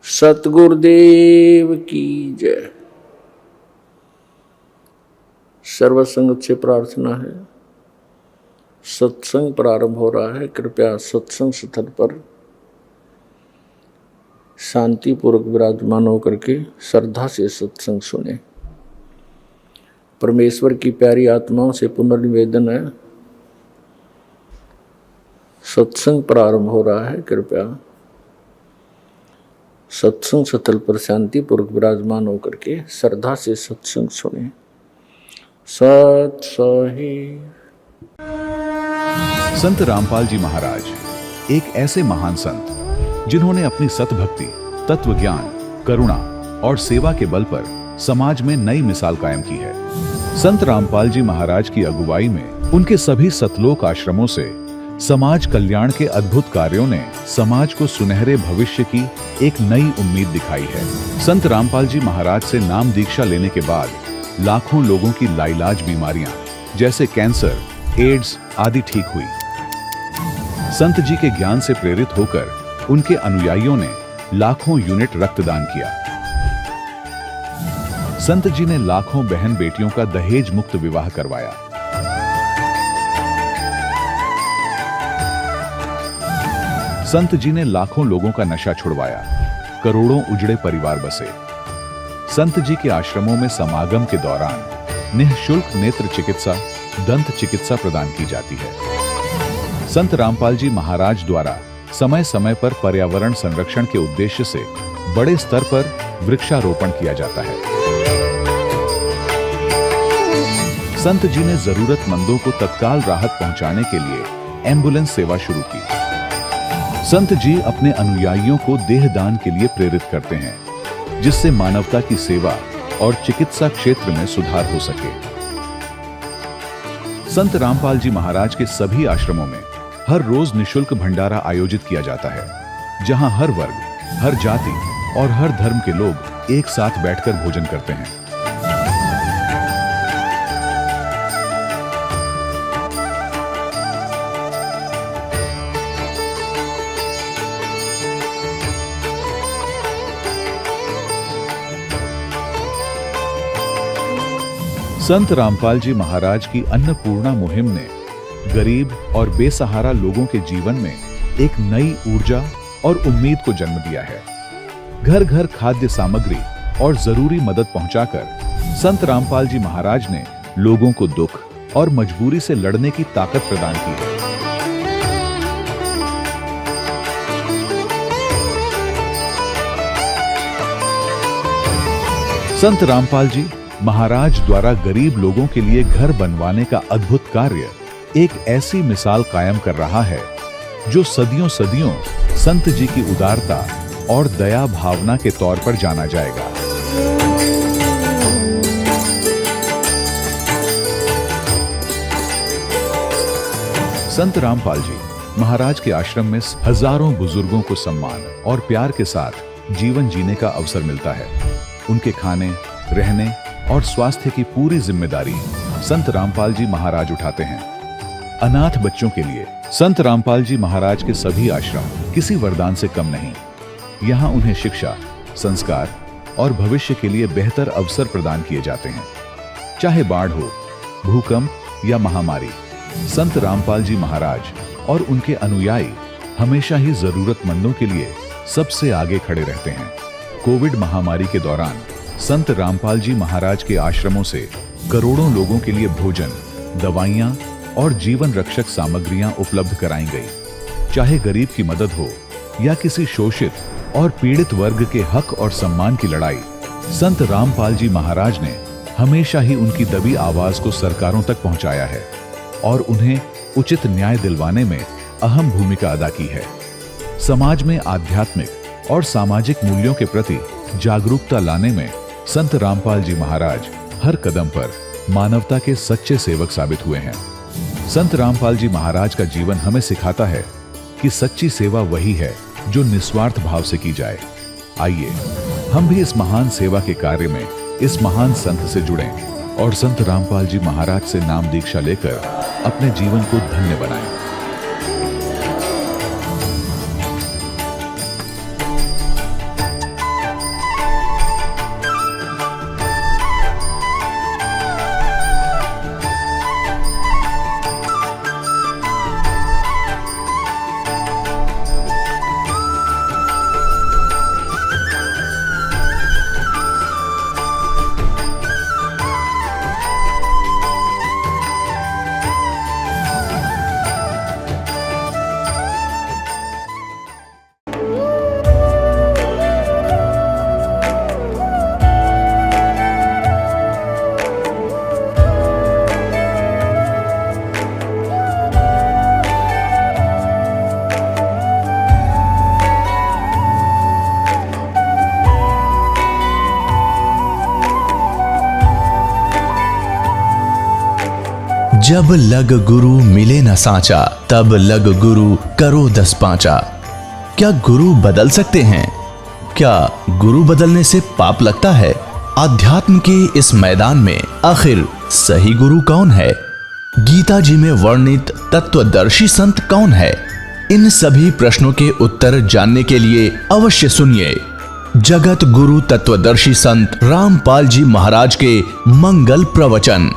सतगुरुदेव की जय। सर्वसंगत से प्रार्थना है, सत्संग प्रारंभ हो रहा है। कृपया सत्संग स्थल पर शांतिपूर्वक विराजमान होकर के श्रद्धा से सत्संग सुने। परमेश्वर की प्यारी आत्माओं से पुनर्निवेदन है, सत्संग प्रारंभ हो रहा है। कृपया सत्संग स्थल पर शांतिपूर्वक विराजमान होकर के श्रद्धा से सत्संग सुने। सत सही। संत रामपाल जी महाराज एक ऐसे महान संत जिन्होंने अपनी सतभक्ति, तत्व ज्ञान, करुणा और सेवा के बल पर समाज में नई मिसाल कायम की है। संत रामपाल जी महाराज की अगुवाई में उनके सभी सतलोक आश्रमों से समाज कल्याण के अद्भुत कार्यों ने समाज को सुनहरे भविष्य की एक नई उम्मीद दिखाई है। संत रामपाल जी महाराज से नाम दीक्षा लेने के बाद लाखों लोगों की लाइलाज बीमारियां जैसे कैंसर, एड्स आदि ठीक हुई। संत जी के ज्ञान से प्रेरित होकर उनके अनुयायियों ने लाखों यूनिट रक्तदान किया। संत जी ने लाखों बहन बेटियों का दहेज मुक्त विवाह करवाया। संत जी ने लाखों लोगों का नशा छुड़वाया, करोड़ों उजड़े परिवार बसे। संत जी के आश्रमों में समागम के दौरान निःशुल्क नेत्र चिकित्सा, दंत चिकित्सा प्रदान की जाती है। संत रामपाल जी महाराज द्वारा समय समय पर पर्यावरण संरक्षण के उद्देश्य से बड़े स्तर पर वृक्षारोपण किया जाता है। संत जी ने जरूरतमंदों को तत्काल राहत पहुंचाने के लिए एम्बुलेंस सेवा शुरू की। संत जी अपने अनुयायियों को देहदान के लिए प्रेरित करते हैं, जिससे मानवता की सेवा और चिकित्सा क्षेत्र में सुधार हो सके। संत रामपाल जी महाराज के सभी आश्रमों में हर रोज निःशुल्क भंडारा आयोजित किया जाता है, जहां हर वर्ग, हर जाति और हर धर्म के लोग एक साथ बैठकर भोजन करते हैं। संत रामपाल जी महाराज की अन्नपूर्णा मुहिम ने गरीब और बेसहारा लोगों के जीवन में एक नई ऊर्जा और उम्मीद को जन्म दिया है। घर घर खाद्य सामग्री और जरूरी मदद पहुंचाकर संत रामपाल जी महाराज ने लोगों को दुख और मजबूरी से लड़ने की ताकत प्रदान की है। संत रामपाल जी महाराज द्वारा गरीब लोगों के लिए घर बनवाने का अद्भुत कार्य एक ऐसी मिसाल कायम कर रहा है जो सदियों सदियों संत जी की उदारता और दया भावना के तौर पर जाना जाएगा। संत रामपाल जी महाराज के आश्रम में हजारों बुजुर्गों को सम्मान और प्यार के साथ जीवन जीने का अवसर मिलता है। उनके खाने, रहने और स्वास्थ्य की पूरी जिम्मेदारी संत रामपाल जी महाराज उठाते हैं। अनाथ बच्चों के लिए संत रामपाल जी महाराज के सभी आश्रम किसी वरदान से कम नहीं। यहाँ उन्हें शिक्षा, संस्कार और भविष्य के लिए बेहतर अवसर प्रदान किए जाते हैं। चाहे बाढ़ हो, भूकंप या महामारी, संत रामपाल जी महाराज और उनके अनुयायी हमेशा ही जरूरतमंदों के लिए सबसे आगे खड़े रहते हैं। कोविड महामारी के दौरान संत रामपाल जी महाराज के आश्रमों से करोड़ों लोगों के लिए भोजन, दवाइयां और जीवन रक्षक सामग्रियां उपलब्ध कराई गई। चाहे गरीब की मदद हो या किसी शोषित और पीड़ित वर्ग के हक और सम्मान की लड़ाई, संत रामपाल जी महाराज ने हमेशा ही उनकी दबी आवाज को सरकारों तक पहुंचाया है और उन्हें उचित न्याय दिलवाने में अहम भूमिका अदा की है। समाज में आध्यात्मिक और सामाजिक मूल्यों के प्रति जागरूकता लाने में संत रामपाल जी महाराज हर कदम पर मानवता के सच्चे सेवक साबित हुए हैं। संत रामपाल जी महाराज का जीवन हमें सिखाता है कि सच्ची सेवा वही है जो निस्वार्थ भाव से की जाए। आइए हम भी इस महान सेवा के कार्य में इस महान संत से जुड़ें और संत रामपाल जी महाराज से नाम दीक्षा लेकर अपने जीवन को धन्य बनाएं। जब लग गुरु मिले न सांचा, तब लग गुरु करो 10 पांचा। क्या गुरु बदल सकते हैं? क्या गुरु बदलने से पाप लगता है? अध्यात्म के इस मैदान में आखिर सही गुरु कौन है? गीता जी में वर्णित तत्वदर्शी संत कौन है? इन सभी प्रश्नों के उत्तर जानने के लिए अवश्य सुनिए जगत गुरु तत्वदर्शी संत रामपाल जी महाराज के मंगल प्रवचन।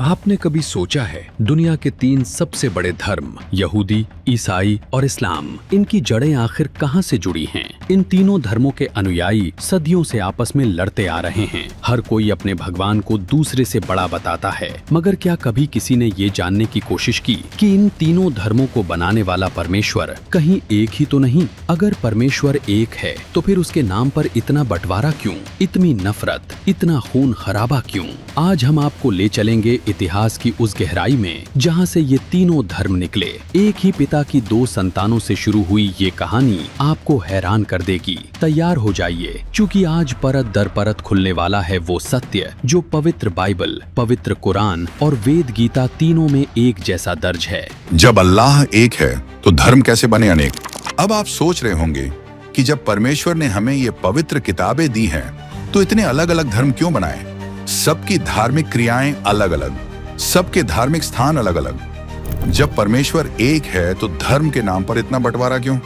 आपने कभी सोचा है दुनिया के 3 सबसे बड़े धर्म यहूदी, ईसाई और इस्लाम, इनकी जड़ें आखिर कहां से जुड़ी हैं? इन तीनों धर्मों के अनुयायी सदियों से आपस में लड़ते आ रहे हैं। हर कोई अपने भगवान को दूसरे से बड़ा बताता है, मगर क्या कभी किसी ने ये जानने की कोशिश की कि इन तीनों धर्मों को बनाने वाला परमेश्वर कहीं एक ही तो नहीं? अगर परमेश्वर एक है तो फिर उसके नाम पर इतना बंटवारा क्यों, इतनी नफरत, इतना खून खराबा क्यों? आज हम आपको ले चलेंगे इतिहास की उस गहराई में जहां से ये तीनों धर्म निकले। एक ही पिता की 2 संतानों से शुरू हुई ये कहानी आपको हैरान कर देगी। तैयार हो जाइए, क्योंकि आज परत दर परत खुलने वाला है वो सत्य जो पवित्र बाइबल, पवित्र कुरान और वेद गीता तीनों में एक जैसा दर्ज है। जब अल्लाह एक है तो धर्म कैसे बने अनेक? अब आप सोच रहे होंगे कि जब परमेश्वर ने हमें ये पवित्र किताबें दी हैं तो इतने अलग अलग धर्म क्यों बनाए? सबकी धार्मिक क्रियाएं अलग अलग, सबके धार्मिक स्थान अलग अलग। जब परमेश्वर एक है तो धर्म के नाम पर इतना बंटवारा क्यों?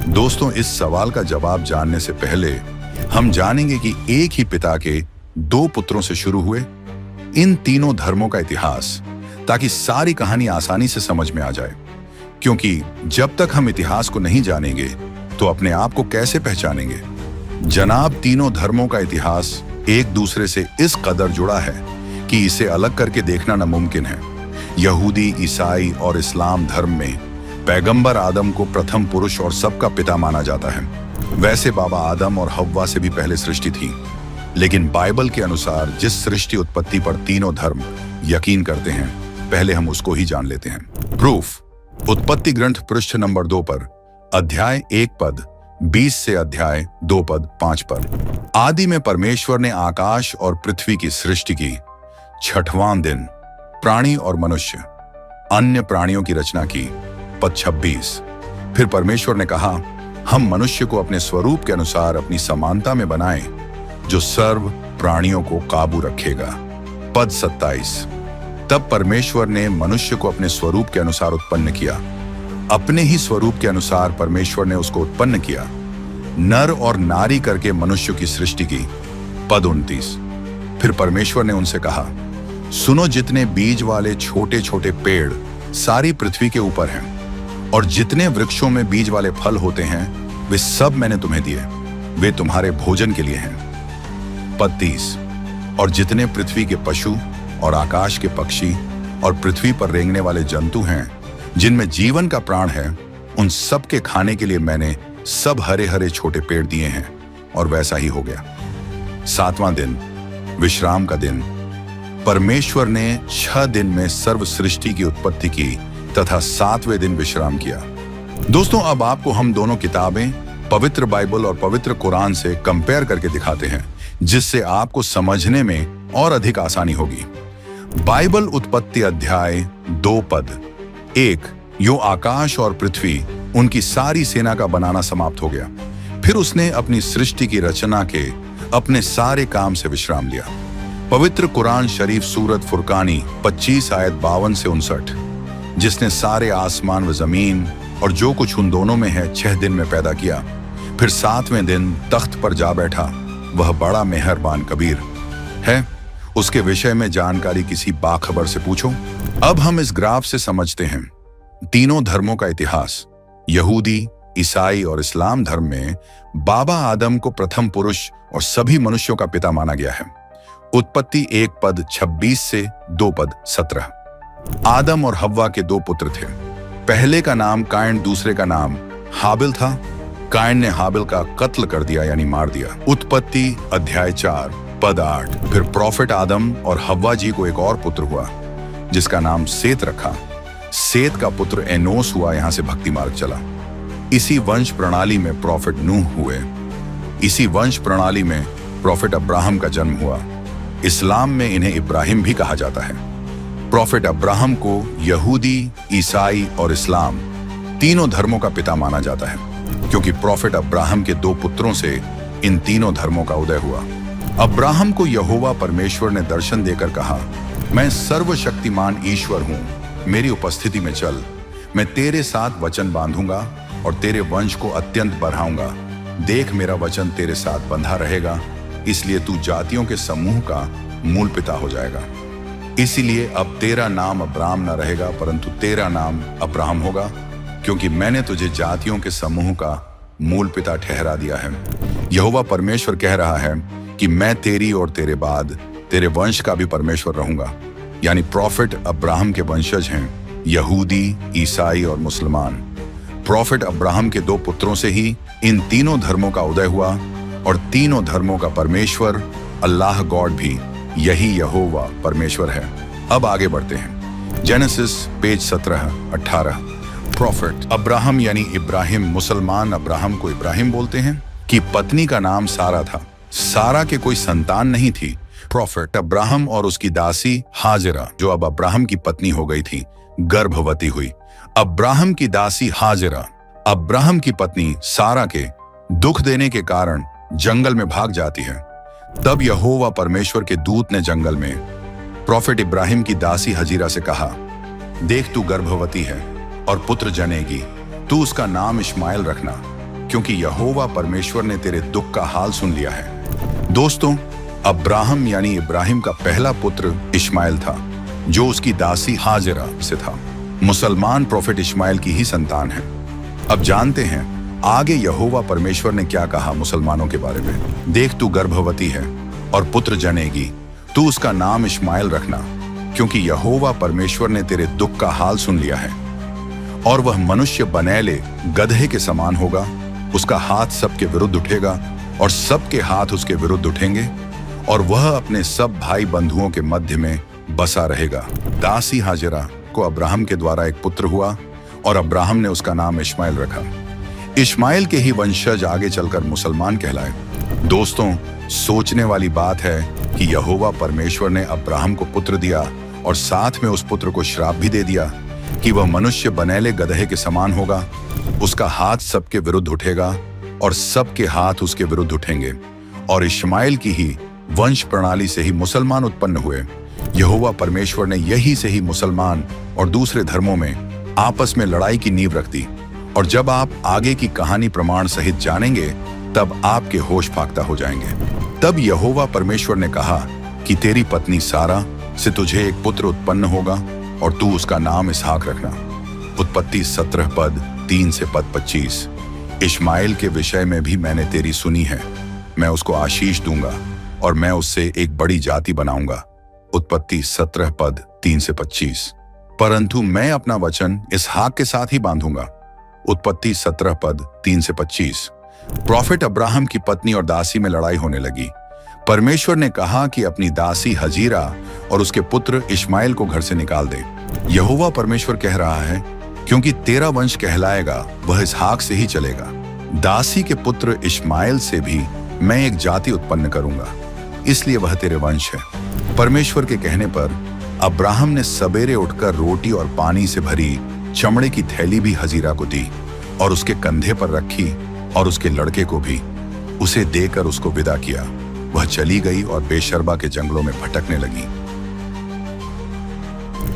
दोस्तों, इस सवाल का जवाब जानने से पहले हम जानेंगे कि एक ही पिता के 2 पुत्रों से शुरू हुए इन तीनों धर्मों का इतिहास, ताकि सारी कहानी आसानी से समझ में आ जाए। क्योंकि जब तक हम इतिहास को नहीं जानेंगे तो अपने आप को कैसे पहचानेंगे? जनाब, तीनों धर्मों का इतिहास एक दूसरे से इस कदर जुड़ा है कि इसे अलग करके देखना नामुमकिन है। यहूदी, ईसाई और इस्लाम धर्म में पैगंबर आदम को प्रथम पुरुष और सबका पिता माना जाता है। वैसे बाबा आदम और हव्वा से भी पहले सृष्टि थी, लेकिन बाइबल के अनुसार जिस सृष्टि उत्पत्ति पर तीनों धर्म यकीन करते हैं, पहले हम उसको ही जान लेते हैं। प्रूफ, उत्पत्ति ग्रंथ पृष्ठ नंबर 2 पर अध्याय 1 पद 20 से अध्याय 2 पद 5 पर। आदि में परमेश्वर ने आकाश और पृथ्वी की सृष्टि की। 6वां दिन प्राणी और मनुष्य, अन्य प्राणियों की रचना की। पद 26। फिर परमेश्वर ने कहा, हम मनुष्य को अपने स्वरूप के अनुसार अपनी समानता में बनाएं, जो सर्व प्राणियों को काबू रखेगा। पद 27। तब परमेश्वर ने मनुष्य को अपने स्वरूप के अनुसार उत्पन्न किया। अपने ही स्वरूप के अनुसार परमेश्वर ने उसको उत्पन्न किया, नर और नारी करके मनुष्य की सृष्टि की। पद 29। फिर परमेश्वर ने उनसे कहा, सुनो, जितने बीज वाले छोटे छोटे पेड़ सारी पृथ्वी के ऊपर हैं, और जितने वृक्षों में बीज वाले फल होते हैं, वे सब मैंने तुम्हें दिए, वे तुम्हारे भोजन के लिए हैं। पद 30। और जितने पृथ्वी के पशु और आकाश के पक्षी और पृथ्वी पर रेंगने वाले जंतु हैं, जिनमें जीवन का प्राण है, उन सब के खाने के लिए मैंने सब हरे हरे छोटे पेड़ दिए हैं। और वैसा ही हो गया। 7वां दिन विश्राम का दिन। परमेश्वर ने 6 दिन में सर्व सृष्टि की उत्पत्ति की तथा 7वें दिन विश्राम किया। दोस्तों, अब आपको हम दोनों किताबें, पवित्र बाइबल और पवित्र कुरान से कंपेयर करके दिखाते हैं, जिससे आपको समझने में और अधिक आसानी होगी। बाइबल उत्पत्ति अध्याय 2 पद 1। यो आकाश और पृथ्वी उनकी सारी सेना का बनाना समाप्त हो गया। फिर उसने अपनी सृष्टि की रचना के अपने सारे काम से विश्राम लिया। पवित्र कुरान शरीफ सूरत फुरकानी 25 आयत 52 से 59। जिसने सारे आसमान व जमीन और जो कुछ उन दोनों में है 6 दिन में पैदा किया, फिर 7वें दिन तख्त पर जा बैठा। वह बड़ा मेहरबान कबीर है। उसके विषय में जानकारी किसी बाखबर से पूछो। अब हम इस ग्राफ से समझते हैं तीनों धर्मों का इतिहास। यहूदी, ईसाई और इस्लाम धर्म में बाबा आदम को प्रथम पुरुष और सभी मनुष्यों का पिता माना गया है। उत्पत्ति 1 पद 26 से 2 पद 17। आदम और हव्वा के 2 पुत्र थे। पहले का नाम कायन, दूसरे का नाम हाबिल था। कायन ने हाबिल का कत्ल कर दिया, यानी मार दिया। उत्पत्ति अध्याय 4 पद 8। फिर प्रॉफिट आदम और हव्वा जी को एक और पुत्र हुआ, जिसका नाम सेत रखा। सेत का पुत्र एनोस हुआ। यहां से भक्ति मार्ग चला। इसी वंश प्रणाली में प्रॉफिट नूह हुए। इसी वंश प्रणाली में प्रॉफिट अब्राहम का जन्म हुआ। इस्लाम में इन्हें इब्राहिम भी कहा जाता है। प्रॉफिट अब्राहम को यहूदी, ईसाई और इस्लाम तीनों धर्मों का पिता माना जाता है, क्योंकि प्रॉफिट अब्राहम के 2 पुत्रों से इन तीनों धर्मों का उदय हुआ। अब्राहम को यहोवा परमेश्वर ने दर्शन देकर कहा, मैं सर्वशक्तिमान ईश्वर हूं, मेरी उपस्थिति में चल, मैं तेरे साथ वचन बांधूंगा और तेरे वंश को अत्यंत बढ़ाऊंगा। देख, मेरा वचन तेरे साथ बंधा रहेगा, इसलिए तू जातियों के समूह का मूल पिता हो जाएगा। इसीलिए अब तेरा नाम अब्राम न रहेगा, परंतु तेरा नाम अब्राहम होगा, क्योंकि मैंने तुझे जातियों के समूह का मूल पिता ठहरा दिया है। यहोवा परमेश्वर कह रहा है कि मैं तेरी और तेरे बाद तेरे वंश का भी परमेश्वर रहूंगा। यानी प्रॉफिट अब्राहम के वंशज हैं यहूदी, ईसाई और मुसलमान। प्रॉफिट अब्राहम के 2 पुत्रों से ही इन तीनों धर्मों का उदय हुआ और तीनों धर्मों का परमेश्वर अल्लाह गॉड भी यही यहोवा परमेश्वर है। अब आगे बढ़ते हैं। Genesis page 17-18। प्रॉफिट अब्राहम यानी इब्राहिम, मुसलमान अब्राहम को इब्राहिम बोलते हैं, कि पत्नी का नाम सारा था। सारा के कोई संतान नहीं थी। प्रॉफिट अब्राहम और उसकी दासी हाजिरा, जो अब अब्राहम की पत्नी हो गई थी, गर्भवती हुई। अब्राहम की दासी हाजिरा अब्राहम की पत्नी सारा के दुख देने के कारण जंगल में भाग जाती है। तब यहोवा परमेश्वर के दूत ने जंगल में प्रॉफिट इब्राहिम की दासी हजीरा से कहा, देख, तू गर्भवती है और पुत्र जनेगी, तू उसका नाम इश्माएल रखना, क्योंकि यहोवा परमेश्वर ने तेरे दुख का हाल सुन लिया है। दोस्तों, अब्राहम यानी इब्राहिम का पहला पुत्र इश्माएल था, जो उसकी दासी हाजिरा से था। मुसलमान प्रॉफिट इश्माएल की ही संतान है। अब जानते हैं आगे यहोवा परमेश्वर ने क्या कहा मुसलमानों के बारे में। देख, तू गर्भवती है और पुत्र जनेगी, तू उसका नाम इश्माएल रखना, क्योंकि यहोवा परमेश्वर ने तेरे दुख का हाल सुन लिया है। और वह मनुष्य बनैले गधे के समान होगा, उसका हाथ सबके विरुद्ध उठेगा और सबके हाथ उसके विरुद्ध उठेंगे, और वह अपने सब भाई बंधुओं के मध्य में बसा रहेगा। दासी हाजिरा को अब्राहम के द्वारा एक पुत्र हुआ और अब्राहम ने उसका नाम इश्माएल रखा। इश्माएल के ही वंशज आगे चलकर मुसलमान कहलाए। दोस्तों, सोचने वाली बात है कि यहोवा परमेश्वर ने अब्राहम को पुत्र दिया और साथ में उस पुत्र को श्राप भी दे दिया कि वह मनुष्य बनैले गधे के समान होगा, उसका हाथ सबके विरुद्ध उठेगा और सबके हाथ उसके विरुद्ध उठेंगे। और इश्माएल की ही वंश प्रणाली से ही मुसलमान उत्पन्न हुए। यहोवा परमेश्वर ने यही से ही मुसलमान और दूसरे धर्मों में आपस में लड़ाई की नींव रख दी। और जब आप आगे की कहानी प्रमाण सहित जानेंगे, तब आपके होश फाख्ता हो जाएंगे। तब यहोवा परमेश्वर ने कहा कि तेरी पत्नी सारा से तुझे एक पुत्र उत्पन्न होगा और तू उसका नाम इसहाक रखना। उत्पत्ति 17 पद 3 से पद 25। इश्माएल के विषय में भी मैंने तेरी सुनी है, मैं उसको आशीष दूंगा और मैं उससे एक बड़ी जाति बनाऊंगा। उत्पत्ति 17 पद 3 से 25। परंतु मैं अपना वचन इसहाक के साथ ही बांधूंगा। उत्पत्ति 17 पद 3 से 25। प्रॉफिट अब्राहम की पत्नी और दासी में लड़ाई होने लगी। परमेश्वर ने कहा कि अपनी दासी हजीरा और उसके पुत्र इश्माएल को घर से निकाल दे। यहोवा परमेश्वर कह रहा है, क्योंकि तेरा वंश कहलाएगा वह इसहाक से ही चलेगा। दासी के पुत्र इश्माएल से भी मैं एक जाति उत्पन्न करूंगा, इसलिए वह तेरे वंश है। परमेश्वर के कहने पर अब्राहम ने सवेरे उठकर रोटी और पानी से भरी चमड़े की थैली भी हजीरा को दी और उसके कंधे पर रखी और उसके लड़के को भी। उसे देकर उसको विदा किया। वह चली गई और बेशर्बा के जंगलों में भटकने लगी।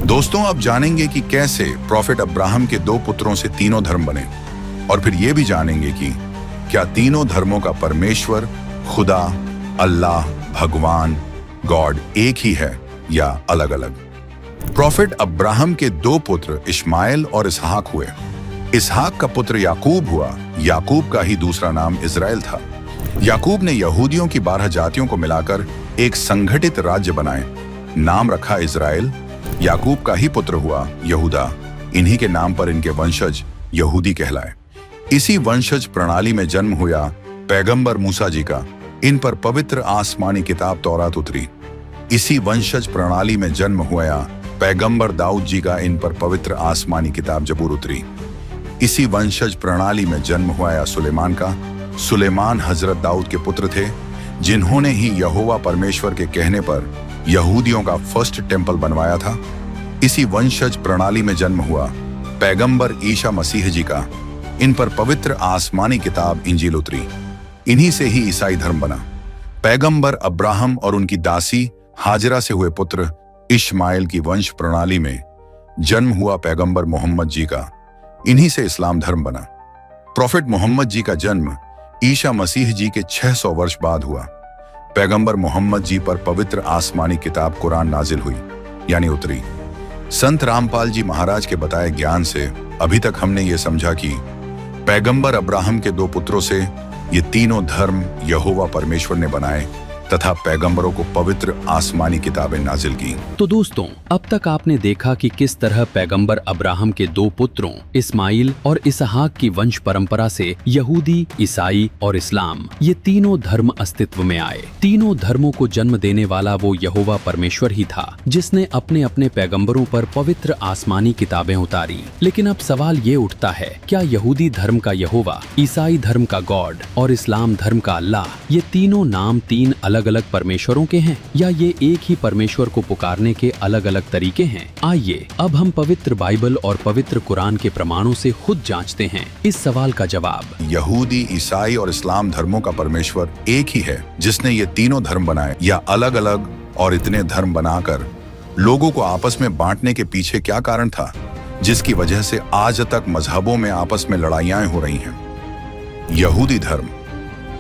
दोस्तों, अब जानेंगे कि कैसे प्रॉफिट अब्राहम के 2 पुत्रों से तीनों धर्म बने, और फिर यह भी जानेंगे कि क्या तीनों धर्मों का परमेश्वर खुदा, अल्लाह, भगवान, गॉड एक ही है या अलग अलग। प्रॉफिट अब्राहम के 2 पुत्र इश्माएल और इसहाक हुए। इसहाक का पुत्र याकूब हुआ। याकूब का ही दूसरा नाम इजराइल था। याकूब ने यहूदियों की 12 जातियों को मिलाकर एक संगठित राज्य बनाए, नाम रखा इजराइल। याकूब का ही पुत्र हुआ यहूदा। इन्हीं के नाम पर इनके वंशज यहूदी कहलाए। इसी वंशज प्रणाली में जन्म हुआ पैगंबर मूसा जी का। इन पर पवित्र आसमानी किताब तौरात उतरी। इसी वंशज प्रणाली में जन्म हुआ पैगंबर दाऊद जी का। इन पर पवित्र आसमानी किताब जबूर उतरी। इसी वंशज प्रणाली में जन्म हुआ सुलेमान का। सुलेमान हजरत दाऊद के पुत्र थे, जिन्होंने ही यहोवा परमेश्वर के कहने पर यहूदियों का फर्स्ट टेम्पल बनवाया था। इसी वंशज प्रणाली में जन्म हुआ पैगंबर ईसा मसीह जी का। इन पर पवित्र आसमानी किताब इंजील उतरी। इन्हीं से ही ईसाई धर्म बना। पैगंबर अब्राहम और उनकी दासी हाजरा से हुए पुत्र इश्माइल की वंश प्रणाली में जन्म हुआ पैगंबर मोहम्मद जी का। इन्हीं से इस्लाम धर्म बना। प्रॉफेट मोहम्मद जी का जन्म ईसा मसीह जी के 600 वर्ष बाद हुआ। पैगंबर मोहम्मद जी पर पवित्र आसमानी किताब कुरान नाजिल हुई, यानी उतरी। संत रामपाल जी महाराज के बताए ज्ञान से अभी तक हमने ये समझा कि पैगंबर अब्राहम के 2 पुत्रों से ये तीनों धर्म यहोवा परमेश्वर ने बनाए तथा पैगंबरों को पवित्र आसमानी किताबें नाजिल की। तो दोस्तों, अब तक आपने देखा कि किस तरह पैगंबर अब्राहम के 2 पुत्रों इस्माइल और इसहाक की वंश परंपरा से यहूदी, ईसाई और इस्लाम ये तीनों धर्म अस्तित्व में आए। तीनों धर्मों को जन्म देने वाला वो यहोवा परमेश्वर ही था, जिसने अपने अपने पैगंबरों पर पवित्र आसमानी किताबें उतारी। लेकिन अब सवाल ये उठता है, क्या यहूदी धर्म का यहोवा, ईसाई धर्म का गॉड और इस्लाम धर्म का अल्लाह, ये तीनों नाम 3 अलग अलग परमेश्वरों के हैं, या ये एक ही परमेश्वर को पुकारने के अलग अलग तरीके हैं? आइए अब हम पवित्र बाइबल और पवित्र कुरान के प्रमाणों से खुद जांचते हैं इस सवाल का जवाब। यहूदी, ईसाई और इस्लाम धर्मों का परमेश्वर एक ही है, जिसने ये तीनों धर्म बनाए, या अलग अलग और इतने धर्म बनाकर लोगों को आपस में बांटने के पीछे क्या कारण था, जिसकी वजह से आज तक मजहबों में आपस में लड़ाइयां हो रही हैं?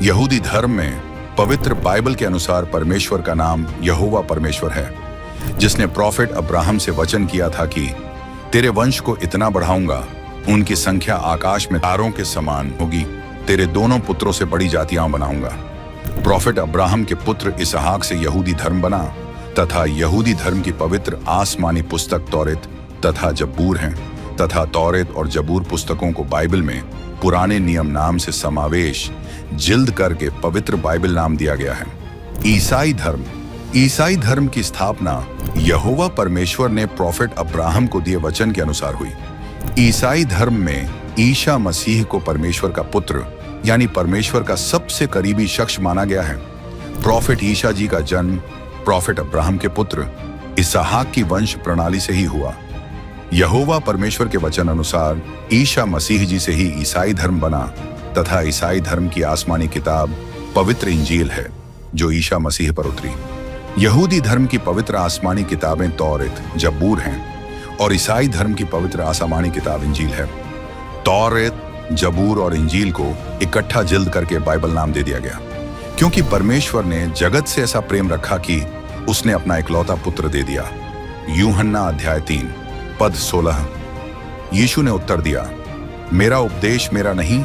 यहूदी धर्म में पवित्र बाइबल के अनुसार परमेश्वर का नाम यहोवा परमेश्वर है, जिसने प्रॉफेट अब्राहम से वचन किया था कि तेरे वंश को इतना बढ़ाऊंगा, उनकी संख्या आकाश में तारों के समान होगी, तेरे दोनों पुत्रों से बड़ी जातियां बनाऊंगा। प्रॉफेट अब्राहम के पुत्र इसहाक से यहूदी धर्म बना तथा यहूदी धर्म की पवित्र आसमानी पुस्तक तौरेत तथा जबूर हैं, तथा तौरेत और जबूर पुस्तकों को बाइबल में पुराने नियम नाम से समावेश जिल्द करके पवित्र बाइबल नाम दिया गया है। ईसाई धर्म की स्थापना यहोवा परमेश्वर ने प्रॉफेट अब्राहम को दिए वचन के अनुसार हुई। ईसाई धर्म में ईसा मसीह को परमेश्वर का पुत्र यानी परमेश्वर का सबसे करीबी शख्स माना गया है। प्रॉफेट ईसा जी का जन्म प्रॉफेट अब्राहम के पुत्र इसहाक की वंश प्रणाली से ही हुआ। यहोवा परमेश्वर के वचन अनुसार ईसा मसीह जी से ही ईसाई धर्म बना तथा ईसाई धर्म की आसमानी किताब पवित्र इंजील है, जो ईसा मसीह पर उतरी। यहूदी धर्म की पवित्र आसमानी किताबें तौरेत, जबूर हैं और ईसाई धर्म की पवित्र आसमानी किताब इंजील है। तौरेत, जबूर और इंजील को इकट्ठा जिल्द करके बाइबल नाम दे दिया गया, क्योंकि परमेश्वर ने जगत से ऐसा प्रेम रखा कि उसने अपना इकलौता पुत्र दे दिया। यूहन्ना अध्याय 3 पद 16। यीशु ने उत्तर दिया, मेरा उपदेश मेरा नहीं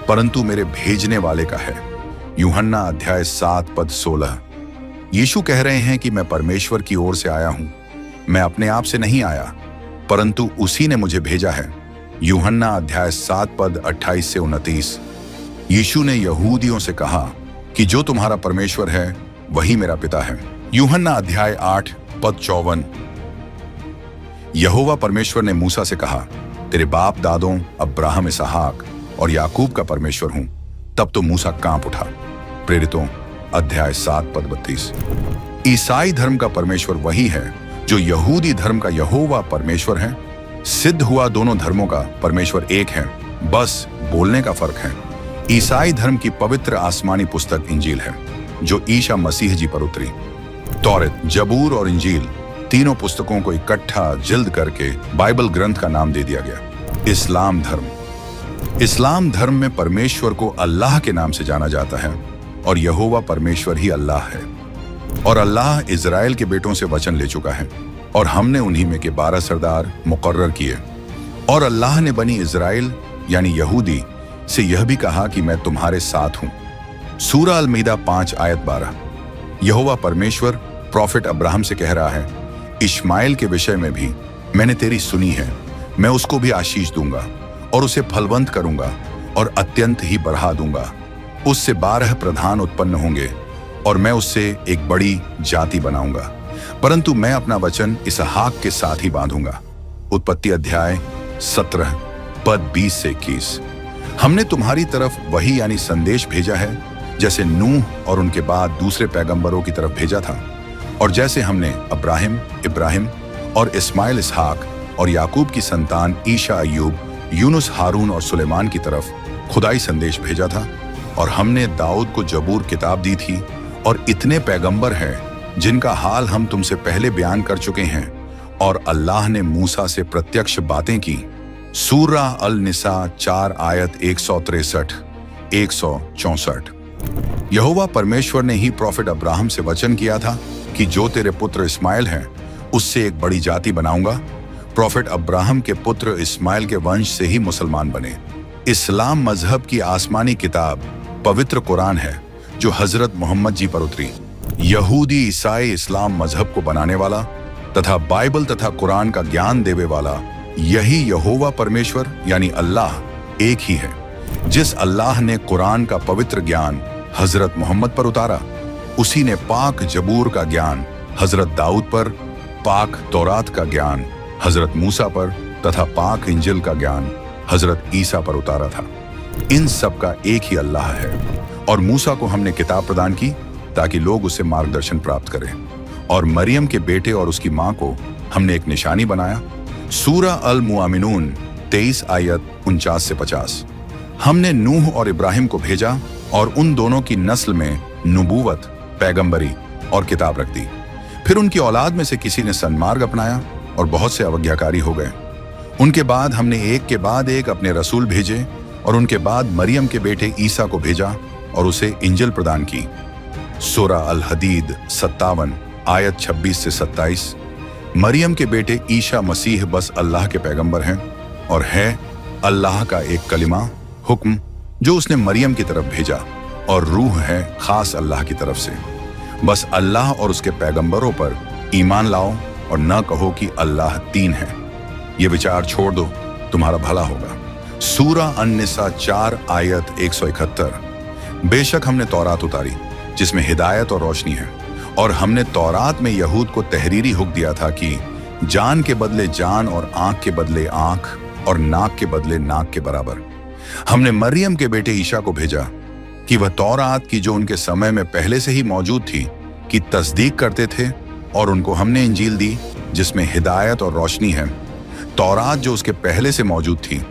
परंतु मेरे भेजने वाले का है। यूहन्ना अध्याय 7 पद 16। यीशु कह रहे हैं कि मैं परमेश्वर की ओर से आया हूं, मैं अपने आप से नहीं आया परंतु उसी ने मुझे भेजा है। यूहन्ना अध्याय 7 पद 28 से 29। यीशु ने यहूदियों से कहा कि जो तुम्हारा परमेश्वर है वही मेरा पिता है। यूहन्ना अध्याय 8 पद 54। यहोवा परमेश्वर ने मूसा से कहा, तेरे बाप दादों अब्राहम, इसहाक और याकूब का परमेश्वर हूं। तब तो मूसा कांप उठा। प्रेरितों अध्याय 7 पद 32। ईसाई धर्म का परमेश्वर वही है जो यहूदी धर्म का यहोवा परमेश्वर है। सिद्ध हुआ दोनों धर्मों का परमेश्वर एक है, बस बोलने का फर्क है। ईसाई धर्म की पवित्र आसमानी पुस्तक इंजील है, जो ईसा मसीह जी पर उतरी। तौरेत, जबूर और इंजील तीनों पुस्तकों को इकट्ठा जिल्द करके बाइबल ग्रंथ का नाम दे दिया गया। इस्लाम धर्म में परमेश्वर को अल्लाह के नाम से जाना जाता है और यहोवा परमेश्वर ही अल्लाह है। और अल्लाह इजराइल के बेटों से वचन ले चुका है और हमने उन्हीं में के 12 सरदार मुकर्रर किए। और अल्लाह ने बनी इजराइल यानी यहूदी से यह भी कहा कि मैं तुम्हारे साथ हूं। सूरा अल-मईदा 5 आयत 12। यहोवा परमेश्वर प्रॉफेट अब्राहम से कह रहा है, इश्माइल के विषय में भी मैंने तेरी सुनी है, मैं उसको भी आशीष दूंगा और उसे फलवंत करूंगा और अत्यंत ही बढ़ा दूंगा। उससे 12 प्रधान उत्पन्न होंगे और मैं उससे एक बड़ी जाति बनाऊंगा, परंतु मैं अपना वचन इसहाक के साथ ही बांधूंगा। उत्पत्ति अध्याय 17 पद 20 से 21। हमने तुम्हारी तरफ वही यानी संदेश भेजा है जैसे नूह और उनके बाद दूसरे पैगंबरों की तरफ भेजा था, और जैसे हमने अब्राहिम, इब्राहिम और इस्माइल इसहाक और याकूब की संतान ईशा अय्यूब यूनुस हारून और सुलेमान की तरफ खुदाई संदेश भेजा था। और हमने दाऊद को जबूर किताब दी थी। और इतने पैगंबर हैं जिनका हाल हम तुमसे पहले बयान कर चुके हैं। और अल्लाह ने मूसा से प्रत्यक्ष बातें की। सूरा अल निसा 4 आयत 163 164। यहोवा परमेश्वर ने ही प्रॉफिट अब्राहम से वचन किया था कि जो तेरे पुत्र इस्माइल हैं उससे एक बड़ी जाति बनाऊंगा। प्रॉफिट अब्राहम के पुत्र इस्माइल के वंश से ही मुसलमान बने। इस्लाम मजहब की आसमानी किताब पवित्र कुरान है जो हजरत मोहम्मद जी पर उतरी। यहूदी ईसाई इस्लाम मजहब को बनाने वाला तथा बाइबल तथा कुरान का ज्ञान देवे वाला यही यहोवा परमेश्वर यानी अल्लाह एक ही है। जिस अल्लाह ने कुरान का पवित्र ज्ञान हजरत मोहम्मद पर उतारा, उसी ने पाक जबूर का ज्ञान हजरत दाऊद पर, पाक तौरात का ज्ञान हजरत मूसा पर तथा पाक इंजिल का ज्ञान हजरत ईसा पर उतारा था। इन सब का एक ही अल्लाह है। और मूसा को हमने किताब प्रदान की ताकि लोग उससे मार्गदर्शन प्राप्त करें। और मरियम के बेटे और उसकी मां को हमने एक निशानी बनाया। सूरा अल मुआमिनून 23 आयत 49 से 50। हमने नूह और इब्राहिम को भेजा और उन दोनों की नस्ल में नबूवत, पैगंबरी और किताब रख दी। फिर उनकी औलाद में से किसी ने सन्मार्ग अपनाया और बहुत से अवज्ञाकारी हो गए। उनके बाद हमने एक के बाद एक अपने रसूल भेजे और उनके बाद मरियम के बेटे ईसा को भेजा और उसे इंजिल प्रदान की। सूरा अल हदीद 57 आयत 26 से 27। मरियम के बेटे ईशा मसीह बस अल्लाह के पैगंबर हैं और है अल्लाह का एक कलिमा, हुक्म जो उसने मरियम की तरफ भेजा, और रूह है खास अल्लाह की तरफ से। बस अल्लाह और उसके पैगंबरों पर ईमान लाओ और न कहो कि अल्लाह तीन है। ये विचार छोड़ दो, तुम्हारा भला होगा। सूरा अन-निसा 4 आयत 171। बेशक हमने तौरात उतारी जिसमें हिदायत और रोशनी है। और हमने तौरात में यहूद को तहरीरी हुक्म दिया था कि जान के बदले जान और आंख के बदले आंख और नाक के बदले नाक के बराबर। हमने मरियम के बेटे ईशा को भेजा कि वह तौरात की जो उनके समय में पहले से ही मौजूद थी की तस्दीक करते थे, और उनको हमने इंजील दी जिसमें हिदायत और रोशनी है। तौरात जो उसके पहले से मौजूद थी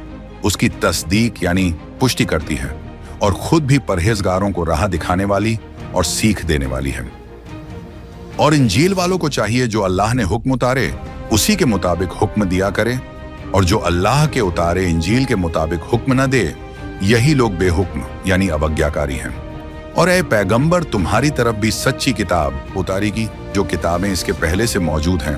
उसकी तस्दीक यानी पुष्टि करती है और खुद भी परहेजगारों को राह दिखाने वाली और सीख देने वाली है। और इंजील वालों को चाहिए जो अल्लाह ने हुक्म उतारे उसी के मुताबिक हुक्म दिया करे, और जो अल्लाह के उतारे इंजील के मुताबिक हुक्म न दे, यही लोग बेहुक्म यानी अवज्ञाकारी हैं। और ऐ पैगंबर, तुम्हारी तरफ भी सच्ची किताब उतारी की जो किताबें इसके पहले से मौजूद हैं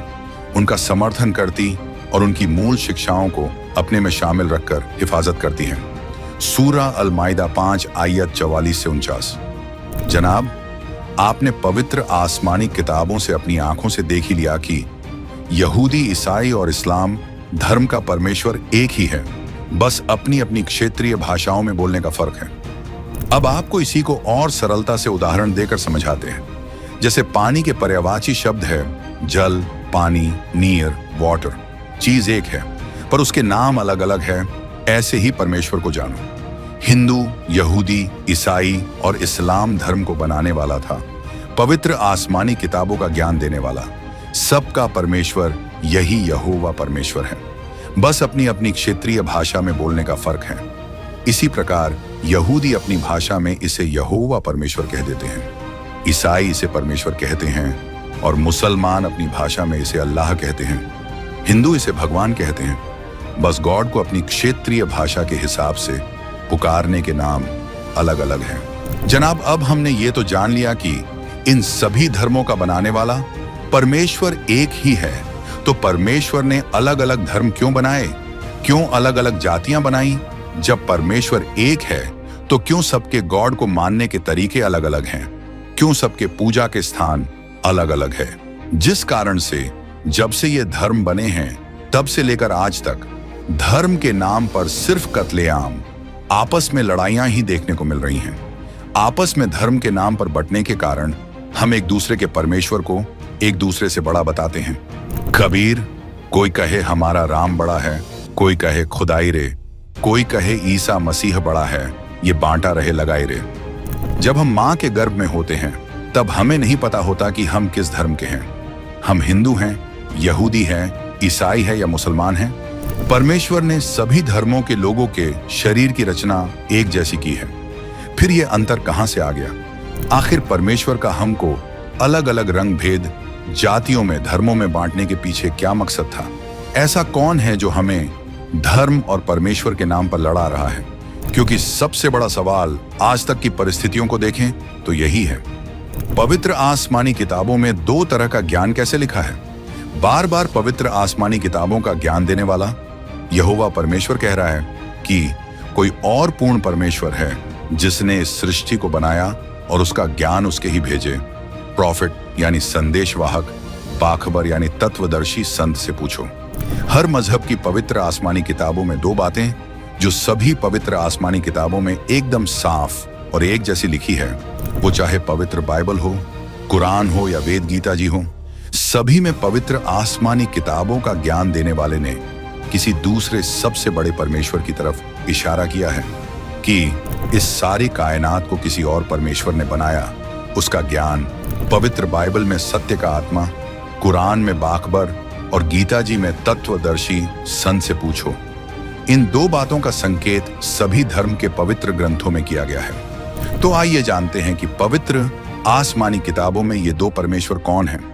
उनका समर्थन करती और उनकी मूल शिक्षाओं को अपने में शामिल रखकर हिफाजत करती हैं। सूरा अल माइदा 5 आयत 44 से 49। जनाब, आपने पवित्र आसमानी किताबों से अपनी आंखों से देख ही लिया कि यहूदी, ईसाई और इस्लाम धर्म का परमेश्वर एक ही है, बस अपनी अपनी क्षेत्रीय भाषाओं में बोलने का फर्क है। अब आपको इसी को और सरलता से उदाहरण देकर समझाते हैं। जैसे पानी के पर्यायवाची शब्द है जल, पानी, नीर, वाटर। चीज एक है पर उसके नाम अलग अलग है। ऐसे ही परमेश्वर को जानो। हिंदू, यहूदी, ईसाई और इस्लाम धर्म को बनाने वाला था, पवित्र आसमानी किताबों का ज्ञान देने वाला, सबका परमेश्वर यही यहोवा परमेश्वर है, बस अपनी अपनी क्षेत्रीय भाषा में बोलने का फर्क है। इसी प्रकार यहूदी अपनी भाषा में इसे यहोवा परमेश्वर कह देते हैं, ईसाई इसे परमेश्वर कहते हैं, और मुसलमान अपनी भाषा में इसे अल्लाह कहते हैं, हिंदू इसे भगवान कहते हैं। बस गॉड को अपनी क्षेत्रीय भाषा के हिसाब से पुकारने के नाम अलग अलग हैं। जनाब, अब हमने ये तो जान लिया कि इन सभी धर्मों का बनाने वाला परमेश्वर एक ही है, तो परमेश्वर ने अलग अलग धर्म क्यों बनाए, क्यों अलग अलग जातियां बनाई? जब परमेश्वर एक है तो क्यों सबके गॉड को मानने के तरीके अलग अलग हैं, क्यों सबके पूजा के स्थान अलग अलग है? जिस कारण से जब से ये धर्म बने हैं तब से लेकर आज तक धर्म के नाम पर सिर्फ कत्लेआम, आपस में लड़ाइयां ही देखने को मिल रही हैं। आपस में धर्म के नाम पर बंटने के कारण हम एक दूसरे के परमेश्वर को एक दूसरे से बड़ा बताते हैं। कबीर, कोई कहे हमारा राम बड़ा है, कोई कहे खुदाई रे, कोई कहे ईसा मसीह बड़ा है, ये बांटा रहे लगाई रे। जब हम माँ के गर्भ में होते हैं तब हमें नहीं पता होता कि हम किस धर्म के हैं। हम हिंदू हैं यहूदी है, ईसाई है या मुसलमान है, परमेश्वर ने सभी धर्मों के लोगों के शरीर की रचना एक जैसी की है। फिर यह अंतर कहां से आ गया? आखिर परमेश्वर का हमको अलग अलग रंग भेद, जातियों में, धर्मों में बांटने के पीछे क्या मकसद था? ऐसा कौन है जो हमें धर्म और परमेश्वर के नाम पर लड़ा रहा है? क्योंकि सबसे बड़ा सवाल आज तक की परिस्थितियों को देखें तो यही है, पवित्र आसमानी किताबों में दो तरह का ज्ञान कैसे लिखा है? बार बार पवित्र आसमानी किताबों का ज्ञान देने वाला यहोवा परमेश्वर कह रहा है कि कोई और पूर्ण परमेश्वर है जिसने इस सृष्टि को बनाया और उसका ज्ञान उसके ही भेजे। प्रॉफिट यानी संदेशवाहक, बाखबर यानी तत्वदर्शी संत से पूछो। हर मजहब की पवित्र आसमानी किताबों में दो बातें जो सभी पवित्र आसमानी किताबों में एकदम साफ और एक जैसी लिखी है, वो चाहे पवित्र बाइबल हो, कुरान हो या वेद गीता जी हो, सभी में पवित्र आसमानी किताबों का ज्ञान देने वाले ने किसी दूसरे सबसे बड़े परमेश्वर की तरफ इशारा किया है कि इस सारी कायनात को किसी और परमेश्वर ने बनाया। उसका ज्ञान पवित्र बाइबल में सत्य का आत्मा, कुरान में बाखबर और गीता जी में तत्वदर्शी संत से पूछो। इन दो बातों का संकेत सभी धर्म के पवित्र ग्रंथों में किया गया है। तो आइए जानते हैं कि पवित्र आसमानी किताबों में ये दो परमेश्वर कौन हैं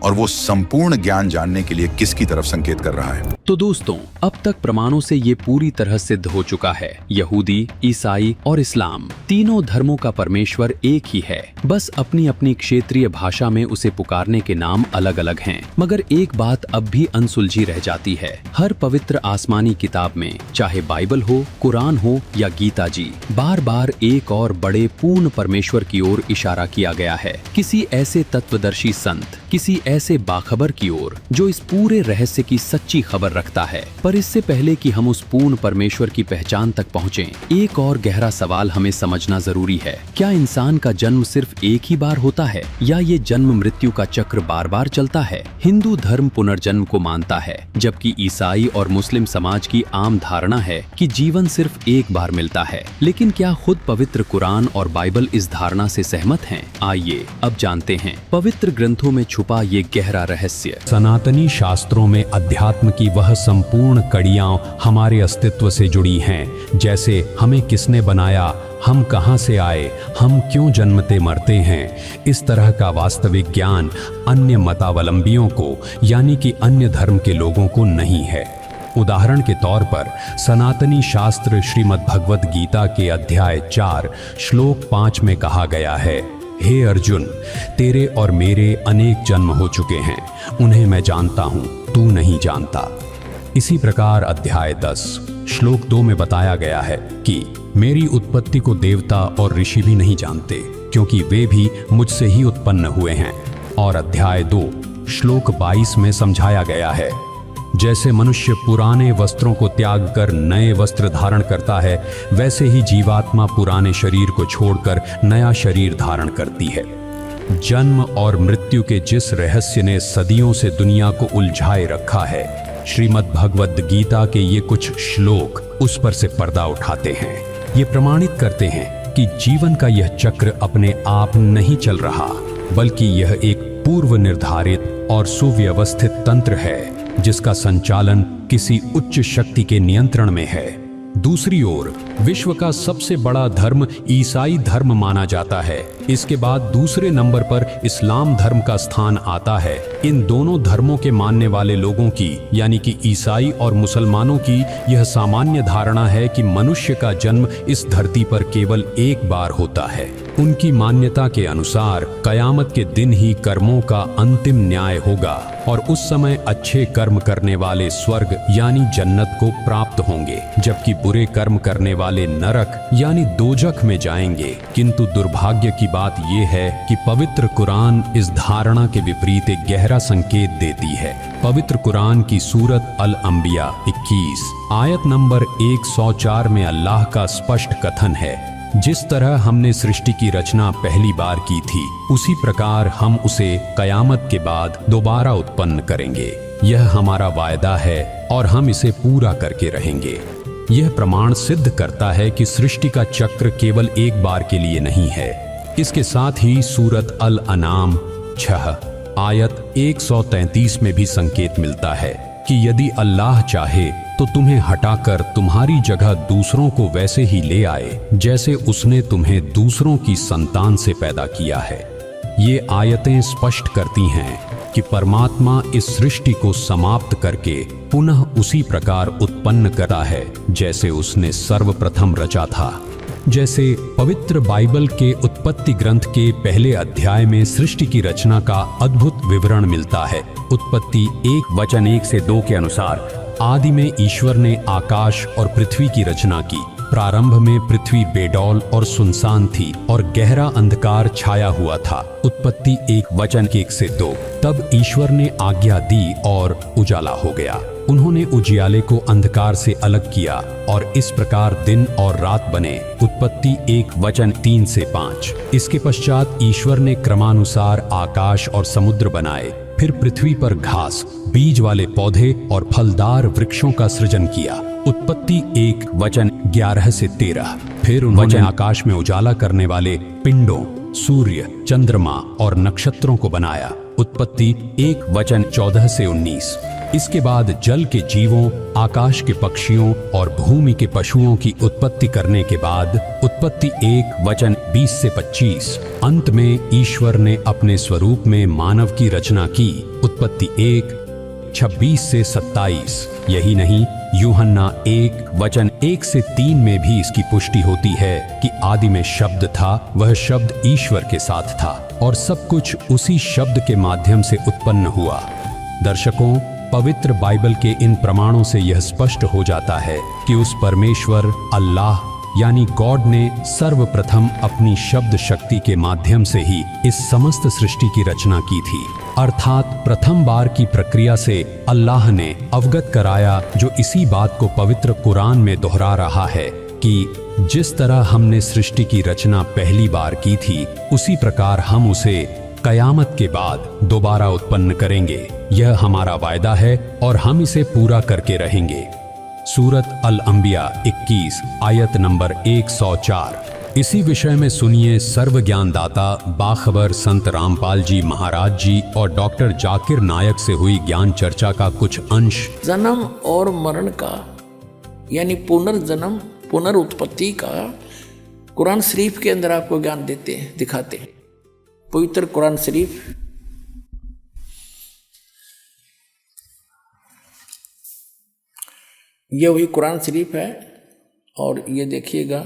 और वो संपूर्ण ज्ञान जानने के लिए किसकी तरफ संकेत कर रहा है। तो दोस्तों, अब तक प्रमाणों से ये पूरी तरह सिद्ध हो चुका है, यहूदी, ईसाई और इस्लाम तीनों धर्मों का परमेश्वर एक ही है। बस अपनी अपनी क्षेत्रीय भाषा में उसे पुकारने के नाम अलग अलग हैं। मगर एक बात अब भी अनसुलझी रह जाती है। हर पवित्र आसमानी किताब में, चाहे बाइबल हो, कुरान हो या गीता जी, बार बार एक और बड़े पूर्ण परमेश्वर की ओर इशारा किया गया है। किसी ऐसे तत्वदर्शी संत, किसी ऐसे बाखबर की ओर जो इस पूरे रहस्य की सच्ची खबर रखता है। पर इससे पहले कि हम उस पूर्ण परमेश्वर की पहचान तक पहुंचें, एक और गहरा सवाल हमें समझना जरूरी है। क्या इंसान का जन्म सिर्फ एक ही बार होता है या ये जन्म मृत्यु का चक्र बार बार चलता है? हिंदू धर्म पुनर्जन्म को मानता है, जबकि ईसाई और मुस्लिम समाज की आम धारणा है कि जीवन सिर्फ एक बार मिलता है। लेकिन क्या खुद पवित्र कुरान और बाइबल इस धारणा से सहमत हैं? आइए अब जानते हैं पवित्र ग्रंथों में छुपा ये गहरा रहस्य। सनातनी शास्त्रों में अध्यात्म की वह संपूर्ण कड़ियां हमारे अस्तित्व से जुड़ी हैं, जैसे हमें किसने बनाया, हम कहां से आए, हम क्यों जन्मते मरते हैं। इस तरह का वास्तविक ज्ञान अन्य मतावलंबियों को, यानी कि अन्य धर्म के लोगों को नहीं है। उदाहरण के तौर पर सनातनी शास्त्र श्रीमद् भगवद गीता के अध्याय 4 श्लोक 5 में कहा गया है, हे अर्जुन, तेरे और मेरे अनेक जन्म हो चुके हैं, उन्हें मैं जानता हूं, तू नहीं जानता। इसी प्रकार अध्याय 10 श्लोक 2 में बताया गया है कि मेरी उत्पत्ति को देवता और ऋषि भी नहीं जानते, क्योंकि वे भी मुझसे ही उत्पन्न हुए हैं। और अध्याय 2 श्लोक 22 में समझाया गया है, जैसे मनुष्य पुराने वस्त्रों को त्याग कर नए वस्त्र धारण करता है, वैसे ही जीवात्मा पुराने शरीर को छोड़कर नया शरीर धारण करती है। जन्म और मृत्यु के जिस रहस्य ने सदियों से दुनिया को उलझाए रखा है, श्रीमद् भगवद गीता के ये कुछ श्लोक उस पर से पर्दा उठाते हैं। ये प्रमाणित करते हैं कि जीवन का यह चक्र अपने आप नहीं चल रहा, बल्कि यह एक पूर्व निर्धारित और सुव्यवस्थित तंत्र है जिसका संचालन किसी उच्च शक्ति के नियंत्रण में है। दूसरी ओर विश्व का सबसे बड़ा धर्म ईसाई धर्म माना जाता है। इसके बाद दूसरे नंबर पर इस्लाम धर्म का स्थान आता है। इन दोनों धर्मों के मानने वाले लोगों की, यानी कि ईसाई और मुसलमानों की, यह सामान्य धारणा है कि मनुष्य का जन्म इस धरती पर केवल एक बार होता है। उनकी मान्यता के अनुसार कयामत के दिन ही कर्मों का अंतिम न्याय होगा और उस समय अच्छे कर्म करने वाले स्वर्ग यानी जन्नत को प्राप्त होंगे, जबकि बुरे कर्म करने वाले नरक यानी दोजख में जाएंगे। किंतु दुर्भाग्य की बात यह है कि पवित्र कुरान इस धारणा के विपरीत एक गहरा संकेत देती है। पवित्र कुरान की सूरत अल अंबिया 21 आयत नंबर 104 में अल्लाह का स्पष्ट कथन है, जिस तरह हमने सृष्टि की रचना पहली बार की थी, उसी प्रकार हम उसे कयामत के बाद दोबारा उत्पन्न करेंगे। यह हमारा वायदा है और हम इसे पूरा करके रहेंगे। यह प्रमाण सिद्ध करता है कि सृष्टि का चक्र केवल एक बार के लिए नहीं है। इसके साथ ही सूरत अल अनाम 6 आयत 133 में भी संकेत मिलता है कि यदि अल्लाह चाहे तो तुम्हें हटाकर तुम्हारी जगह दूसरों को वैसे ही ले आए जैसे उसने तुम्हें दूसरों की संतान से पैदा किया है। ये आयतें स्पष्ट करती हैं कि परमात्मा इस सृष्टि को समाप्त करके पुनः उसी प्रकार उत्पन्न करा है जैसे उसने सर्वप्रथम रचा था। जैसे पवित्र बाइबल के उत्पत्ति ग्रंथ के पहले अध्याय में सृष्टि की रचना का अद्भुत विवरण मिलता है। उत्पत्ति 1:1-2 के अनुसार आदि में ईश्वर ने आकाश और पृथ्वी की रचना की। प्रारंभ में पृथ्वी बेडौल और सुनसान थी और गहरा अंधकार छाया हुआ था। उत्पत्ति 1:1-2। तब ईश्वर ने आज्ञा दी और उजाला हो गया। उन्होंने उजियाले को अंधकार से अलग किया और इस प्रकार दिन और रात बने। उत्पत्ति 1:3-5। इसके पश्चात ईश्वर ने क्रमानुसार आकाश और समुद्र बनाए। फिर पृथ्वी पर घास, बीज वाले पौधे और फलदार वृक्षों का सृजन किया। उत्पत्ति 1:11-13। फिर उन्होंने आकाश में उजाला करने वाले पिंडों, सूर्य, चंद्रमा और नक्षत्रों को बनाया। उत्पत्ति 1:14-19। इसके बाद जल के जीवों, आकाश के पक्षियों और भूमि के पशुओं की उत्पत्ति करने के बाद उत्पत्ति 1:20-25। अंत में ईश्वर ने अपने स्वरूप में मानव की रचना की। उत्पत्ति 1:26-27। यही नहीं, यूहन्ना 1:1-3 में भी इसकी पुष्टि होती है कि आदि में शब्द था, वह शब्द ईश्वर के साथ था और सब कुछ उसी शब्द के माध्यम से उत्पन्न हुआ। दर्शकों, पवित्र बाइबल के इन प्रमाणों से यह स्पष्ट हो जाता है कि उस परमेश्वर अल्लाह यानी गॉड ने सर्वप्रथम अपनी शब्द शक्ति के माध्यम से ही इस समस्त सृष्टि की रचना की थी। अर्थात प्रथम बार की प्रक्रिया से अल्लाह ने अवगत कराया, जो इसी बात को पवित्र कुरान में दोहरा रहा है कि जिस तरह हमने सृष्टि की रचना पहली बार की थी, उसी प्रकार हम उसे कयामत के बाद दोबारा उत्पन्न करेंगे। यह हमारा वायदा है और हम इसे पूरा करके रहेंगे। सूरत अल-अंबिया 21 आयत नंबर 104। इसी विषय में सुनिए सर्व ज्ञानदाता बाखबर संत रामपाल जी महाराज जी और डॉक्टर जाकिर नायक से हुई ज्ञान चर्चा का कुछ अंश। जन्म और मरण का यानी पुनर्जन्म, पुनरुत्पत्ति का कुरान शरीफ के अंदर आपको ज्ञान देते हैं, दिखाते हैं। पवित्र कुरान शरीफ ये वही कुरान शरीफ है और ये देखिएगा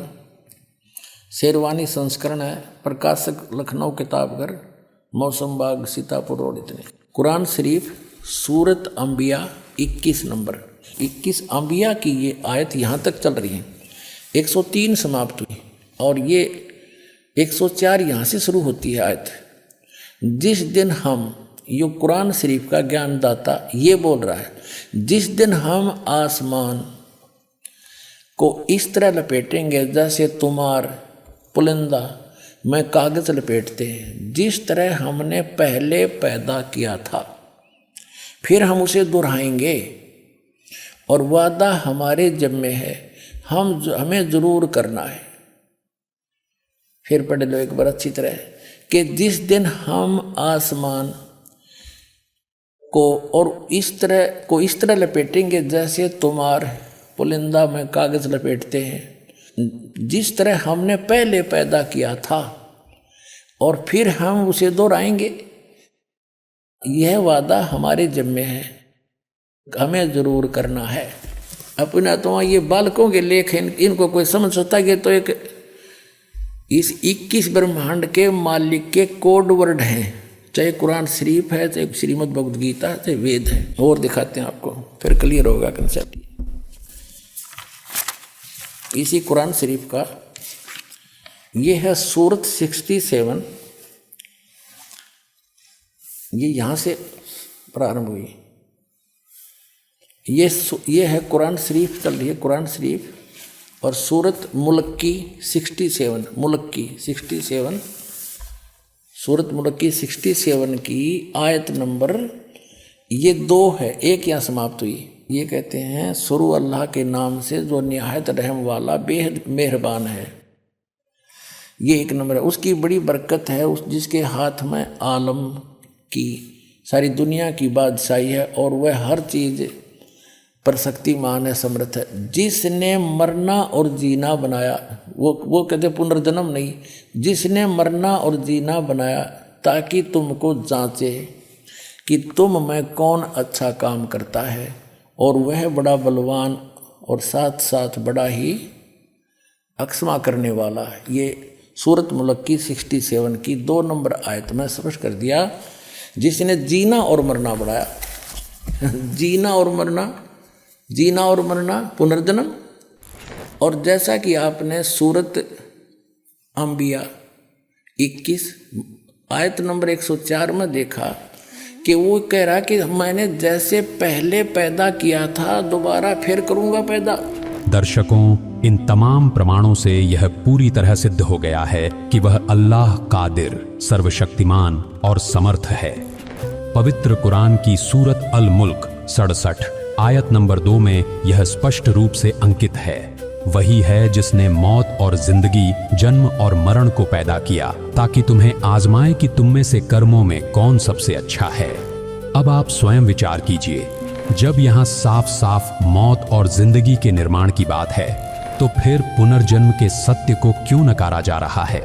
शेरवानी संस्करण है, प्रकाशक लखनऊ किताबघर, मौसम बाग, सीतापुर रोड। इतने कुरान शरीफ सूरत अंबिया 21 नंबर 21 अंबिया की ये आयत यहाँ तक चल रही है। 103 समाप्त हुई और ये 104 यहाँ से शुरू होती है आयत। जिस दिन हम, ये कुरान शरीफ का ज्ञानदाता ये बोल रहा है, जिस दिन हम आसमान को इस तरह लपेटेंगे जैसे तुम्हार पुलिंदा में कागज लपेटते हैं, जिस तरह हमने पहले पैदा किया था, फिर हम उसे दोहराएंगे और वादा हमारे जिम्मे है, हमें जरूर करना है। फिर पढ़ लो एक बार अच्छी तरह कि जिस दिन हम आसमान को और इस तरह लपेटेंगे जैसे तुम्हार पुलिंदा में कागज लपेटते हैं, जिस तरह हमने पहले पैदा किया था, और फिर हम उसे दोहराएंगे। यह वादा हमारे जिम्मे है, हमें जरूर करना है। अपना तो ये बालकों के लेख हैं, इनको कोई समझ सकता है कि तो एक इस 21 ब्रह्मांड के मालिक के कोड वर्ड हैं, चाहे कुरान शरीफ है, चाहे श्रीमद् भगवद गीता, चाहे वेद है। और दिखाते हैं आपको, फिर क्लियर होगा कंसेप्ट। इसी कुरान शरीफ का ये है सूरत 67, ये यहाँ से प्रारंभ हुई। ये है कुरान शरीफ चल रही है, कुरान शरीफ, और सूरत मुल्क की 67, मुल्क की 67, सूरत मुल्क की 67 की आयत नंबर ये 2 है, एक यहाँ समाप्त हुई। ये कहते हैं शुरू अल्लाह के नाम से जो निहायत रहम वाला बेहद मेहरबान है। ये 1 नंबर है। उसकी बड़ी बरकत है उस जिसके हाथ में आलम की सारी दुनिया की बादशाही है और वह हर चीज पर शक्तिमान है, समर्थ है। जिसने मरना और जीना बनाया, वो कहते पुनर्जन्म नहीं, जिसने मरना और जीना बनाया ताकि तुमको जांचे कि तुम में कौन अच्छा काम करता है, और वह बड़ा बलवान और साथ साथ बड़ा ही अक्षमा करने वाला है। ये सूरत मुल्क की 67 की 2 नंबर आयत में स्पष्ट कर दिया, जिसने जीना और मरना बढ़ाया। जीना और मरना पुनर्जन्म। और जैसा कि आपने सूरत अंबिया 21 आयत नंबर 104 में देखा कि वो कह रहा कि मैंने जैसे पहले पैदा किया था दोबारा फिर करूंगा पैदा। दर्शकों, इन तमाम प्रमाणों से यह पूरी तरह सिद्ध हो गया है कि वह अल्लाह कादिर, सर्वशक्तिमान और समर्थ है। पवित्र कुरान की सूरत अल मुल्क 67 आयत नंबर 2 में यह स्पष्ट रूप से अंकित है। वही है जिसने मौत और जिंदगी, जन्म और मरण को पैदा किया ताकि तुम्हें आजमाए कि तुम में से कर्मों में कौन सबसे अच्छा है। अब आप स्वयं विचार कीजिए, जब यहाँ साफ साफ मौत और जिंदगी के निर्माण की बात है, तो फिर पुनर्जन्म के सत्य को क्यों नकारा जा रहा है?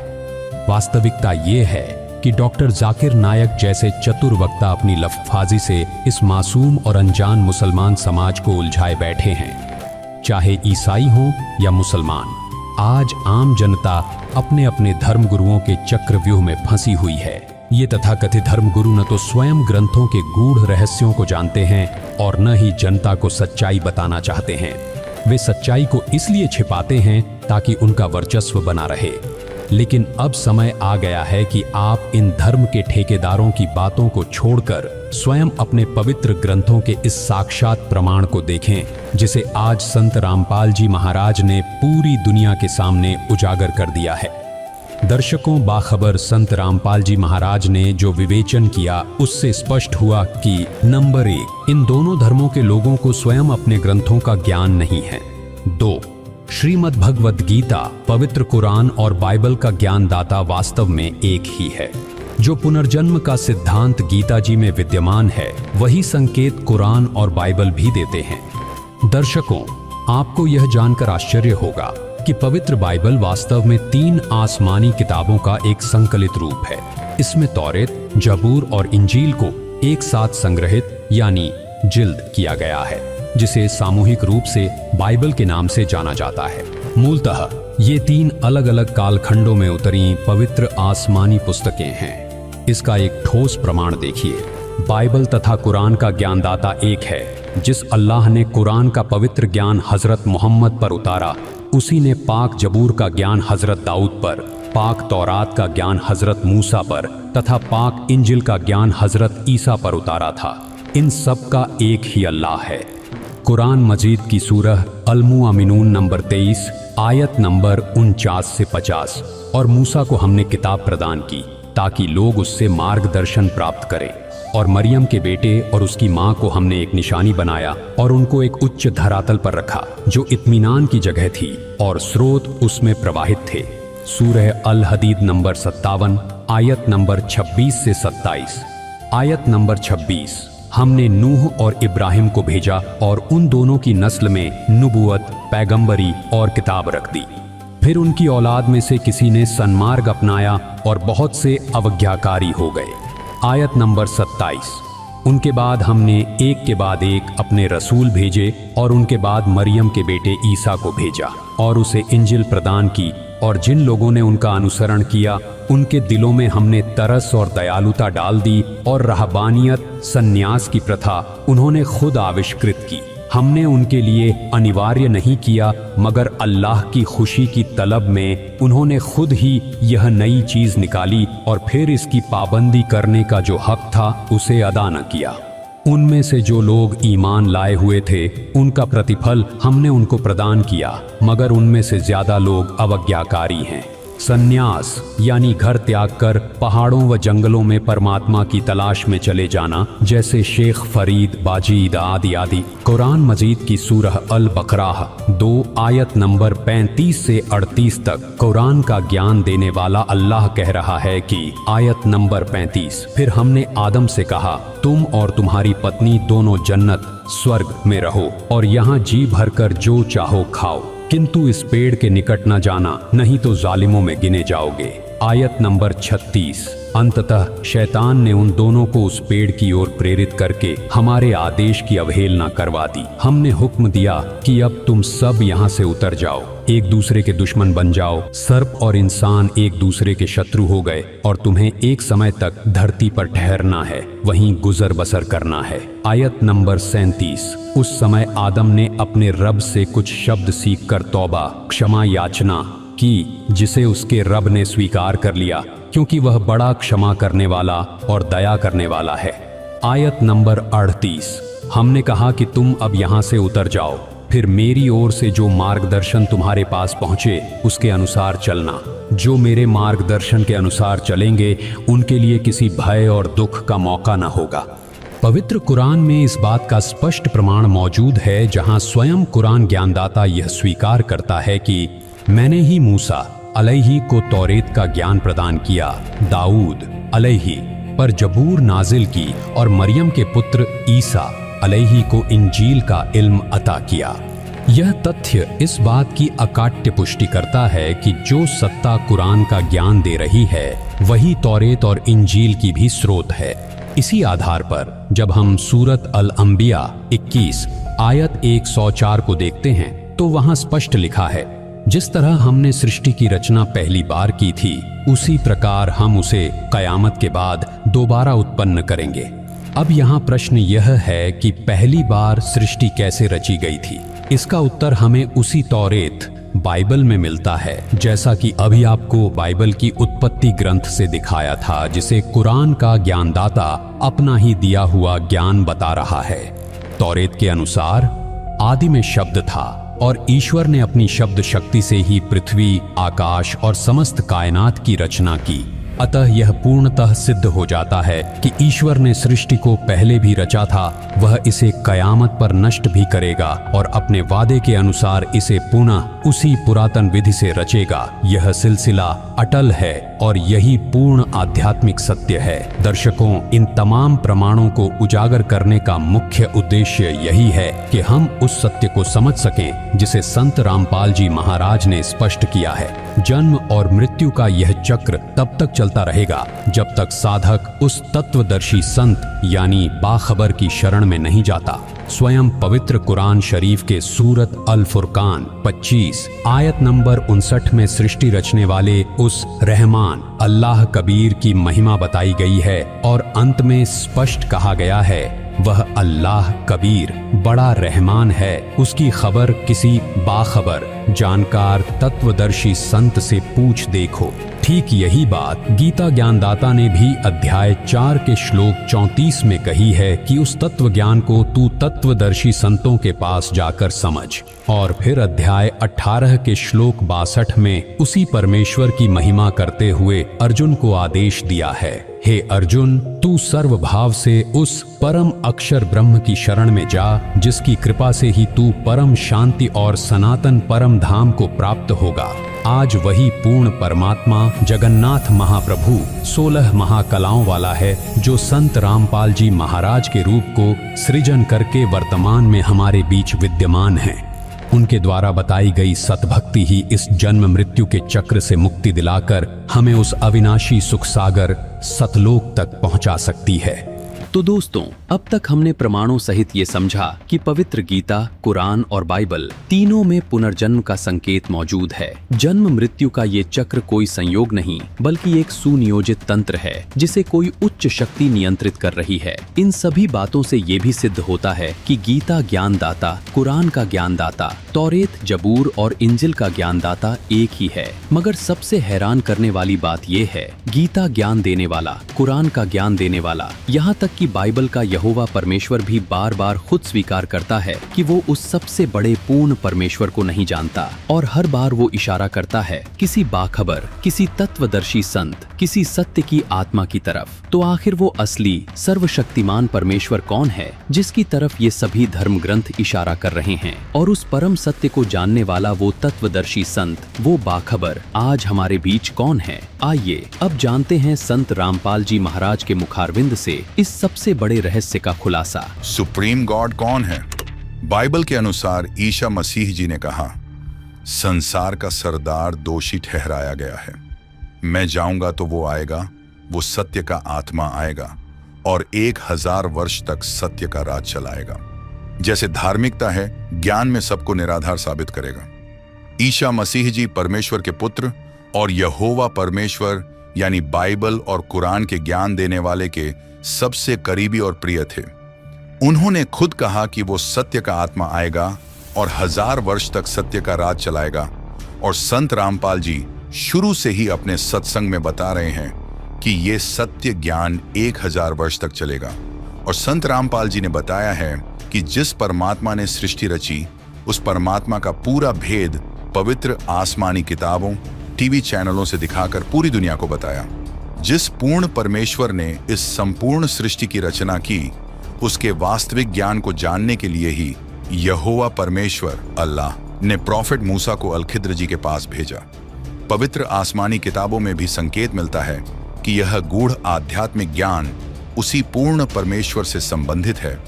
वास्तविकता ये है कि डॉक्टर जाकिर नायक जैसे चतुर वक्ता अपनी लफ्फाजी से इस मासूम और अनजान मुसलमान समाज को उलझाए बैठे हैं। चाहे ईसाई हों या मुसलमान, आज आम जनता अपने अपने धर्मगुरुओं के चक्रव्यूह में फंसी हुई है। ये तथाकथित धर्मगुरु न तो स्वयं ग्रंथों के गूढ़ रहस्यों को जानते हैं और न ही जनता को सच्चाई बताना चाहते हैं। वे सच्चाई को इसलिए छिपाते हैं ताकि उनका वर्चस्व बना रहे। लेकिन अब समय आ गया है कि आप इन धर्म के ठेकेदारों की बातों को छोड़कर स्वयं अपने पवित्र ग्रंथों के इस साक्षात प्रमाण को देखें, जिसे आज संत रामपाल जी महाराज ने पूरी दुनिया के सामने उजागर कर दिया है। दर्शकों, बाखबर संत रामपाल जी महाराज ने जो विवेचन किया उससे स्पष्ट हुआ कि नंबर 1, इन दोनों धर्मों के लोगों को स्वयं अपने ग्रंथों का ज्ञान नहीं है। 2, श्रीमद् भगवद गीता, पवित्र कुरान और बाइबल का ज्ञानदाता वास्तव में एक ही है। जो पुनर्जन्म का सिद्धांत गीता जी में विद्यमान है, वही संकेत कुरान और बाइबल भी देते हैं। दर्शकों, आपको यह जानकर आश्चर्य होगा कि पवित्र बाइबल वास्तव में 3 आसमानी किताबों का एक संकलित रूप है। इसमें तौरेत, जबूर और इंजील को एक साथ संग्रहित यानी जिल्द किया गया है, जिसे सामूहिक रूप से बाइबल के नाम से जाना जाता है। मूलतः ये 3 अलग अलग कालखंडों में उतरी पवित्र आसमानी पुस्तकें हैं। इसका एक ठोस प्रमाण देखिए। बाइबल तथा कुरान का ज्ञानदाता एक है। जिस अल्लाह ने कुरान का पवित्र ज्ञान हजरत मोहम्मद पर उतारा, उसी ने पाक जबूर का ज्ञान हजरत दाऊद पर, पाक तौरात का ज्ञान हजरत मूसा पर तथा पाक इंजिल का ज्ञान हजरत ईसा पर उतारा था। इन सब का एक ही अल्लाह है। कुरान मजीद की सूरह अल-मुअमिनून नंबर 23 आयत नंबर 49 से 50। और मूसा को हमने किताब प्रदान की ताकि लोग उससे मार्गदर्शन प्राप्त करें, और मरियम के बेटे और उसकी मां को हमने एक निशानी बनाया और उनको एक उच्च धरातल पर रखा जो इत्मीनान की जगह थी और स्रोत उसमें प्रवाहित थे। सूरह अल हदीद नंबर 57 आयत नंबर 26 से 27। आयत नंबर 26, हमने नूह और इब्राहिम को भेजा और उन दोनों की नस्ल में नबूवत, पैगंबरी और किताब रख दी। फिर उनकी औलाद में से किसी ने सन्मार्ग अपनाया और बहुत से अवज्ञाकारी हो गए। आयत नंबर 27, उनके बाद हमने एक के बाद एक अपने रसूल भेजे और उनके बाद मरियम के बेटे ईसा को भेजा और उसे इंजिल प्रदान की, और जिन लोगों ने उनका अनुसरण किया उनके दिलों में हमने तरस और दयालुता डाल दी, और रहबानियत, सन्यास की प्रथा उन्होंने खुद आविष्कृत की। हमने उनके लिए अनिवार्य नहीं किया, मगर अल्लाह की खुशी की तलब में उन्होंने खुद ही यह नई चीज निकाली और फिर इसकी पाबंदी करने का जो हक था उसे अदा न किया। उनमें से जो लोग ईमान लाए हुए थे उनका प्रतिफल हमने उनको प्रदान किया, मगर उनमें से ज्यादा लोग अवज्ञाकारी हैं। संन्यास यानी घर त्याग कर पहाड़ों व जंगलों में परमात्मा की तलाश में चले जाना, जैसे शेख फरीद, बाजीद आदि आदि। कुरान मजीद की सूरह अल बकराह 2 आयत नंबर 35 से 38 तक कुरान का ज्ञान देने वाला अल्लाह कह रहा है कि आयत नंबर 35, फिर हमने आदम से कहा तुम और तुम्हारी पत्नी दोनों जन्नत स्वर्ग में रहो और यहाँ जी भरकर जो चाहो खाओ, किंतु इस पेड़ के निकट न जाना, नहीं तो जालिमों में गिने जाओगे। आयत नंबर 36। अंततः शैतान ने उन दोनों को उस पेड़ की ओर प्रेरित करके हमारे आदेश की अवहेलना करवा दी। हमने हुक्म दिया कि अब तुम सब यहाँ से उतर जाओ, एक दूसरे के दुश्मन बन जाओ। सर्प और इंसान एक दूसरे के शत्रु हो गए और तुम्हें एक समय तक धरती पर ठहरना है, वहीं गुजर बसर करना है। आयत नंबर 37। उस समय आदम ने अपने रब से कुछ शब्द सीखकर तौबा, क्षमा याचना की, जिसे उसके रब ने स्वीकार कर लिया, क्योंकि वह बड़ा क्षमा करने वाला और दया करने वाला है। आयत नंबर 38। हमने कहा कि तुम अब यहाँ से उतर जाओ, फिर मेरी ओर से जो मार्गदर्शन तुम्हारे पास पहुँचे उसके अनुसार चलना। जो मेरे मार्गदर्शन के अनुसार चलेंगे उनके लिए किसी भय और दुख का मौका न होगा। पवित्र कुरान में इस बात का स्पष्ट प्रमाण मौजूद है, जहाँ स्वयं कुरान ज्ञानदाता यह स्वीकार करता है कि मैंने ही मूसा अलैहि को तौरेत का ज्ञान प्रदान किया, दाऊद अलैहि पर जबूर नाजिल की और मरियम के पुत्र ईसा अलैहि को इंजील का इल्म अता किया। यह तथ्य इस बात की अकाट्य पुष्टि करता है कि जो सत्ता कुरान का ज्ञान दे रही है वही तौरेत और इंजील की भी स्रोत है। इसी आधार पर जब हम सूरत अल अंबिया 21 आयत 104 को देखते हैं तो वहां स्पष्ट लिखा है, जिस तरह हमने सृष्टि की रचना पहली बार की थी उसी प्रकार हम उसे कयामत के बाद दोबारा उत्पन्न करेंगे। अब यहाँ प्रश्न यह है कि पहली बार सृष्टि कैसे रची गई थी। इसका उत्तर हमें उसी तौरेत बाइबल में मिलता है, जैसा कि अभी आपको बाइबल की उत्पत्ति ग्रंथ से दिखाया था, जिसे कुरान का ज्ञानदाता अपना ही दिया हुआ ज्ञान बता रहा है। तौरेत के अनुसार आदि में शब्द था और ईश्वर ने अपनी शब्द शक्ति से ही पृथ्वी, आकाश और समस्त कायनात की रचना की। अतः यह पूर्णतः सिद्ध हो जाता है कि ईश्वर ने सृष्टि को पहले भी रचा था, वह इसे कयामत पर नष्ट भी करेगा और अपने वादे के अनुसार इसे पुनः उसी पुरातन विधि से रचेगा। यह सिलसिला अटल है और यही पूर्ण आध्यात्मिक सत्य है। दर्शकों, इन तमाम प्रमाणों को उजागर करने का मुख्य उद्देश्य यही है कि हम उस सत्य को समझ सकें जिसे संत रामपाल जी महाराज ने स्पष्ट किया है। जन्म और मृत्यु का यह चक्र तब तक चलता रहेगा जब तक साधक उस तत्वदर्शी संत यानी बाखबर की शरण में नहीं जाता। स्वयं पवित्र कुरान शरीफ के सूरत अल फुरकान 25 आयत नंबर 59 में सृष्टि रचने वाले उस रहमान अल्लाह कबीर की महिमा बताई गई है और अंत में स्पष्ट कहा गया है, वह अल्लाह कबीर बड़ा रहमान है। उसकी खबर किसी बाखबर जानकार तत्वदर्शी संत से पूछ देखो। ठीक यही बात गीता ज्ञानदाता ने भी अध्याय 4 के श्लोक 34 में कही है कि उस तत्व ज्ञान को तू तत्वदर्शी संतों के पास जाकर समझ। और फिर अध्याय 18 के श्लोक 62 में उसी परमेश्वर की महिमा करते हुए अर्जुन को आदेश दिया है, हे अर्जुन, तू सर्वभाव से उस परम अक्षर ब्रह्म की शरण में जा, जिसकी कृपा से ही तू परम शांति और सनातन परम धाम को प्राप्त होगा। आज वही पूर्ण परमात्मा जगन्नाथ महाप्रभु 16 महाकलाओं वाला है, जो संत रामपाल जी महाराज के रूप को सृजन करके वर्तमान में हमारे बीच विद्यमान है। उनके द्वारा बताई गई सतभक्ति ही इस जन्म मृत्यु के चक्र से मुक्ति दिलाकर हमें उस अविनाशी सुख सागर सतलोक तक पहुंचा सकती है। तो दोस्तों, अब तक हमने प्रमाणों सहित ये समझा कि पवित्र गीता, कुरान और बाइबल तीनों में पुनर्जन्म का संकेत मौजूद है। जन्म मृत्यु का ये चक्र कोई संयोग नहीं, बल्कि एक सुनियोजित तंत्र है जिसे कोई उच्च शक्ति नियंत्रित कर रही है। इन सभी बातों से ये भी सिद्ध होता है कि गीता ज्ञानदाता, कुरान का ज्ञानदाता, तौरेत, जबूर और इंजिल का ज्ञानदाता एक ही है। मगर सबसे हैरान करने वाली बात ये है, गीता ज्ञान देने वाला, कुरान का ज्ञान देने वाला, यहाँ तक कि बाइबल का यहोवा परमेश्वर भी बार बार खुद स्वीकार करता है कि वो उस सबसे बड़े पूर्ण परमेश्वर को नहीं जानता, और हर बार वो इशारा करता है किसी बाखबर, किसी तत्वदर्शी संत, किसी सत्य की आत्मा की तरफ। तो आखिर वो असली सर्वशक्तिमान परमेश्वर कौन है जिसकी तरफ ये सभी धर्म ग्रंथ इशारा कर रहे हैं? और उस परम सत्य को जानने वाला वो तत्वदर्शी संत, वो बाखबर आज हमारे बीच कौन है? आइए अब जानते हैं संत रामपाल जी महाराज के मुखारविंद से इस सबसे बड़े रहस्य का खुलासा। सुप्रीम गॉड कौन है? बाइबल के अनुसार ईसा मसीह जी ने कहा, संसार का सरदार दोषी ठहराया गया है, मैं जाऊंगा तो वो आएगा, वो सत्य का आत्मा आएगा और 1000 वर्ष तक सत्य का राज चलाएगा। जैसे धार्मिकता है, ज्ञान में सबको निराधार साबित करेगा। ईसा मसीह जी परमेश्वर के पुत्र और यहोवा परमेश्वर यानी बाइबल और कुरान के ज्ञान देने वाले के सबसे करीबी और प्रिय थे। उन्होंने खुद कहा कि वो सत्य का आत्मा आएगा और 1000 वर्ष तक सत्य का राज चलाएगा। और संत रामपाल जी शुरू से ही अपने सत्संग में बता रहे हैं कि ये सत्य ज्ञान 1000 वर्ष तक चलेगा। और संत रामपाल जी ने बताया है कि जिस परमात्मा ने सृष्टि रची, उस परमात्मा का पूरा भेद पवित्र आसमानी किताबों, टीवी चैनलों से दिखाकर पूरी दुनिया को बताया। जिस पूर्ण परमेश्वर ने इस संपूर्ण सृष्टि की रचना की, उसके वास्तविक ज्ञान को जानने के लिए ही यहोवा परमेश्वर अल्लाह ने प्रॉफिट मूसा को अल-खिद्र जी के पास भेजा। पवित्र आसमानी किताबों में भी संकेत मिलता है कि यह गूढ़ आध्यात्मिक ज्ञान उसी पूर्ण परमेश्वर से संबंधित है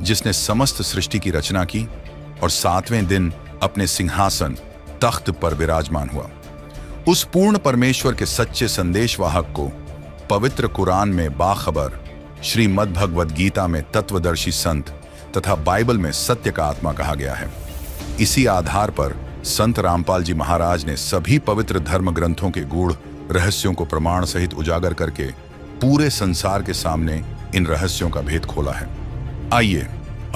जिसने समस्त सृष्टि की रचना की और 7वें दिन अपने सिंहासन तख्त पर विराजमान हुआ। उस पूर्ण परमेश्वर के सच्चे संदेशवाहक को पवित्र कुरान में बाखबर, श्रीमद् भगवद गीता में तत्वदर्शी संत तथा बाइबल में सत्य का आत्मा कहा गया है। इसी आधार पर संत रामपाल जी महाराज ने सभी पवित्र धर्म ग्रंथों के गूढ़ रहस्यों को प्रमाण सहित उजागर करके पूरे संसार के सामने इन रहस्यों का भेद खोला है। आइए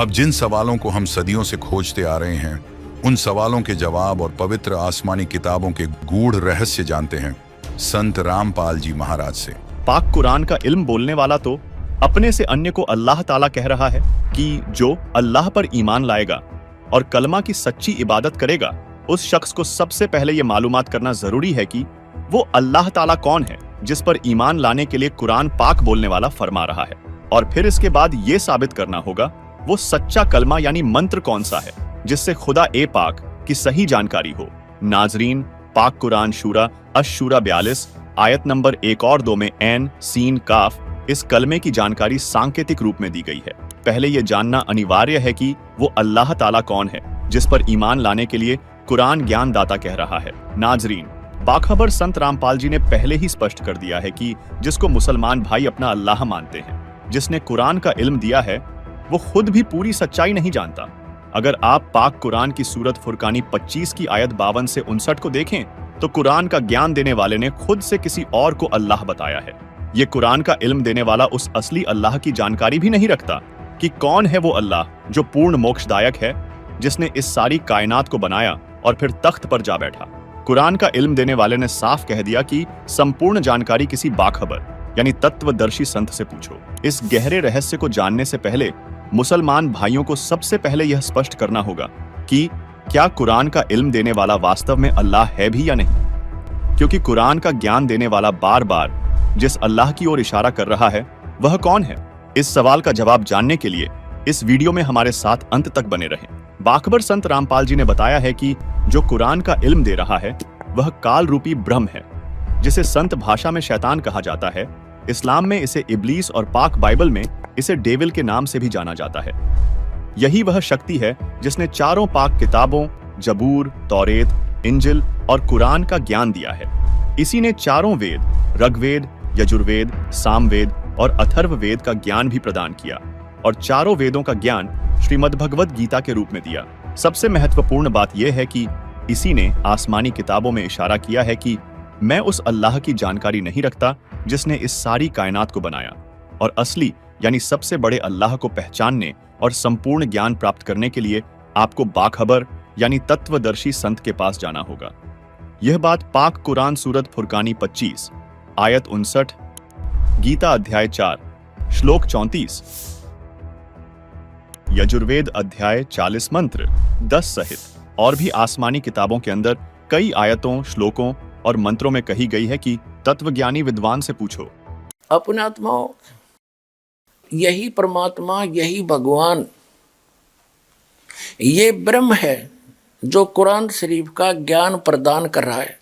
अब जिन सवालों को हम सदियों से खोजते आ रहे हैं, उन सवालों के जवाब और पवित्र आसमानी किताबों के गूढ़ रहस्य जानते हैं संत रामपाल जी महाराज से। पाक कुरान का इल्म बोलने वाला तो अपने से अन्य को अल्लाह ताला कह रहा है कि जो अल्लाह पर ईमान लाएगा और कलमा की सच्ची इबादत करेगा, उस शख्स को सबसे पहले ये मालूमात करना जरूरी है कि वो अल्लाह ताला कौन है जिस पर ईमान लाने के लिए कुरान पाक बोलने वाला फरमा रहा है। और फिर इसके बाद ये साबित करना होगा वो सच्चा कलमा यानी मंत्र कौन सा है जिससे खुदा ए पाक की सही जानकारी हो। नाजरीन, पाक कुरान शूरा अश-शूरा 42 आयत नंबर 1 और 2 में ऐन सीन काफ इस कलमे की जानकारी सांकेतिक रूप में दी गई है। पहले यह जानना अनिवार्य है कि वो अल्लाह ताला कौन है जिस पर ईमान लाने के लिए कुरान ज्ञान दाता कह रहा है। नाजरीन, बाखबर संत रामपाल जी ने पहले ही स्पष्ट कर दिया है कि जिसको मुसलमान भाई अपना अल्लाह मानते हैं, जिसने कुरान का इल्म दिया है, वो खुद भी पूरी सच्चाई नहीं जानता। अगर आप पाक कुरान की सूरत फुरकानी 25 की आयत 52 से 59 को देखें तो कुरान का ज्ञान देने वाले ने खुद से किसी और को अल्लाह बताया है। ये कुरान का इल्म देने वाला उस असली अल्लाह की जानकारी भी नहीं रखता कि कौन है वो अल्लाह जो पूर्ण मोक्षदायक है, जिसने इस सारी कायनात को बनाया और फिर तख्त पर जा बैठा। कुरान का इल्म देने वाले ने साफ कह दिया कि संपूर्ण जानकारी किसी बाखबर यानी तत्वदर्शी संत से पूछो। इस गहरे रहस्य को जानने से पहले मुसलमान भाइयों को सबसे पहले यह स्पष्ट करना होगा कि क्या कुरान का इल्म देने वाला वास्तव में अल्लाह है भी या नहीं, क्योंकि कुरान का ज्ञान देने वाला बार बार जिस अल्लाह की ओर इशारा कर रहा है वह कौन है? इस सवाल का जवाब जानने के लिए इस वीडियो में हमारे साथ अंत तक बने रहें। बाखबर संत रामपाल जी ने बताया है कि जो कुरान का इल्म दे रहा है वह काल रूपी ब्रह्म है, जिसे संत भाषा में शैतान कहा जाता है। इस्लाम में इसे इब्लीस और पाक बाइबल में इसे डेविल के नाम से भी जाना जाता है। यही वह शक्ति है जिसने चारों पाक किताबों जबूर, तौरेत, इंजिल और कुरान का ज्ञान दिया है। इसी ने चारों वेद ऋग्वेद, यजुर्वेद, सामवेद और अथर्ववेद का ज्ञान भी प्रदान किया और चारों वेदों का ज्ञान श्रीमद् भगवद गीता के रूप में दिया। सबसे महत्वपूर्ण बात यह है कि इसी ने आसमानी किताबों में इशारा किया है कि मैं उस अल्लाह की जानकारी नहीं रखता जिसने इस सारी कायनात को बनाया, और असली यानी सबसे बड़े अल्लाह को पहचानने और संपूर्ण ज्ञान प्राप्त करने के लिए आपको बाखबर यानी तत्वदर्शी संत के पास जाना होगा। यह बात पाक कुरान सूरत फुरकानी 25 आयत 59, गीता अध्याय 4 श्लोक 34, यजुर्वेद अध्याय 40 मंत्र 10 सहित और भी आसमानी किताबों के अंदर कई आयतों, श्लोकों और मंत्रों में कही गई है कि तत्वज्ञानी विद्वान से पूछो। अपने आत्माओं, यही परमात्मा, यही भगवान, ये ब्रह्म है जो कुरान शरीफ का ज्ञान प्रदान कर रहा है।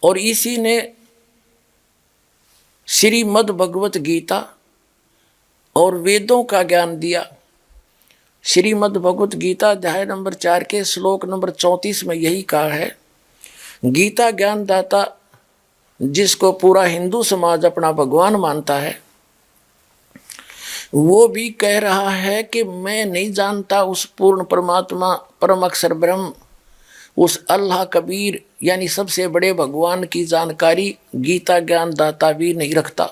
और इसी ने श्रीमद् भगवत गीता और वेदों का ज्ञान दिया। श्रीमद् भगवत गीता अध्याय नंबर 4 के श्लोक नंबर 34 में यही कहा है, गीता ज्ञानदाता जिसको पूरा हिंदू समाज अपना भगवान मानता है, वो भी कह रहा है कि मैं नहीं जानता उस पूर्ण परमात्मा, परम अक्षर ब्रह्म, उस अल्लाह कबीर यानी सबसे बड़े भगवान की जानकारी गीता ज्ञानदाता भी नहीं रखता।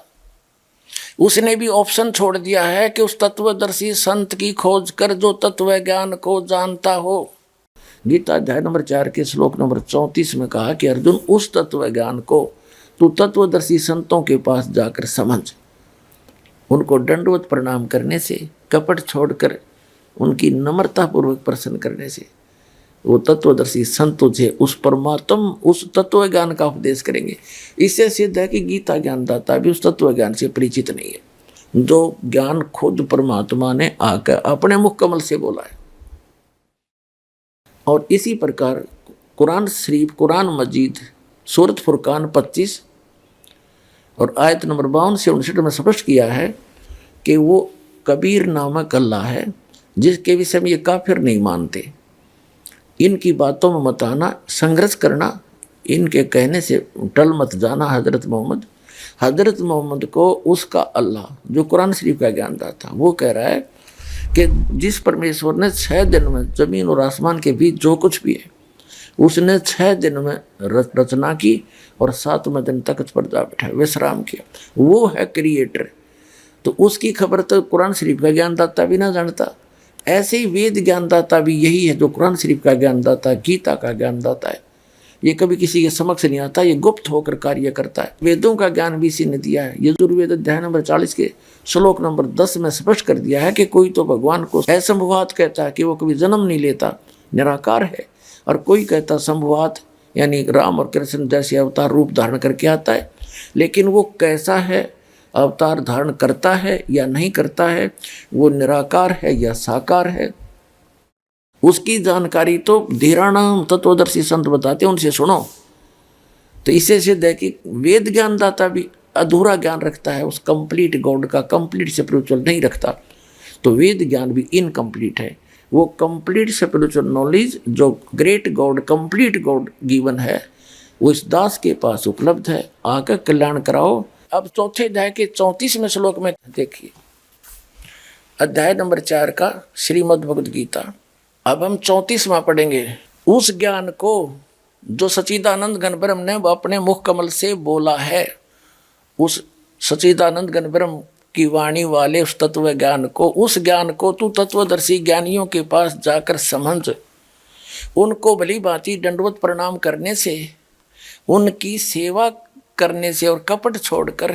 उसने भी ऑप्शन छोड़ दिया है कि उस तत्वदर्शी संत की खोज कर जो तत्व ज्ञान को जानता हो। गीता अध्याय नंबर 4 के श्लोक नंबर 34 में कहा कि अर्जुन, उस तत्व ज्ञान को तू तत्वदर्शी संतों के पास जाकर समझ। उनको दंडवत प्रणाम करने से, कपट छोड़कर उनकी नम्रता पूर्वक प्रसन्न करने से वो तत्वदर्शी संत तुझे उस परमात्म, उस तत्व ज्ञान का उपदेश करेंगे। इससे सिद्ध है कि गीता ज्ञानदाता भी उस तत्व ज्ञान से परिचित नहीं है जो ज्ञान खुद परमात्मा ने आकर अपने मुख कमल से बोला है। और इसी प्रकार कुरान शरीफ, कुरान मजीद सूरत फुरकान 25 और आयत नंबर 52 से 59 में स्पष्ट किया है कि वो कबीर नामक अल्लाह है जिसके विषय में ये काफिर नहीं मानते। इनकी बातों में मत आना, संघर्ष करना, इनके कहने से टल मत जाना। हज़रत मोहम्मद को उसका अल्लाह जो कुरान शरीफ का ज्ञानदाता, वो कह रहा है कि जिस परमेश्वर ने 6 दिन में ज़मीन और आसमान के बीच जो कुछ भी है उसने 6 दिन में रचना की और 7वें दिन तख्त पर जा बैठा, विश्राम किया। वो है क्रिएटर। तो उसकी खबर तो कुरान शरीफ का ज्ञानदाता भी ना जानता। ऐसे ही वेद ज्ञानदाता भी यही है जो कुरान शरीफ का ज्ञानदाता, गीता का ज्ञानदाता है। ये कभी किसी के समक्ष नहीं आता, ये गुप्त होकर कार्य करता है। वेदों का ज्ञान भी इसी ने दिया है। यजुर्वेद अध्याय नंबर 40 के श्लोक नंबर 10 में स्पष्ट कर दिया है कि कोई तो भगवान को असंभवात कहता है कि वो कभी जन्म नहीं लेता, निराकार है, और कोई कहता संभवात यानी राम और कृष्ण जैसे अवतार रूप धारण करके आता है। लेकिन वो कैसा है, अवतार धारण करता है या नहीं करता है, वो निराकार है या साकार है, उसकी जानकारी तो धीराणाम तत्वदर्शी संत बताते हैं, उनसे सुनो। तो इससे सिद्ध है कि वेद ज्ञानदाता भी अधूरा ज्ञान रखता है, उस कंप्लीट गॉड का कंप्लीट स्पिरिचुअल नहीं रखता। तो वेद ज्ञान भी इनकम्प्लीट है। वो कंप्लीट स्पिरिचुअल नॉलेज जो great God, complete God given है, वो इस दास के पास उपलब्ध है। आकर कल्याण कराओ। अब चौथे अध्याय के 34वें श्लोक में देखिए, अध्याय नंबर 4 का श्रीमद् भगवद गीता। अब हम 34वां पढ़ेंगे। उस ज्ञान को जो सच्चिदानंद घन ब्रह्म ने अपने मुख कमल से बोला है, उस सच्चिदानंद घन ब्रह्म की वाणी वाले उस तत्व ज्ञान को, उस ज्ञान को तू तत्वदर्शी ज्ञानियों के पास जाकर समझ। उनको भली भांति दंडवत प्रणाम करने से, उनकी सेवा करने से और कपट छोड़कर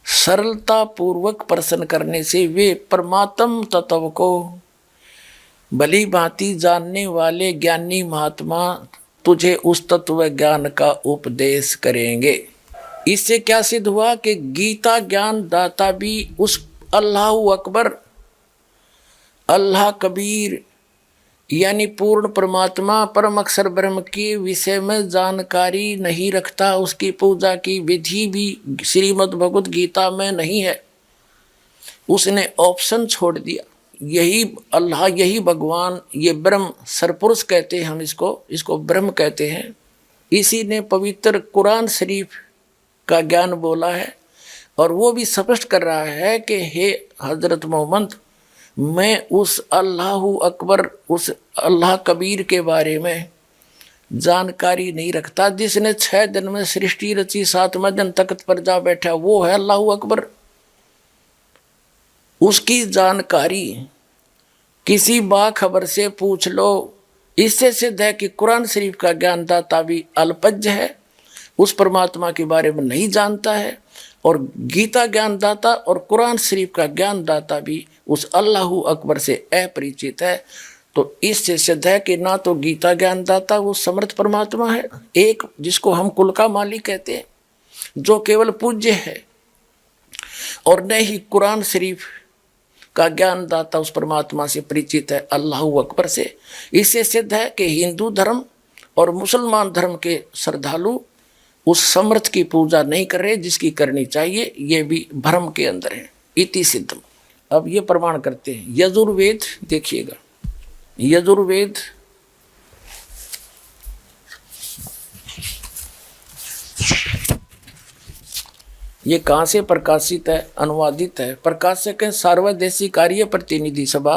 सरलता पूर्वक प्रसन्न करने से वे परमात्म तत्व को भली भांति जानने वाले ज्ञानी महात्मा तुझे उस तत्व ज्ञान का उपदेश करेंगे। इससे क्या सिद्ध हुआ कि गीता ज्ञान दाता भी उस अल्लाह अकबर, अल्लाह कबीर यानी पूर्ण परमात्मा, परम अक्षर ब्रह्म के विषय में जानकारी नहीं रखता। उसकी पूजा की विधि भी श्रीमद् भगवद गीता में नहीं है। उसने ऑप्शन छोड़ दिया। यही अल्लाह, यही भगवान, ये ब्रह्म, सरपुरुष कहते हैं हम इसको ब्रह्म कहते हैं। इसी ने पवित्र कुरान शरीफ का ज्ञान बोला है और वो भी स्पष्ट कर रहा है कि हे हजरत मोहम्मद, मैं उस अल्लाह अकबर, उस अल्लाह कबीर के बारे में जानकारी नहीं रखता जिसने 6 दिन में सृष्टि रची, 7वें दिन तख्त पर जा बैठा। वो है अल्लाह अकबर। उसकी जानकारी किसी बाखबर से पूछ लो। इससे सिद्ध है कि कुरान शरीफ का ज्ञानदाता भी अल्पज्ञ है, उस परमात्मा के बारे में नहीं जानता है। और गीता ज्ञानदाता और कुरान शरीफ का ज्ञानदाता भी उस अल्लाहू अकबर से अपरिचित है। तो इससे सिद्ध है कि ना तो गीता ज्ञानदाता वो समर्थ परमात्मा है, एक जिसको हम कुल का मालिक कहते हैं, जो केवल पूज्य है, और न ही कुरान शरीफ का ज्ञानदाता उस परमात्मा से परिचित है, अल्लाहू अकबर से। इससे सिद्ध है कि हिंदू धर्म और मुसलमान धर्म के श्रद्धालु उस समर्थ की पूजा नहीं कर रहे जिसकी करनी चाहिए, ये भी भ्रम के अंदर है। इति सिद्धम। अब ये प्रमाण करते हैं यजुर्वेद, देखिएगा यजुर्वेद ये कहाँ से प्रकाशित है, अनुवादित है। प्रकाशक है सार्वदेशी कार्य प्रतिनिधि सभा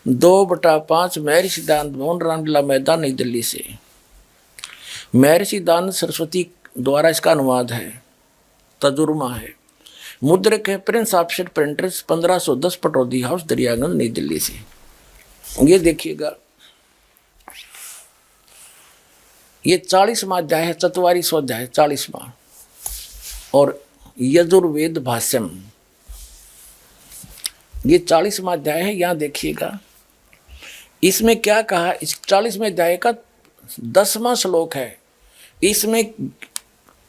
2/5 महर्षि दान भवन रामलीला मैदान नई दिल्ली से। महर्षि दान सरस्वती द्वारा इसका अनुवाद है, तजुर्मा है। मुद्रक है Prince offset printers 1510 Pataudi house Daryaganj नई दिल्ली से। ये देखिएगा ये 40वां अध्याय है, 44वां अध्याय 40वां, और यजुर्वेद भाष्यम ये 40वां अध्याय है। यहाँ देखिएगा इसमें क्या कहा, इस 40वें अध्याय का 10वां श्लोक है। इसमें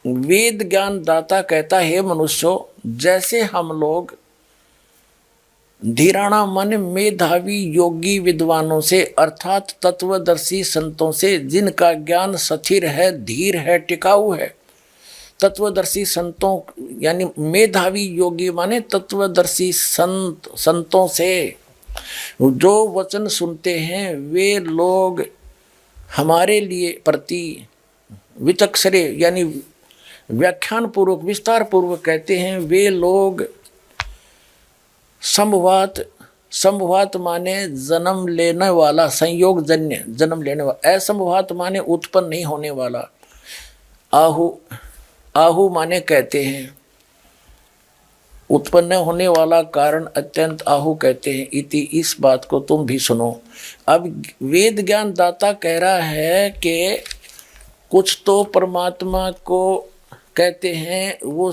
वेद ज्ञान दाता कहता है, मनुष्यों जैसे हम लोग धीराणा मन मेधावी योगी विद्वानों से अर्थात तत्वदर्शी संतों से, जिनका ज्ञान स्थिर है, धीर है, टिकाऊ है। तत्वदर्शी संतों यानी मेधावी योगी माने तत्वदर्शी संतों से जो वचन सुनते हैं, वे लोग हमारे लिए प्रति विचक्षरे यानी व्याख्यान पूर्वक विस्तार पूर्वक कहते हैं। वे लोग संभवात माने जन्म लेने वाला, संयोग जन्य जन्म लेने वाला। असंभवात माने उत्पन्न नहीं होने वाला। आहु माने कहते हैं उत्पन्न होने वाला कारण अत्यंत आहु कहते हैं। इति इस बात को तुम भी सुनो। अब वेद ज्ञान दाता कह रहा है कि कुछ तो परमात्मा को कहते हैं वो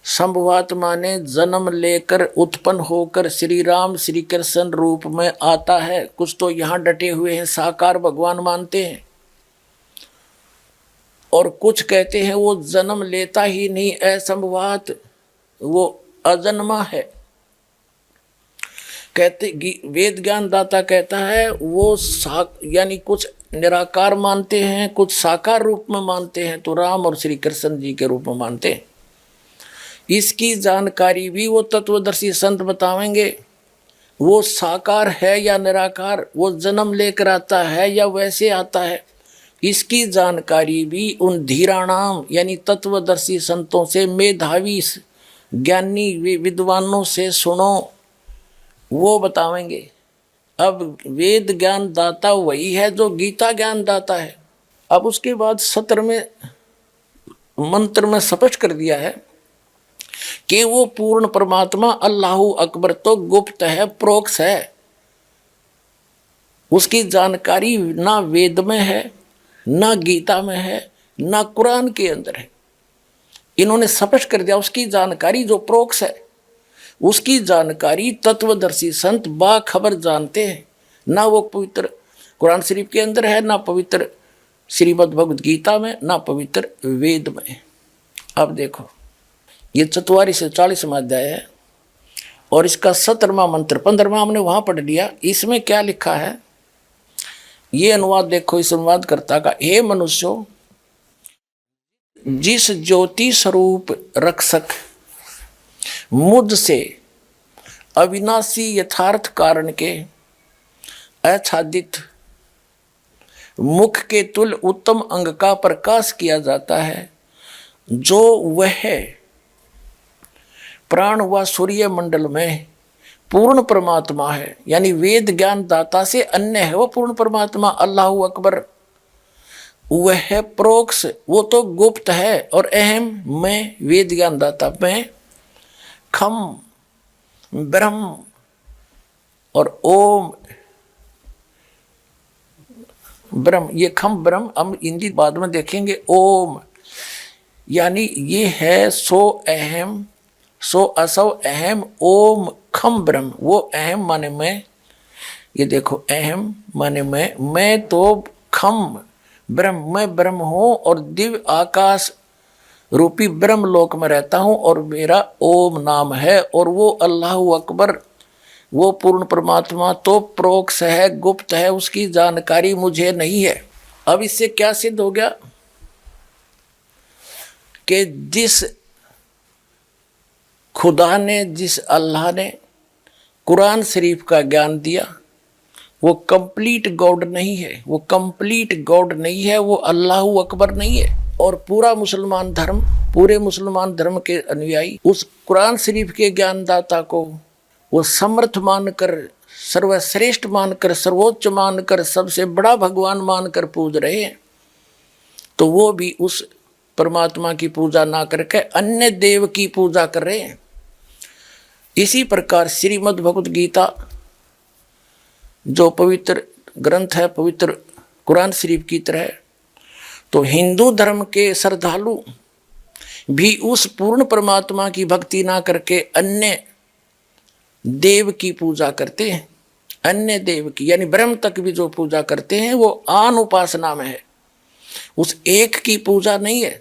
संभवात माने जन्म लेकर उत्पन्न होकर श्री राम श्री कृष्ण रूप में आता है। कुछ तो यहाँ डटे हुए हैं साकार भगवान मानते हैं, और कुछ कहते हैं वो जन्म लेता ही नहीं, असंभवात वो अजन्मा है। कहते वेद ज्ञान दाता कहता है वो यानी कुछ निराकार मानते हैं, कुछ साकार रूप में मानते हैं, तो राम और श्री कृष्ण जी के रूप में मानते हैं। इसकी जानकारी भी वो तत्वदर्शी संत बतावेंगे। वो साकार है या निराकार, वो जन्म लेकर आता है या वैसे आता है, इसकी जानकारी भी उन धीराणाम यानी तत्वदर्शी संतों से, मेधावी ज्ञानी विद्वानों से सुनो, वो बतावेंगे। अब वेद ज्ञान दाता वही है जो गीता ज्ञान दाता है। अब उसके बाद सत्र में मंत्र में स्पष्ट कर दिया है कि वो पूर्ण परमात्मा अल्लाहू अकबर तो गुप्त है, प्रोक्ष है। उसकी जानकारी ना वेद में है, ना गीता में है, ना कुरान के अंदर है। इन्होंने स्पष्ट कर दिया उसकी जानकारी जो प्रोक्ष है, उसकी जानकारी तत्वदर्शी संत बाखबर जानते हैं। ना वो पवित्र कुरान शरीफ के अंदर है, ना पवित्र श्रीमद् भगवद गीता में, ना पवित्र वेद में। अब देखो ये 44 से 40वां अध्याय है और इसका 17वां मंत्र 15वां हमने वहां पढ़ लिया। इसमें क्या लिखा है ये अनुवाद देखो। इस अनुवादकर्ता का, हे मनुष्यों जिस ज्योति स्वरूप रक्षक मुझ से अविनाशी यथार्थ कारण के आच्छादित मुख के तुल्य उत्तम अंग का प्रकाश किया जाता है, जो वह प्राण व सूर्य मंडल में पूर्ण परमात्मा है, यानी वेद ज्ञान दाता से अन्य है वो पूर्ण परमात्मा अल्लाहू अकबर। वह प्रोक्ष वो तो गुप्त है, और अहम मैं वेद ज्ञान दाता में, खम ब्रह्म और ओम ब्रह्म, ये खम ब्रह्म हम हिंदी बाद में देखेंगे। ओम यानी ये है सो अहम सो असव अहम ओम खम ब्रह्म। वो अहम माने मैं, ये देखो अहम माने मैं तो खम ब्रह्म, मैं ब्रह्म हूँ और दिव्य आकाश रूपी ब्रह्म लोक में रहता हूँ और मेरा ओम नाम है। और वो अल्लाह अकबर, वो पूर्ण परमात्मा तो प्रोक्ष है, गुप्त है, उसकी जानकारी मुझे नहीं है। अब इससे क्या सिद्ध हो गया कि जिस खुदा ने, जिस अल्लाह ने कुरान शरीफ का ज्ञान दिया वो कंप्लीट गॉड नहीं है, वो कंप्लीट गॉड नहीं है, वो अल्लाह अकबर नहीं है। और पूरा मुसलमान धर्म, पूरे मुसलमान धर्म के अनुयायी उस कुरान शरीफ के ज्ञानदाता को वो समर्थ मानकर, सर्वश्रेष्ठ मानकर, सर्वोच्च मानकर, सबसे बड़ा भगवान मानकर पूज रहे हैं। तो वो भी उस परमात्मा की पूजा ना करके अन्य देव की पूजा कर रहे हैं। इसी प्रकार श्रीमद् भगवत गीता जो पवित्र ग्रंथ है, पवित्र कुरान शरीफ की तरह, तो हिंदू धर्म के श्रद्धालु भी उस पूर्ण परमात्मा की भक्ति ना करके अन्य देव की पूजा करते हैं। अन्य देव की यानी ब्रह्म तक भी जो पूजा करते हैं वो आन उपासना में है, उस एक की पूजा नहीं है।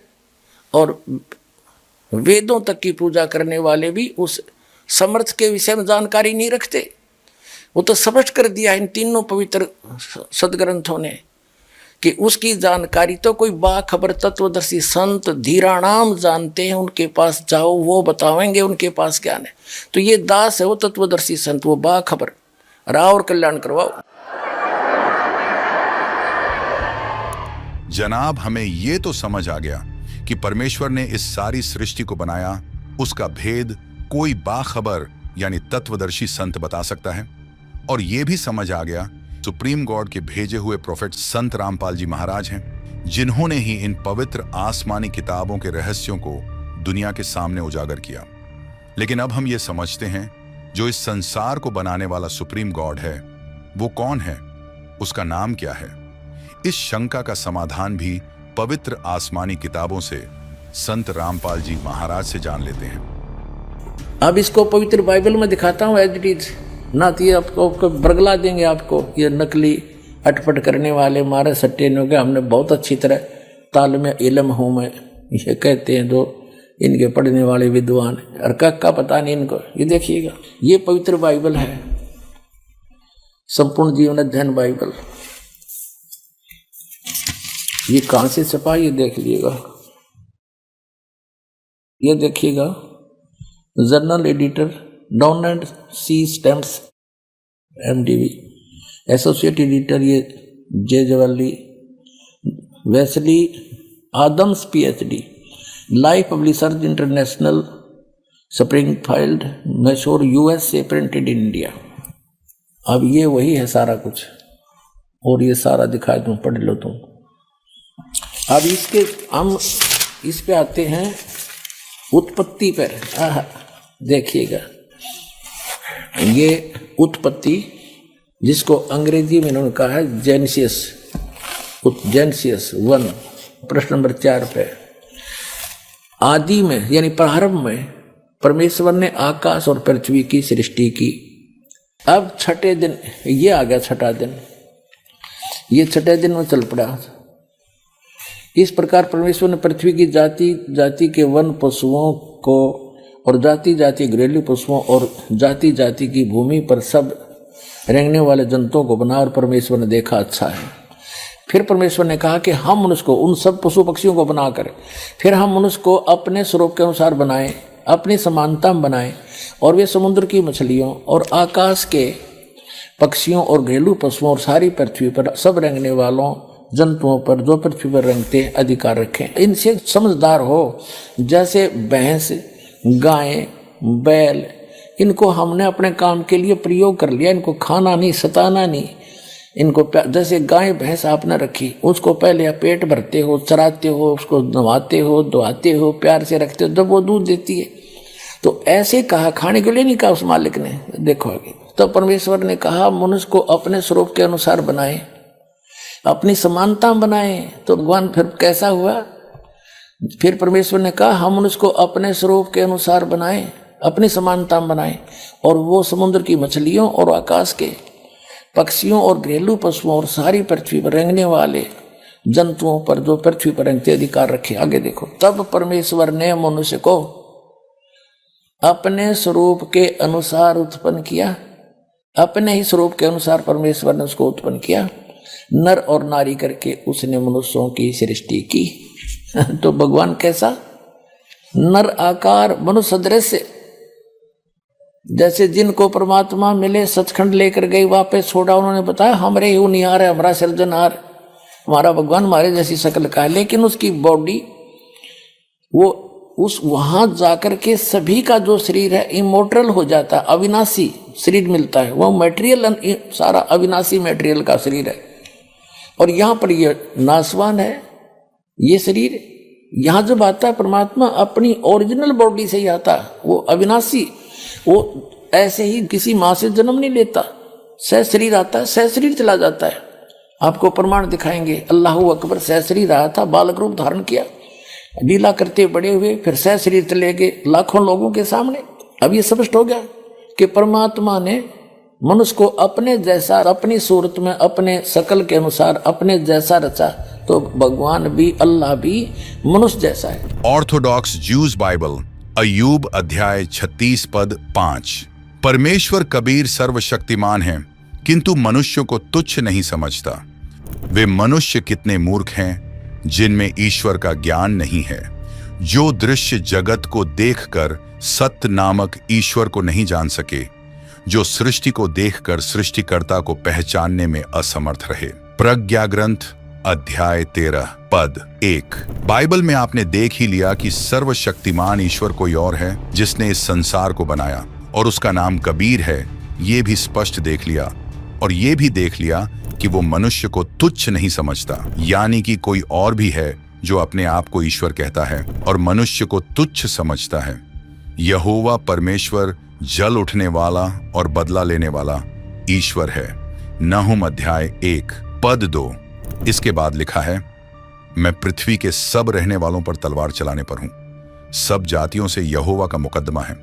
और वेदों तक की पूजा करने वाले भी उस समर्थ के विषय में जानकारी नहीं रखते। वो तो स्पष्ट कर दिया इन तीनों पवित्र सदग्रंथों ने कि उसकी जानकारी तो कोई बाखबर तत्वदर्शी संत धीराणाम जानते हैं, उनके पास जाओ, वो बतावेंगे, उनके पास ज्ञान है। तो ये दास है वो तत्वदर्शी संत, वो बाखबर, राव और कल्याण करवाओ। जनाब, हमें ये तो समझ आ गया कि परमेश्वर ने इस सारी सृष्टि को बनाया, उसका भेद कोई बाखबर यानी तत्वदर्शी संत बता सकता है। और ये भी समझ आ गया सुप्रीम गॉड के भेजे हुए प्रोफेट संत रामपाल जी महाराज हैं, जिन्होंने ही इन पवित्र आसमानी किताबों के रहस्यों को दुनिया के सामने उजागर किया। लेकिन अब हम ये समझते हैं जो इस संसार को बनाने वाला सुप्रीम गॉड है वो कौन है, उसका नाम क्या है। इस शंका का समाधान भी पवित्र आसमानी किताबों से संत रामपाल जी महाराज से जान लेते हैं। अब इसको पवित्र बाइबल में दिखाता हूँ एज इट इज, ना तो ये आपको बरगला देंगे आपको, ये नकली अटपट करने वाले मारे सट्टे ने के हमने बहुत अच्छी तरह ताल में इल्म हूँ मैं, ये कहते हैं जो इनके पढ़ने वाले विद्वान, और का पता नहीं इनको। ये देखिएगा, ये पवित्र बाइबल है, संपूर्ण जीवन अध्ययन बाइबल। ये कहाँ से छपा ये देख लीजिएगा, ये देखिएगा, journal editor Don and C Stamps MDV, associate editor ये J Jawali, Wesley Adams PhD, Life Publishers International, Springfield, Mysore USA, printed in India. अब ये वही है सारा कुछ, और ये सारा दिखा दूं, पढ़ लो तुम। अब इसके हम इस पे आते हैं उत्पत्ति पर। देखिएगा, ये उत्पत्ति जिसको अंग्रेजी में इन्होंने कहा है जेनेसिस, जेनेसिस 1 प्रश्न नंबर 4 पे। आदि में यानी प्रारंभ में परमेश्वर ने आकाश और पृथ्वी की सृष्टि की। अब छठे दिन ये आ गया, छठा दिन, ये छठे दिन में चल पड़ा। इस प्रकार परमेश्वर ने पृथ्वी की जाति जाति के वन पशुओं को और जाति जाति घरेलू पशुओं और जाति जाति की भूमि पर सब रेंगने वाले जंतुओं को बना, और परमेश्वर ने देखा अच्छा है। फिर परमेश्वर ने कहा कि हम मनुष्य को, उन सब पशु पक्षियों को बना कर फिर हम मनुष्य को अपने स्वरूप के अनुसार बनाएं, अपनी समानता में बनाएं, और वे समुद्र की मछलियों और आकाश के पक्षियों और घरेलू पशुओं और सारी पृथ्वी पर सब रेंगने वालों जंतुओं पर जो पृथ्वी पर रेंगते अधिकार रखें। इनसे समझदार हो, जैसे भैंस, गाय, बैल, इनको हमने अपने काम के लिए प्रयोग कर लिया, इनको खाना नहीं, सताना नहीं, इनको जैसे गाय भैंस आपने रखी, उसको पहले आप पेट भरते हो, चराते हो, उसको नहवाते हो, धोआते हो, प्यार से रखते हो, जब वो दूध देती है। तो ऐसे कहा, खाने के लिए नहीं कहा उस मालिक ने। देखो आगे, तो परमेश्वर ने कहा मनुष्य को अपने स्वरूप के अनुसार बनाए, अपनी समानता बनाए। तो भगवान फिर कैसा हुआ, फिर परमेश्वर ने कहा हम उसको अपने स्वरूप के अनुसार बनाएं, अपनी समानता में बनाएं, और वो समुद्र की मछलियों और आकाश के पक्षियों और घरेलू पशुओं और सारी पृथ्वी पर रेंगने वाले जंतुओं पर जो पृथ्वी पर रेंगते अधिकार रखे। आगे देखो, तब परमेश्वर ने मनुष्य को अपने स्वरूप के अनुसार उत्पन्न किया, अपने ही स्वरूप के अनुसार परमेश्वर ने उसको उत्पन्न किया, नर और नारी करके उसने मनुष्यों की सृष्टि की। तो भगवान कैसा? नर आकार, मनुष्य दृश्य। जैसे जिनको परमात्मा मिले सचखंड लेकर गए, वापस छोड़ा, उन्होंने बताया हमारे ही निहार है, हमारा सृजनहार, हमारा भगवान हमारे जैसी शक्ल का है, लेकिन उसकी बॉडी वो उस वहां जाकर के सभी का जो शरीर है इमोर्टल हो जाता है, अविनाशी शरीर मिलता है, वो मटेरियल सारा अविनाशी मटेरियल का शरीर है। और यहाँ पर ये नाशवान है ये शरीर। यहाँ जब आता है परमात्मा अपनी ओरिजिनल बॉडी से ही आता है, वो अविनाशी, वो ऐसे ही किसी माँ से जन्म नहीं लेता, सह शरीर आता है, सह शरीर चला जाता है। आपको प्रमाण दिखाएंगे, अल्लाह अकबर सह शरीर आया था, बालक रूप धारण किया, लीला करते बड़े हुए, फिर सह शरीर चले गए लाखों लोगों के सामने। अब ये स्पष्ट हो गया कि परमात्मा ने मनुष्य को अपने जैसा, अपनी सूरत में, अपने शकल के अनुसार अपने जैसा रचा, तो भगवान भी, अल्लाह भी मनुष्य जैसा है। ऑर्थोडॉक्स ज्यूज बाइबल, अय्यूब अध्याय 36 पद 5। परमेश्वर कबीर सर्वशक्तिमान है, किंतु मनुष्य को तुच्छ नहीं समझता। वे मनुष्य कितने मूर्ख हैं जिनमें ईश्वर का ज्ञान नहीं है, जो दृश्य जगत को देखकर सत्य नामक ईश्वर को नहीं जान सके, जो सृष्टि को देखकर सृष्टिकर्ता को पहचानने में असमर्थ रहे। प्रज्ञा ग्रंथ अध्याय 13 पद 1। बाइबल में आपने देख ही लिया कि सर्वशक्तिमान ईश्वर कोई और है जिसने इस संसार को बनाया, और उसका नाम कबीर है। ये भी स्पष्ट देख लिया, और ये भी देख लिया कि वो मनुष्य को तुच्छ नहीं समझता, यानी कि कोई और भी है जो अपने आप को ईश्वर कहता है और मनुष्य को तुच्छ समझता है। यहोवा परमेश्वर जल उठने वाला और बदला लेने वाला ईश्वर है। नहुम अध्याय 1 पद 2। इसके बाद लिखा है, मैं पृथ्वी के सब रहने वालों पर तलवार चलाने पर हूं, सब जातियों से यहोवा का मुकदमा है।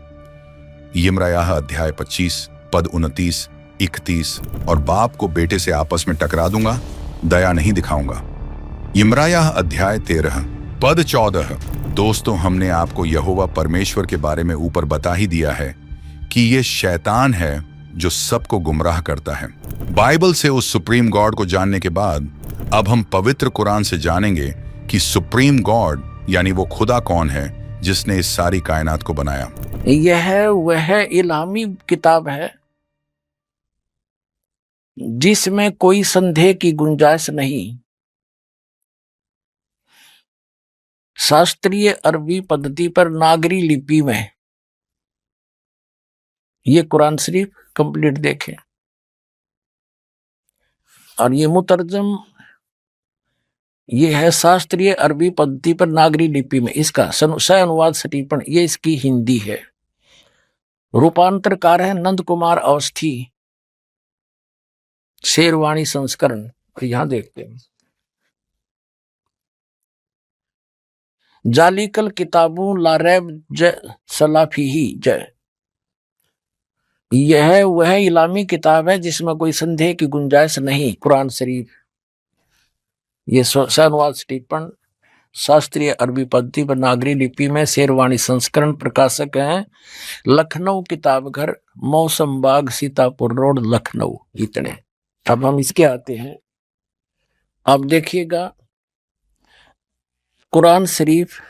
यिर्मयाह अध्याय 25 पद 29, 31। और बाप को बेटे से आपस में टकरा दूंगा, दया नहीं दिखाऊंगा। यिर्मयाह अध्याय 13 पद 14। दोस्तों, हमने आपको यहोवा परमेश्वर के बारे में ऊपर बता ही दिया है कि ये शैतान है जो सबको गुमराह करता है। बाइबल से उस सुप्रीम गॉड को जानने के बाद अब हम पवित्र कुरान से जानेंगे कि सुप्रीम गॉड यानी वो खुदा कौन है जिसने इस सारी कायनात को बनाया। यह वह इलामी किताब है जिसमें कोई संदेह की गुंजाइश नहीं। शास्त्रीय अरबी पद्धति पर नागरी लिपि में ये कुरान शरीफ कंप्लीट देखें, और ये मुतरजम ये है शास्त्रीय अरबी पद्धति पर नागरी लिपि में, इसका सह अनुवाद सटीपण ये इसकी हिंदी है। रूपांतरकार है नंद कुमार अवस्थी, शेरवाणी संस्करण। और यहां देखते हैं, जालिकल किताबों लारैब ज सलाफीही जय, यह वह इलामी किताब है जिसमें कोई संदेह की गुंजाइश नहीं। कुरान शरीफ ये अनुवाद टिप्पण शास्त्रीय अरबी पद्धति पर नागरी लिपि में शेरवाणी संस्करण, प्रकाशक हैं लखनऊ किताब घर, मौसम बाग, सीतापुर रोड, लखनऊ। इतने। अब हम इसके आते हैं। आप देखिएगा कुरान शरीफ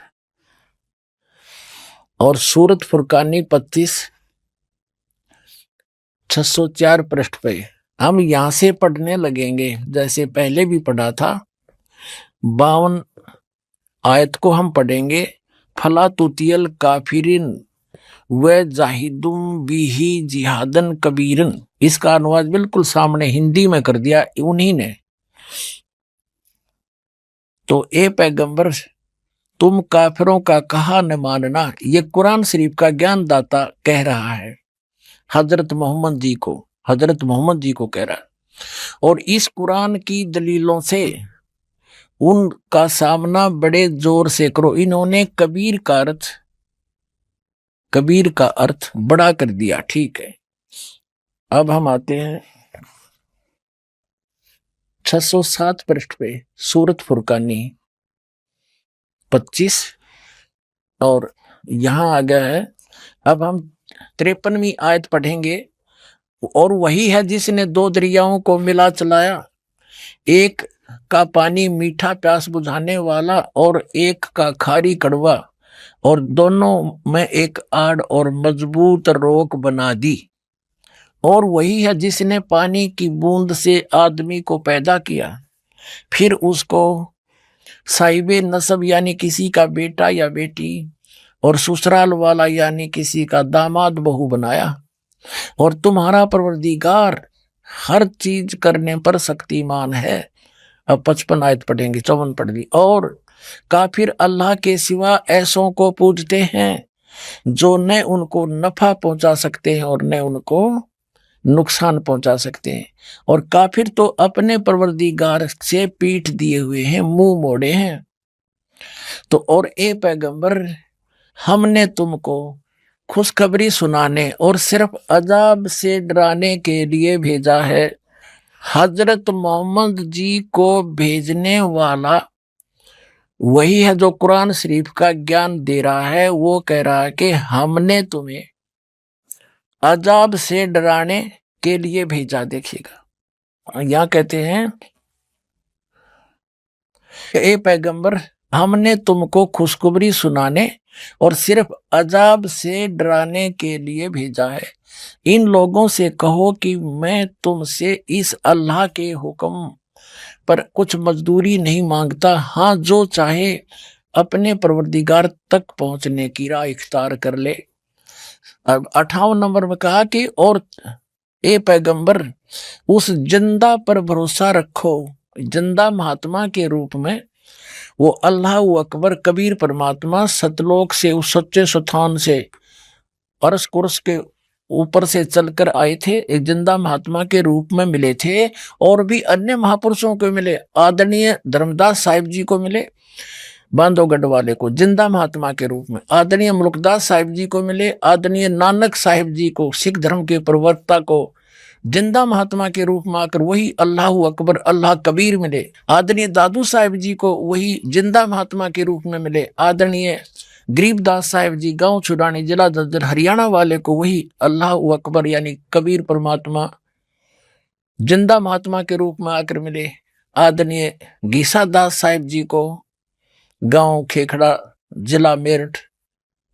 और सूरत फुरकानी 25 604 पृष्ठ पे हम यहां से पढ़ने लगेंगे, जैसे पहले भी पढ़ा था। 52 आयत को हम पढ़ेंगे। फला तुतियल काफिरिन व जाहिदुम बिही जिहादन कबीरन। इसका अनुवाद बिल्कुल सामने हिंदी में कर दिया उन्हीं ने। तो ए पैगंबर, तुम काफिरों का कहा न मानना, ये कुरान शरीफ का ज्ञानदाता कह रहा है हजरत मोहम्मद जी को कह रहा है। और इस कुरान की दलीलों से उनका सामना बड़े जोर से करो। इन्होंने कबीर का अर्थ बड़ा कर दिया। ठीक है, अब हम आते हैं 607 पृष्ठ पे, सूरत फुरकानी 25, और यहां आ गया है। अब हम 53वीं आयत पढ़ेंगे। और वही है जिसने दो दरियाओं को मिला चलाया, एक का पानी मीठा प्यास बुझाने वाला और एक का खारी कड़वा, और दोनों में एक आड़ और मजबूत रोक बना दी। और वही है जिसने पानी की बूंद से आदमी को पैदा किया, फिर उसको साहिबे नसब यानी किसी का बेटा या बेटी, और ससुराल वाला यानी किसी का दामाद बहू बनाया। और तुम्हारा परवरदिगार हर चीज करने पर शक्तिमान है। अब 55 आयत पढ़ेंगे, 54 पढ़ ली। और काफिर अल्लाह के सिवा ऐसों को पूजते हैं जो न उनको नफा पहुंचा सकते हैं और न उनको नुकसान पहुंचा सकते हैं। और काफिर तो अपने परवरदिगार से पीठ दिए हुए हैं, मुंह मोड़े हैं। तो और ए पैगंबर, हमने तुमको खुशखबरी सुनाने और सिर्फ अजाब से डराने के लिए भेजा है। हजरत मोहम्मद जी को भेजने वाला वही है जो कुरान शरीफ का ज्ञान दे रहा है। वो कह रहा है कि हमने तुम्हें अजाब से डराने के लिए भेजा। देखिएगा, यहां कहते हैं ए पैगंबर, हमने तुमको खुशखबरी सुनाने और सिर्फ अजाब से डराने के लिए भेजा है। इन लोगों से कहो कि मैं तुमसे इस अल्लाह के हुक्म पर कुछ मजदूरी नहीं मांगता। हाँ, जो चाहे अपने परवरदिगार तक पहुंचने की राह इख्तियार कर ले। अब 58 नंबर में कहा कि और ए पैगंबर, उस जिंदा पर भरोसा रखो। जिंदा महात्मा के रूप में वो अल्लाह अकबर कबीर परमात्मा सतलोक से, उस सच्चे स्थान से, अर्श कुर्स के ऊपर से चलकर आए थे। एक जिंदा महात्मा के रूप में मिले थे। और भी अन्य महापुरुषों को मिले। आदरणीय धर्मदास साहिब जी को मिले, बांधवगढ़ वाले को जिंदा महात्मा के रूप में। आदरणीय मुल्कदास साहिब जी को मिले। आदरणीय नानक साहिब जी को, सिख धर्म के प्रवक्ता को, जिंदा महात्मा के रूप में आकर वही अल्लाह अकबर अल्लाह कबीर मिले। आदरणीय दादू साहिब जी को वही जिंदा महात्मा के रूप में मिले। आदरणीय गरीबदास साहिब जी, गांव छुड़ानी, जिला दद्दर, हरियाणा वाले को वही अल्लाह अकबर यानी कबीर परमात्मा जिंदा महात्मा के रूप में आकर मिले। आदरणीय गीसा दास साहिब जी को, गांव खेखड़ा, जिला मेरठ,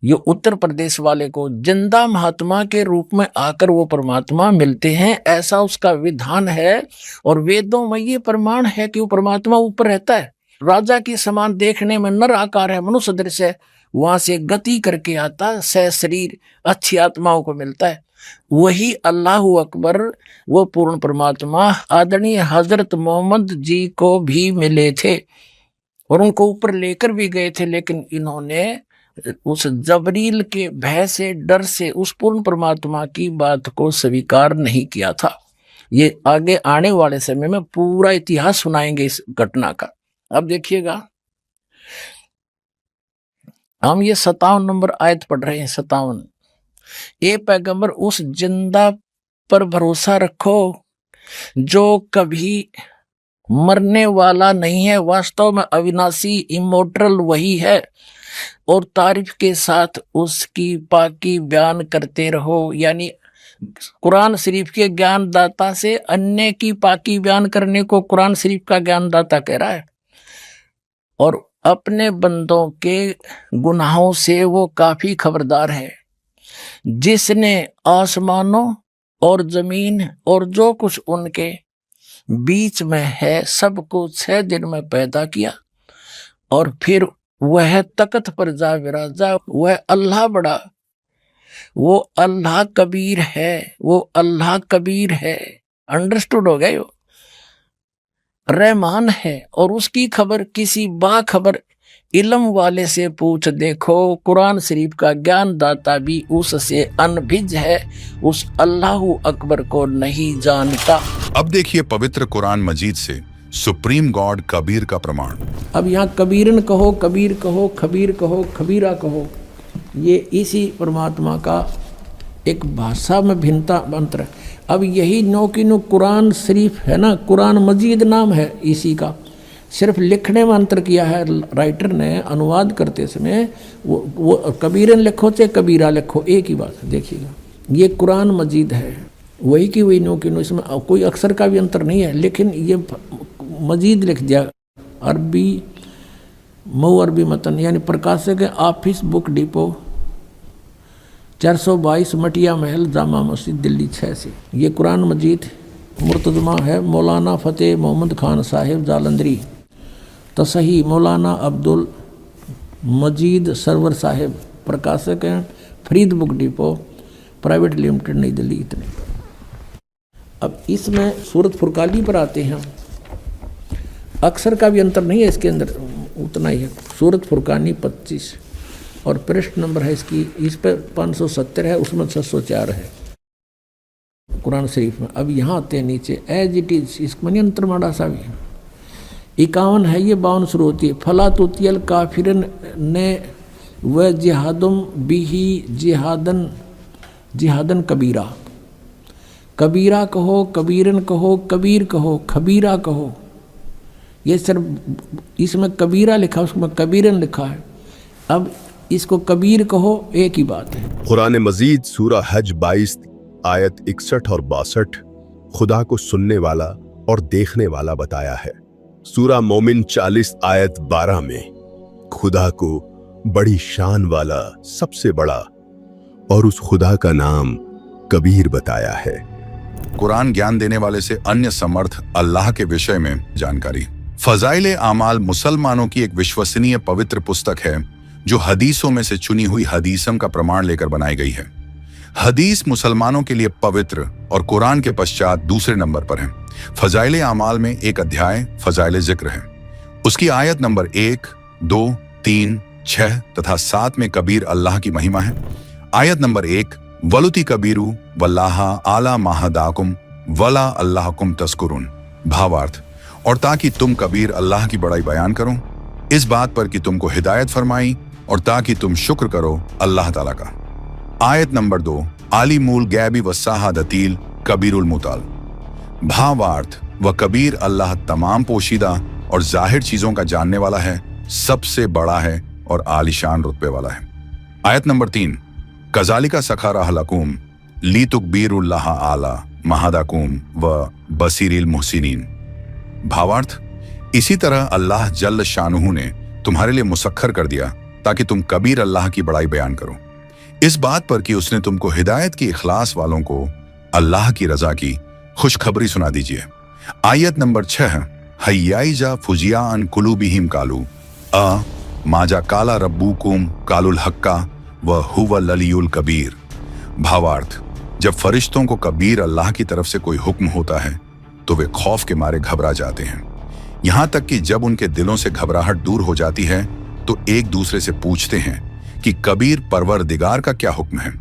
ये उत्तर प्रदेश वाले को जिंदा महात्मा के रूप में आकर वो परमात्मा मिलते हैं। ऐसा उसका विधान है। और वेदों में ये प्रमाण है कि वो परमात्मा ऊपर रहता है। राजा के समान देखने में नर आकार है, मनुष्य दृश्य है, वहां से गति करके आता है, सह शरीर अच्छी आत्माओं को मिलता है। वही अल्लाह अकबर, वो पूर्ण परमात्मा आदरणीय हजरत मोहम्मद जी को भी मिले थे और उनको ऊपर लेकर भी गए थे। लेकिन इन्होंने उस जबरील के भय से, डर से उस पूर्ण परमात्मा की बात को स्वीकार नहीं किया था। ये आगे आने वाले समय में पूरा इतिहास सुनाएंगे इस घटना का। अब देखिएगा, हम ये 57 नंबर आयत पढ़ रहे हैं। 57, ए पैगंबर, उस जिंदा पर भरोसा रखो जो कभी मरने वाला नहीं है, वास्तव में अविनाशी इमोर्टल वही है। और तारीफ के साथ उसकी पाकी बयान करते रहो। यानी कुरान शरीफ के ज्ञानदाता से अन्य की पाकी बयान करने को कुरान शरीफ का ज्ञानदाता कह रहा है। और अपने बंदों के गुनाहों से वो काफी खबरदार है। जिसने आसमानों और जमीन और जो कुछ उनके बीच में है सबको 6 दिन में पैदा किया, और फिर वह तख्त पर जा विराजा। वह अल्लाह बड़ा, वो अल्लाह कबीर है, वो अल्लाह कबीर है। अंडरस्टूड हो गए? रहमान है और उसकी खबर किसी बाखबर इल्म वाले से पूछ देखो। कुरान शरीफ का ज्ञान दाता भी उससे अनभिज है, उस अल्लाह अकबर को नहीं जानता। अब देखिए पवित्र कुरान मजीद से सुप्रीम गॉड कबीर का प्रमाण। अब यहाँ कबीरन कहो, कबीर कहो, खबीर कहो, खबीरा कहो, ये इसी परमात्मा का एक भाषा में भिन्नता अंतर है। अब यही नो की नो कुरान शरीफ है ना, कुरान मजीद नाम है इसी का, सिर्फ लिखने में अंतर किया है राइटर ने। अनुवाद करते समय वो कबीरन लिखो चाहे कबीरा लिखो, एक ही बात है। देखिएगा, ये कुरान मजीद है, वही की वही नो की नो, इसमें कोई अक्षर का भी अंतर नहीं है, लेकिन ये मजीद लिख दिया। अरबी मऊ अरबी मतन, यानी प्रकाशक है ऑफिस बुक डिपो 422 मटिया महल जामा मस्जिद दिल्ली 6 से। ये कुरान मजीद मुर्तजमा है मौलाना फ़तेह मोहम्मद खान साहिब जालंधरी, तसही मौलाना अब्दुल मजीद सरवर साहिब, प्रकाशक हैं Farid book depot private limited नई दिल्ली। इतने। अब इसमें सूरत फुरकानी पर आते हैं, अक्षर का भी अंतर नहीं है इसके अंदर, उतना ही है। सूरत फुरकानी 25 और पृष्ठ नंबर है इसकी, इस पर 570 है, उसमें 604 है कुरान शरीफ में। अब यहाँ आते हैं नीचे, एज इट इज, इसमें अंतर माड़ा सा भी 51 है, ये 52 शुरू होती है। फला तुतियल काफिरन ने व जिहादुम बिही जिहादन जिहादन कबीरा, कबीरा कहो, कबीरन कहो, कबीर कहो, खबीरा कहो। ये सिर्फ इसमें कबीरा लिखा, उसमें कबीरन लिखा है। अब इसको कबीर कहो, एक ही बात है। कुरान मजीद सूरा हज 22 आयत 61 और 62 खुदा को सुनने वाला और देखने वाला बताया है। सूरा मोमिन 40 आयत 12 में खुदा को बड़ी शान वाला, सबसे बड़ा और उस खुदा का नाम कबीर बताया है। कुरान ज्ञान देने वाले से अन्य समर्थ अल्लाह के विषय में जानकारी। फजाइल आमाल मुसलमानों की एक विश्वसनीय पवित्र पुस्तक है जो हदीसों में से चुनी हुई हदीसम का प्रमाण लेकर बनाई गई है। हदीस मुसलमानों के लिए पवित्र और कुरान के पश्चात दूसरे नंबर पर है। फजाइल आमाल में एक अध्याय फजाइल जिक्र है। उसकी आयत नंबर 1, 2, 3, 6 तथा 7 में कबीर अल्लाह की महिमा है। आयत नंबर 1, वलुती कबीरू वल्लाह आला माहदाकुम वला अल्लाहकुम तस्कुरुन। भावार्थ, और ताकि तुम कबीर अल्लाह की बड़ाई बयान करो, इस बात पर कि तुमको हिदायत फरमाई और ताकि तुम शुक्र करो अल्लाह ताला का। आयत नंबर 2, आली मूल गैबी वसाहा दतील कबीरुल मुताल। भावार्थ, वह कबीर अल्लाह तमाम पोशीदा और जाहिर चीजों का जानने वाला है, सबसे बड़ा है और आलिशान रुतबे वाला है। आयत नंबर 3, कजालिका सखारा लकुम ली तुकबीरुल्लाह आला महादाकुम व बसीरिल मुहसिनीन। भावार्थ, इसी तरह अल्लाह जल्ल शानुहु ने तुम्हारे लिए मुसख्खर कर दिया ताकि तुम कबीर अल्लाह की बड़ाई बयान करो, इस बात पर कि उसने तुमको हिदायत की इखलास वालों को अल्लाह की रजा की खुशखबरी सुना दीजिए। आयत नंबर 6, हय्याइजा फुजिया अन कुलूबिहिम कालू अ माजा काला रब्बुकुम कालुल हक्का व हुवल अलियुल कबीर। भावार्थ, जब फरिश्तों को कबीर अल्लाह की तरफ से कोई हुक्म होता है तो वे खौफ के मारे घबरा जाते हैं, यहां तक कि जब उनके दिलों से घबराहट दूर हो जाती है तो एक दूसरे से पूछते हैं कि कबीर परवरदिगार का क्या हुक्म है।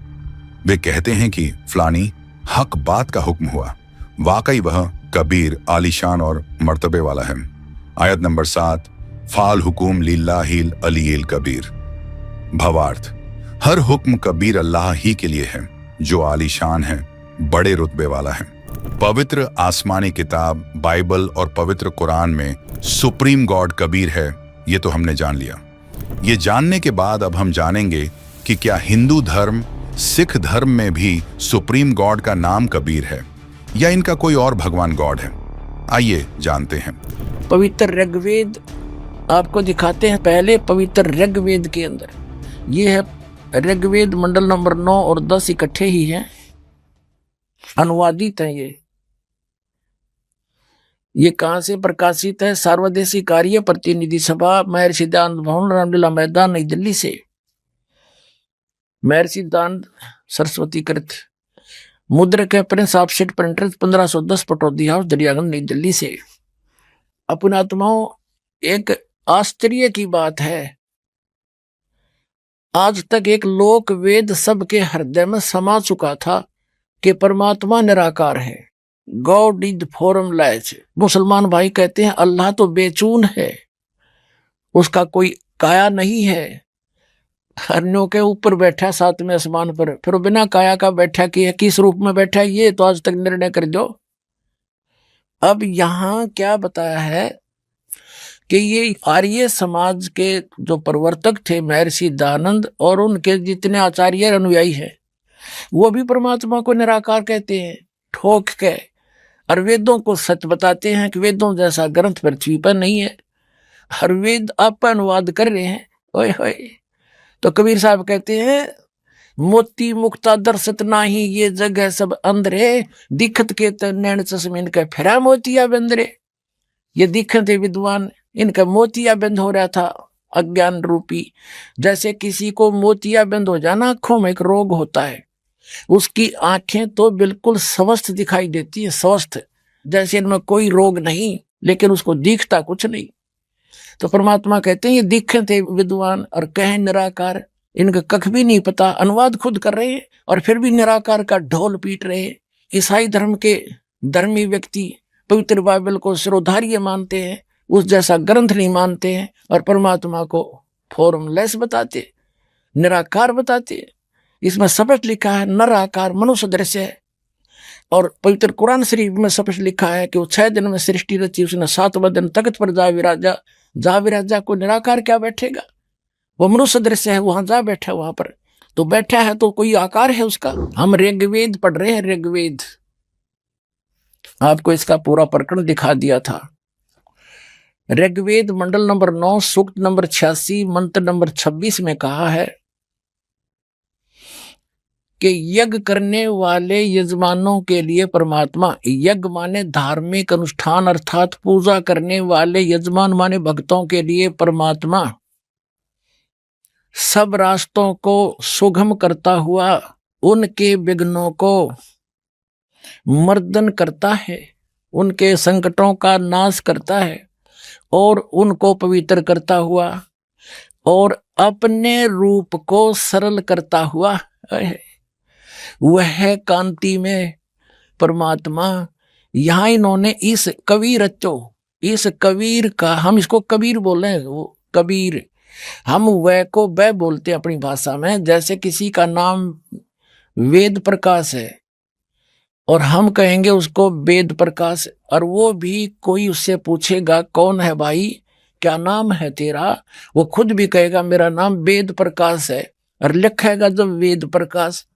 वे कहते हैं कि फलानी हक बात का हुक्म हुआ, वाकई वह कबीर आलिशान और मर्तबे वाला है। आयत नंबर 7, फाल हुकुम लिल्लाहिल अलील कबीर। भावार्थ, हर हुक्म कबीर अल्लाह ही के लिए है जो आलिशान है, बड़े रुतबे वाला है। पवित्र आसमानी किताब बाइबल और पवित्र कुरान में सुप्रीम गॉड कबीर है, ये तो हमने जान लिया। ये जानने के बाद अब हम जानेंगे कि क्या हिंदू धर्म, सिख धर्म में भी सुप्रीम गॉड का नाम कबीर है या इनका कोई और भगवान गॉड है। आइए जानते हैं। पवित्र ऋग्वेद आपको दिखाते हैं। पहले पवित्र ऋग्वेद के अंदर ये है ऋग्वेद मंडल नंबर 9 और 10 इकट्ठे ही हैं, अनुवादित है। ये कहाँ से प्रकाशित है? सार्वदेशी कार्य प्रतिनिधि सभा, महर्षि दयानंद भवन, रामलीला मैदान, नई दिल्ली से। महर्षि दयानंद सरस्वती कृत, मुद्रक है Prince of seat printers 1510 Pataudi house Daryaganj नई दिल्ली से। अपने आत्माओं, एक आश्चर्य की बात है, आज तक एक लोक वेद सबके हृदय में समा चुका था कि परमात्मा निराकार है। God is formless. मुसलमान भाई कहते हैं अल्लाह तो बेचून है, उसका कोई काया नहीं है, हरनों के ऊपर बैठा सातवें आसमान पर, फिर बिना काया का बैठा कि किस रूप में बैठा ये तो आज तक निर्णय कर दो। अब यहां क्या बताया है कि ये आर्य समाज के जो प्रवर्तक थे महर्षि दयानंद और उनके जितने आचार्य अनुयायी हैं वो भी परमात्मा को निराकार कहते हैं ठोक के, और वेदों को सच बताते हैं कि वेदों जैसा ग्रंथ पृथ्वी पर नहीं है। हर वेद आप अनुवाद कर रहे हैं। ओए होए, तो कबीर साहब कहते हैं मोती मुक्ता दर्शत नाही, ये जगह सब अंधरे, दिखत के नैन चश्मिन के फिरा मोतिया बंदरे। ये दिखते विद्वान, इनका मोतिया बंद हो रहा था अज्ञान रूपी। जैसे किसी को मोतिया बंद हो जाना, आंखों में एक रोग होता है, उसकी आंखें तो बिल्कुल स्वस्थ दिखाई देती है, स्वस्थ, जैसे इनमें कोई रोग नहीं, लेकिन उसको दिखता कुछ नहीं। तो परमात्मा कहते हैं ये दिखते विद्वान और कहें निराकार, इनका कख भी नहीं पता, अनुवाद खुद कर रहे हैं और फिर भी निराकार का ढोल पीट रहे हैं। ईसाई धर्म के धर्मी व्यक्ति पवित्र बाइबल को सिरोधार्य मानते हैं, उस जैसा ग्रंथ नहीं मानते हैं, और परमात्मा को फॉर्मलेस बताते, निराकार बताते। इसमें स्पष्ट लिखा है नराकार मनुष्य दृश्य है, और पवित्र कुरान शरीफ में स्पष्ट लिखा है कि वो 6 दिन में सृष्टि रची, उसने 7वां दिन तख्त पर जा विराजा। जा विराजा को निराकार क्या बैठेगा, वो मनुष्य दृश्य है, वहां जा बैठा, वहां पर तो बैठा है तो कोई आकार है उसका। हम ऋग्वेद पढ़ रहे हैं, ऋग्वेद आपको इसका पूरा प्रकरण दिखा दिया था। ऋग्वेद मंडल नंबर 9 सूक्त नंबर 86 मंत्र नंबर 26 में कहा है कि यज्ञ करने वाले यजमानों के लिए परमात्मा, यज्ञ माने धार्मिक अनुष्ठान अर्थात पूजा करने वाले यजमान माने भक्तों के लिए परमात्मा सब रास्तों को सुगम करता हुआ उनके विघ्नों को मर्दन करता है, उनके संकटों का नाश करता है और उनको पवित्र करता हुआ और अपने रूप को सरल करता हुआ वह कांति में परमात्मा। यहाँ इन्होंने इस कबीर रचो, इस कबीर का, हम इसको कबीर बोले, वो कबीर, हम वह को वह बोलते हैं अपनी भाषा में। जैसे किसी का नाम वेद प्रकाश है और हम कहेंगे उसको वेद प्रकाश, और वो भी कोई उससे पूछेगा कौन है भाई, क्या नाम है तेरा, वो खुद भी कहेगा मेरा नाम वेद प्रकाश है, और लिखेगा जब वेद प्रकाश।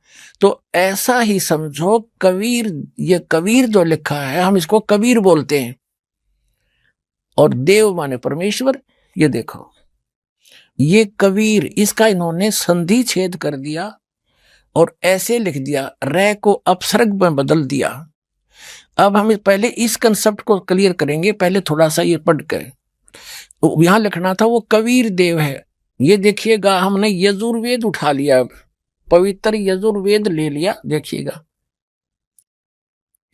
तो ऐसा ही समझो कबीर, ये कबीर जो लिखा है हम इसको कबीर बोलते हैं। और देव माने परमेश्वर, ये देखो ये कबीर, इसका इन्होंने संधि छेद कर दिया और ऐसे लिख दिया, रे को अपसर्ग में बदल दिया। अब हम पहले इस कंसेप्ट को क्लियर करेंगे, पहले थोड़ा सा ये पढ़ कर। यहां लिखना था वो कबीर देव है, ये देखिएगा हमने यजुर्वेद उठा लिया, पवित्र यजुर्वेद ले लिया, देखिएगा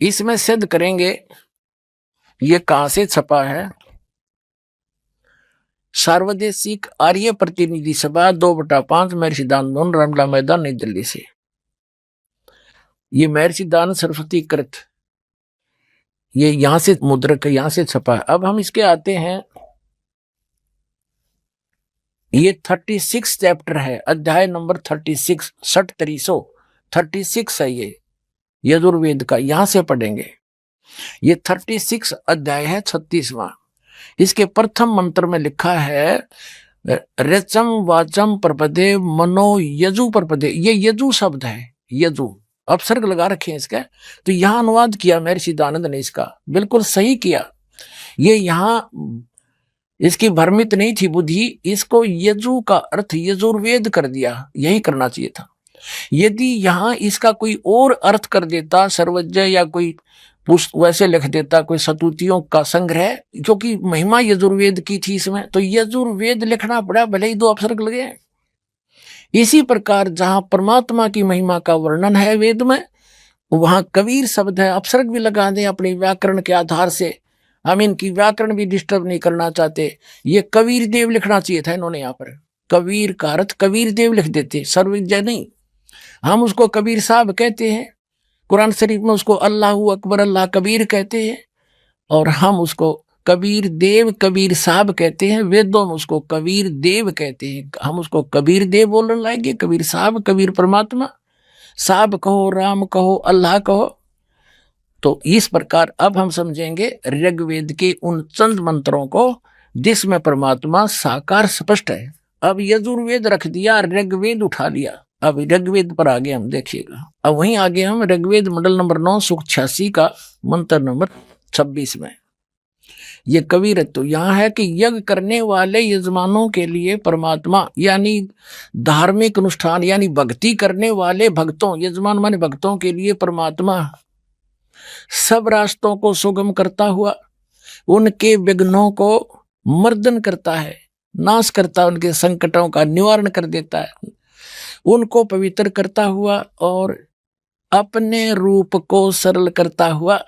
इसमें सिद्ध करेंगे ये कहां से छपा है। सार्वदेशिक आर्य प्रतिनिधि सभा 2/5 महर्षि दयानंद रामला मैदान नई दिल्ली से। ये महर्षि दयानंद सरस्वती कृत, ये यहां से मुद्रक, यहां से छपा है। अब हम इसके आते हैं, ये 36 चैप्टर है, अध्याय नंबर 36 36 है ये यजुर्वेद का, यहां से पढ़ेंगे। ये 36 अध्याय है, 36वां। इसके प्रथम मंत्र में लिखा है रचम वाचम प्रपदे मनो यजु प्रपदे, ये यजु शब्द है, यजु अपसर्ग लगा रखे हैं इसका। तो यहां अनुवाद किया महर्षि दयानंद ने, इसका बिल्कुल सही किया। ये यहां इसकी भ्रमित नहीं थी बुद्धि, इसको यजु का अर्थ यजुर्वेद कर दिया, यही करना चाहिए था। यदि यहां इसका कोई और अर्थ कर देता, सर्वज्ञ या कोई वैसे लिख देता कोई सतुतियों का संग्रह, जो कि महिमा यजुर्वेद की थी इसमें, तो यजुर्वेद लिखना पड़ा, भले ही 2 अपसर्ग लगे। इसी प्रकार जहां परमात्मा की महिमा का वर्णन है वेद में, वहां कबीर शब्द है, अपसर्ग भी लगा दें अपने व्याकरण के आधार से। हम इनकी व्याकरण भी डिस्टर्ब नहीं करना चाहते। ये कबीर देव लिखना चाहिए था इन्होंने, यहाँ पर कबीर का अर्थ कबीर देव लिख देते, सर्वज्ञ नहीं। हम उसको कबीर साहब कहते हैं, कुरान शरीफ में उसको अल्लाह अकबर अल्लाह कबीर कहते हैं, और हम उसको कबीर देव कबीर साहब कहते हैं। वेदों में उसको कबीर देव कहते हैं, हम उसको कबीर देव बोलने लाएंगे। कबीर साहब, कबीर परमात्मा, साहब कहो, राम कहो, अल्लाह कहो। तो इस प्रकार अब हम समझेंगे ऋग्वेद के उन चंद मंत्रों को जिसमें परमात्मा साकार स्पष्ट है। अब यजुर्वेद रख दिया, ऋग्वेद उठा लिया, अब ऋग्वेद पर आगे हम देखिएगा। अब वहीं आगे हम ऋग्वेद मंडल नंबर 9 सूक्त 86 का मंत्र नंबर 26 में ये कबीरत्व तो यहाँ है कि यज्ञ करने वाले यजमानों के लिए परमात्मा, यानी धार्मिक अनुष्ठान यानी भक्ति करने वाले भक्तों, यजमान माने भक्तों के लिए परमात्मा सब रास्तों को सुगम करता हुआ उनके विघ्नों को मर्दन करता है, नाश करता है, उनके संकटों का निवारण कर देता है, उनको पवित्र करता हुआ और अपने रूप को सरल करता हुआ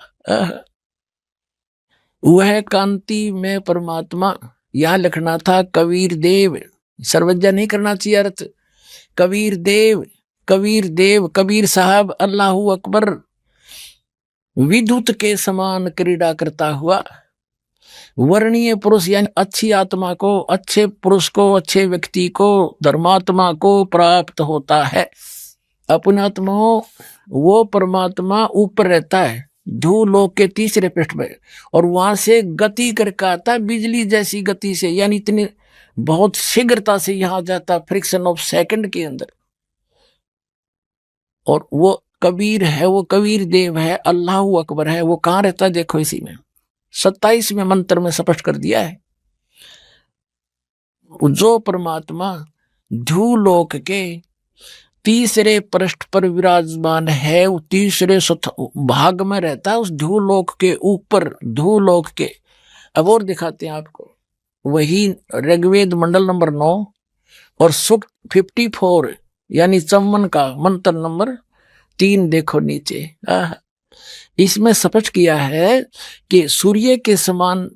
वह कांति में परमात्मा। यहां लिखना था कबीर देव, सर्वज्ञा नहीं करना चाहिए अर्थ। कबीर देव, कबीर देव, कबीर साहब, अल्लाह अकबर, विद्युत के समान क्रीड़ा करता हुआ वर्णीय पुरुष यानी अच्छी आत्मा को, अच्छे पुरुष को, अच्छे व्यक्ति को, धर्मात्मा को प्राप्त होता है। अपने आत्मा वो परमात्मा ऊपर रहता है भूलोक के तीसरे पृष्ठ में, और वहां से गति करके आता है बिजली जैसी गति से, यानी इतनी बहुत शीघ्रता से यहां जाता, फ्रिक्शन ऑफ सेकंड के अंदर। और वो कबीर है, वो कबीर देव है, अल्लाह अकबर है। वो कहाँ रहता है देखो, इसी में 27वें मंत्र में स्पष्ट कर दिया है। जो परमात्मा भूलोक के तीसरे पृष्ठ पर विराजमान है, वो तीसरे भाग में रहता है, उस भूलोक के ऊपर, भूलोक के। अब और दिखाते हैं आपको, वही ऋग्वेद मंडल नंबर 9 और सूक्त 54 यानी 54 का मंत्र नंबर 3 देखो नीचे। इसमें स्पष्ट किया है कि सूर्य के समान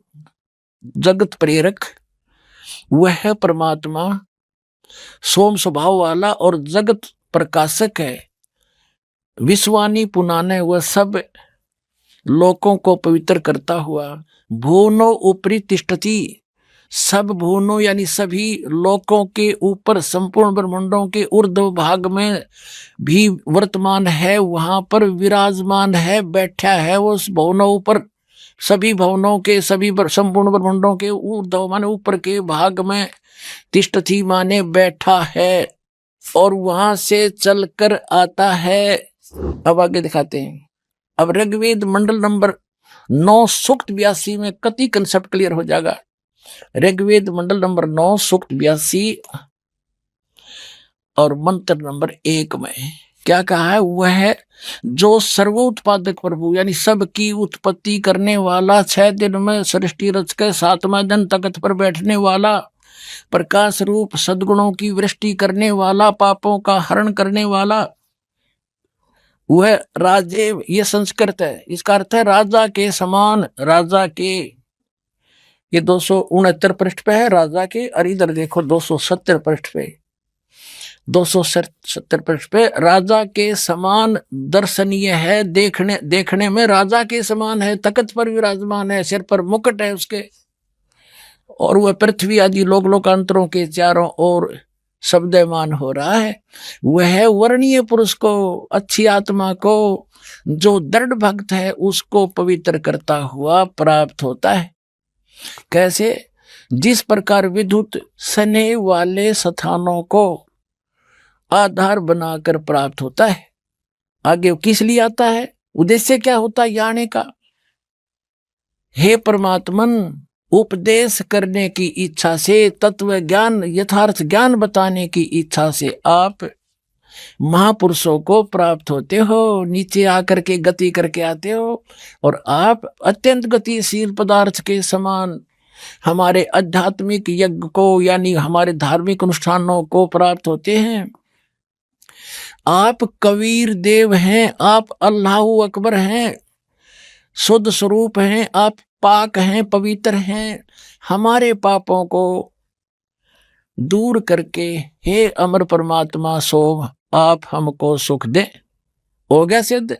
जगत प्रेरक वह परमात्मा सोम स्वभाव वाला और जगत प्रकाशक है। विश्वानी पुनाने वह सब लोकों को पवित्र करता हुआ भुवनो ऊपरी तिष्ठति, सब भुवनों यानी सभी लोकों के ऊपर, संपूर्ण ब्रह्मांडों के ऊर्ध्व भाग में भी वर्तमान है, वहां पर विराजमान है, बैठा है वो उस भुवनों ऊपर, सभी भवनों के, सभी संपूर्ण ब्रह्मांडों के ऊर्ध्व माने ऊपर के भाग में, तिष्ठति माने बैठा है, और वहां से चलकर आता है। अब आगे दिखाते हैं। अब ऋग्वेद मंडल नंबर 9 सूक्त 82 में कति कंसेप्ट क्लियर हो जाएगा। ऋग्वेद मंडल नंबर 9 सूक्त 82 और मंत्र नंबर 1 में क्या कहा है? वह है जो सर्वोत्पादक प्रभु यानी सबकी उत्पत्ति करने वाला, 6 दिन में सृष्टि रच के 7वां दिन तख्त पर बैठने वाला, प्रकाश रूप सद्गुणों की वृष्टि करने वाला, पापों का हरण करने वाला, वह राजे, ये संस्कृत है, इसका अर्थ है राजा के समान, राजा के। ये 269 पृष्ठ पे है राजा के, और इधर देखो 270 पृष्ठ पे, 270 पृष्ठ पे राजा के समान दर्शनीय है, देखने में राजा के समान है, तख्त पर विराजमान है, सिर पर मुकुट है उसके, और वह पृथ्वी आदि लोक लोकांतरों के चारों ओर शब्दमान हो रहा है। वह वर्णीय पुरुष को, अच्छी आत्मा को, जो दृढ़ भक्त है उसको पवित्र करता हुआ प्राप्त होता है। कैसे? जिस प्रकार विद्युत स्नेह वाले स्थानों को आधार बनाकर प्राप्त होता है। आगे किस लिए आता है? उद्देश्य क्या होता है आने का? हे परमात्मन, उपदेश करने की इच्छा से, तत्व ज्ञान, यथार्थ ज्ञान बताने की इच्छा से आप महापुरुषों को प्राप्त होते हो, नीचे आकर के गति करके आते हो, और आप अत्यंत गतिशील पदार्थ के समान हमारे आध्यात्मिक यज्ञ को यानी हमारे धार्मिक अनुष्ठानों को प्राप्त होते हैं। आप कबीर देव हैं, आप अल्लाह अकबर हैं, शुद्ध स्वरूप हैं, आप पाक हैं, पवित्र हैं। हमारे पापों को दूर करके हे अमर परमात्मा सोम आप हमको सुख दे। हो गया सिद्ध।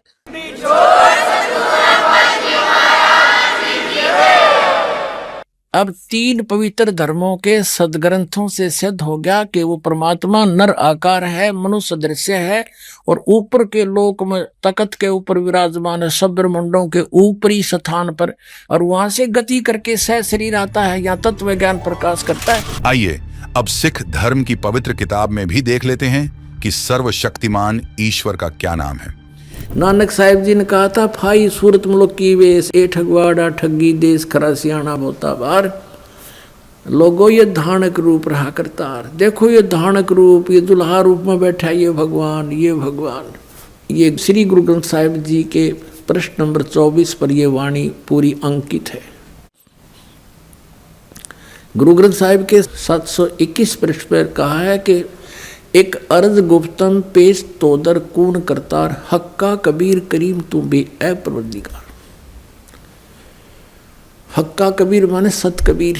अब 3 पवित्र धर्मों के सदग्रंथों से सिद्ध हो गया कि वो परमात्मा नर आकार है, मनुष्य दृश्य है और ऊपर के लोक में तख्त के ऊपर विराजमान है, सब ब्रह्मांडों के ऊपरी स्थान पर, और वहां से गति करके सह शरीर आता है, यहाँ तत्व ज्ञान प्रकाश करता है। आइए अब सिख धर्म की पवित्र किताब में भी देख लेते हैं कि सर्वशक्तिमान ईश्वर का क्या नाम है। नानक साहिब जी ने कहा था, फाई सूरत मुल्क की वेश, ए ठगवाड़ा ठगी देश, खरा सियाणा बोता बार। लोगों ये धानक रूप रहा करतार। देखो ये धानक रूप, ये दुल्हा रूप में बैठा है, ये भगवान, ये भगवान। ये श्री गुरु ग्रंथ साहिब जी के प्रश्न नंबर 24 पर ये वाणी पूरी अंकित है। गुरु ग्रंथ साहिब के 721 पृष्ठ पर कहा है कि एक अर्ज गुप्तम पेश तोदर कून करतार, हक्का कबीर करीम तू बे ए परवरदिगार। हक्का कबीर माने सत कबीर।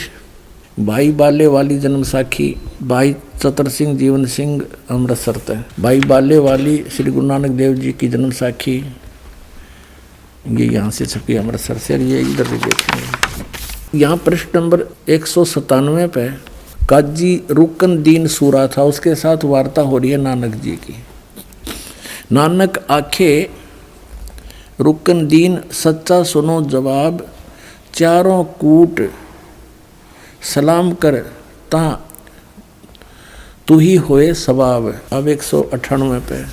भाई बाले वाली जन्म साखी, भाई चतर सिंह जीवन सिंह अमृतसर तक, भाई बाले वाली श्री गुरु नानक देव जी की जन्म साखी, ये यहाँ से छपी अमृतसर से, और ये इधर भी देखेंगे। यहाँ पृष्ठ नंबर 197 पे काजी रुकन दीन सूरा था, उसके साथ वार्ता हो रही है नानक जी की। नानक आखे रुकन दीन सच्चा सुनो जवाब, चारों कूट सलाम कर ता तू ही होए सवाब। अब 198 पे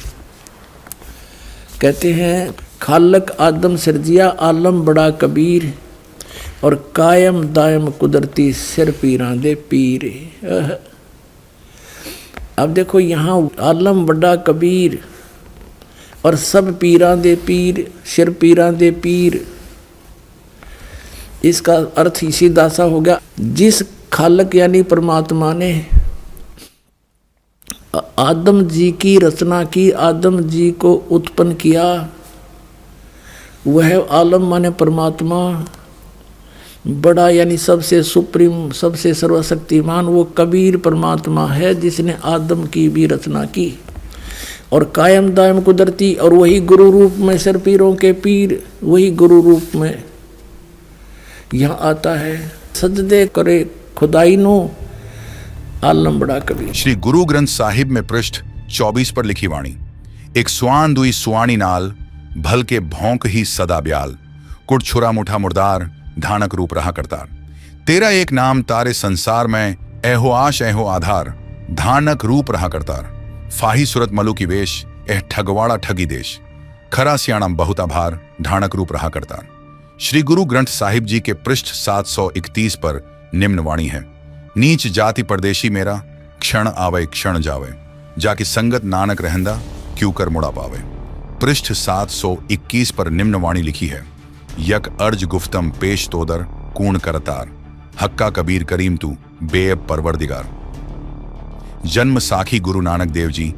कहते हैं, खालक आदम सिरजिया आलम बड़ा कबीर, और कायम दायम कुदरती सिर पीरां दे पीर। अब देखो यहाँ आलम बड़ा कबीर और सब पीरां दे पीर, सिर पीरां दे पीर। इसका अर्थ इसी दासा हो गया, जिस खालक यानी परमात्मा ने आदम जी की रचना की, आदम जी को उत्पन्न किया, वह आलम माने परमात्मा, बड़ा यानी सबसे सुप्रीम, सबसे सर्वशक्तिमान वो कबीर परमात्मा है जिसने आदम की भी रचना की। और कायम दायम कुदरती, और वही गुरु रूप में सिर पीरों के पीर, वही गुरु रूप में यहाँ आता है। सजदे करे खुदाई नो आलम बड़ा कबीर। श्री गुरु ग्रंथ साहिब में पृष्ठ 24 पर लिखी वाणी, एक स्वान दुई सुवाणी नाल, भल के भौंक ही सदा ब्याल, कुट छुरा मुठा मुर्दार, धानक रूप रहा करतार। तेरा एक नाम तारे संसार में, एहो आश एहो आधार, धानक रूप रहा करतार। फाही सुरत मलु की वेश, एह ठगवाड़ा ठगी देश, खरा सियाणम बहुत आभार, ढाणक रूप रहा करतार। श्री गुरु ग्रंथ साहिब जी के पृष्ठ 731 पर निम्न वाणी है, नीच जाति परदेशी मेरा, क्षण आवे क्षण जावे, जाकी संगत नानक रहंदा, क्यों कर मुड़ा पावे। पृष्ठ 721 पर निम्न वाणी लिखी है, यक अर्ज गुफ्तम पेश तोदर कूण करतार, हक्का कबीर करीम तू बेअब परवरदिगार। जन्म साखी गुरु नानक देव जी,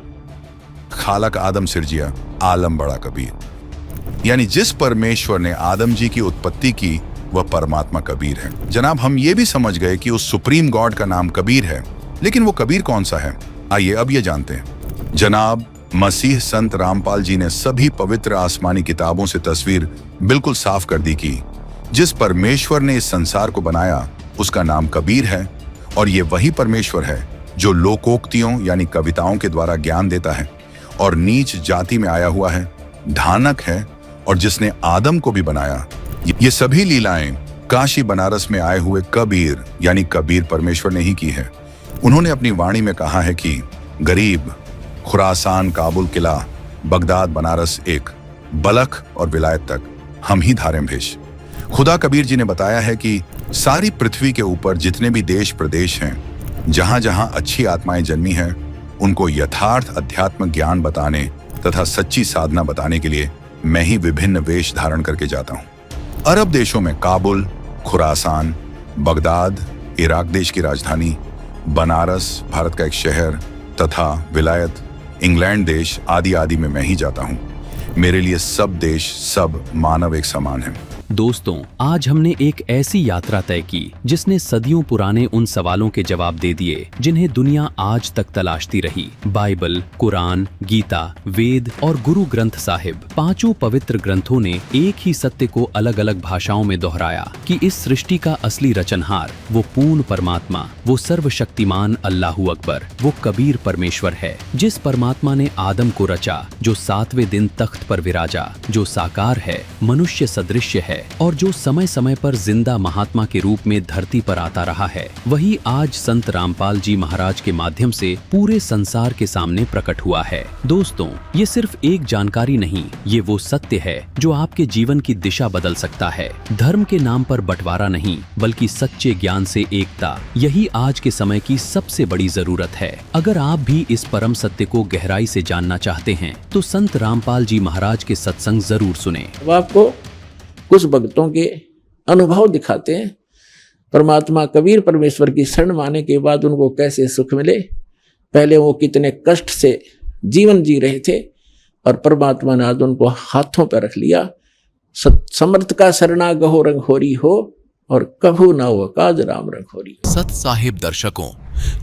खालक आदम सिरजिया आलम बड़ा कबीर। यानी जिस परमेश्वर ने आदम जी की उत्पत्ति की वह परमात्मा कबीर है। जनाब, हम ये भी समझ गए कि उस सुप्रीम गॉड का नाम कबीर है, लेकिन वो कबीर कौन सा है? आइए अब ये जानते हैं। जनाब मसीह संत रामपाल जी ने सभी पवित्र आसमानी किताबों से तस्वीर बिल्कुल साफ कर दी कि जिस परमेश्वर ने इस संसार को बनाया उसका नाम कबीर है, और ये वही परमेश्वर है जो लोकोक्तियों यानी कविताओं के द्वारा ज्ञान देता है और नीच जाति में आया हुआ है, ढानक है, और जिसने आदम को भी बनाया। ये सभी लीलाएं काशी बनारस में आए हुए कबीर यानी कबीर परमेश्वर ने ही की है। उन्होंने अपनी वाणी में कहा है कि गरीब, खुरासान, काबुल किला, बगदाद, बनारस एक, बलख और विलायत तक हम ही धारें भेष। खुदा कबीर जी ने बताया है कि सारी पृथ्वी के ऊपर जितने भी देश प्रदेश हैं, जहां जहां अच्छी आत्माएं जन्मी हैं, उनको यथार्थ अध्यात्म ज्ञान बताने तथा सच्ची साधना बताने के लिए मैं ही विभिन्न वेश धारण करके जाता हूं। अरब देशों में काबुल, खुरासान, बगदाद इराक देश की राजधानी, बनारस भारत का एक शहर तथा विलायत इंग्लैंड देश आदि आदि में मैं ही जाता हूं। मेरे लिए सब देश, सब मानव एक समान है। दोस्तों, आज हमने एक ऐसी यात्रा तय की जिसने सदियों पुराने उन सवालों के जवाब दे दिए जिन्हें दुनिया आज तक तलाशती रही। बाइबल, कुरान, गीता, वेद और गुरु ग्रंथ साहिब, पांचों पवित्र ग्रंथों ने एक ही सत्य को अलग अलग भाषाओं में दोहराया कि इस सृष्टि का असली रचनहार वो पूर्ण परमात्मा, वो सर्वशक्तिमान अल्लाहू अकबर, वो कबीर परमेश्वर है। जिस परमात्मा ने आदम को रचा, जो 7वें दिन तख्त पर विराजा, जो साकार है, मनुष्य सदृश्य है और जो समय समय पर जिंदा महात्मा के रूप में धरती पर आता रहा है, वही आज संत रामपाल जी महाराज के माध्यम से पूरे संसार के सामने प्रकट हुआ है। दोस्तों, ये सिर्फ एक जानकारी नहीं, ये वो सत्य है जो आपके जीवन की दिशा बदल सकता है। धर्म के नाम पर बंटवारा नहीं, बल्कि सच्चे ज्ञान से एकता, यही आज के समय की सबसे बड़ी जरूरत है। अगर आप भी इस परम सत्य को गहराई से जानना चाहते हैं तो संत रामपाल जी महाराज के सत्संग जरूर सुने। अब आपको कुछ भक्तों के अनुभव दिखाते हैं, परमात्मा कबीर परमेश्वर की शरण माने के बाद उनको कैसे सुख मिले। पहले वो कितने कष्ट से जीवन जी रहे थे और परमात्मा ने आज उनको हाथों पर रख लिया। समर्थ का शरणा गहो रंग होरी हो और कभू ना हो काज राम रंग होरी। सत साहिब दर्शकों,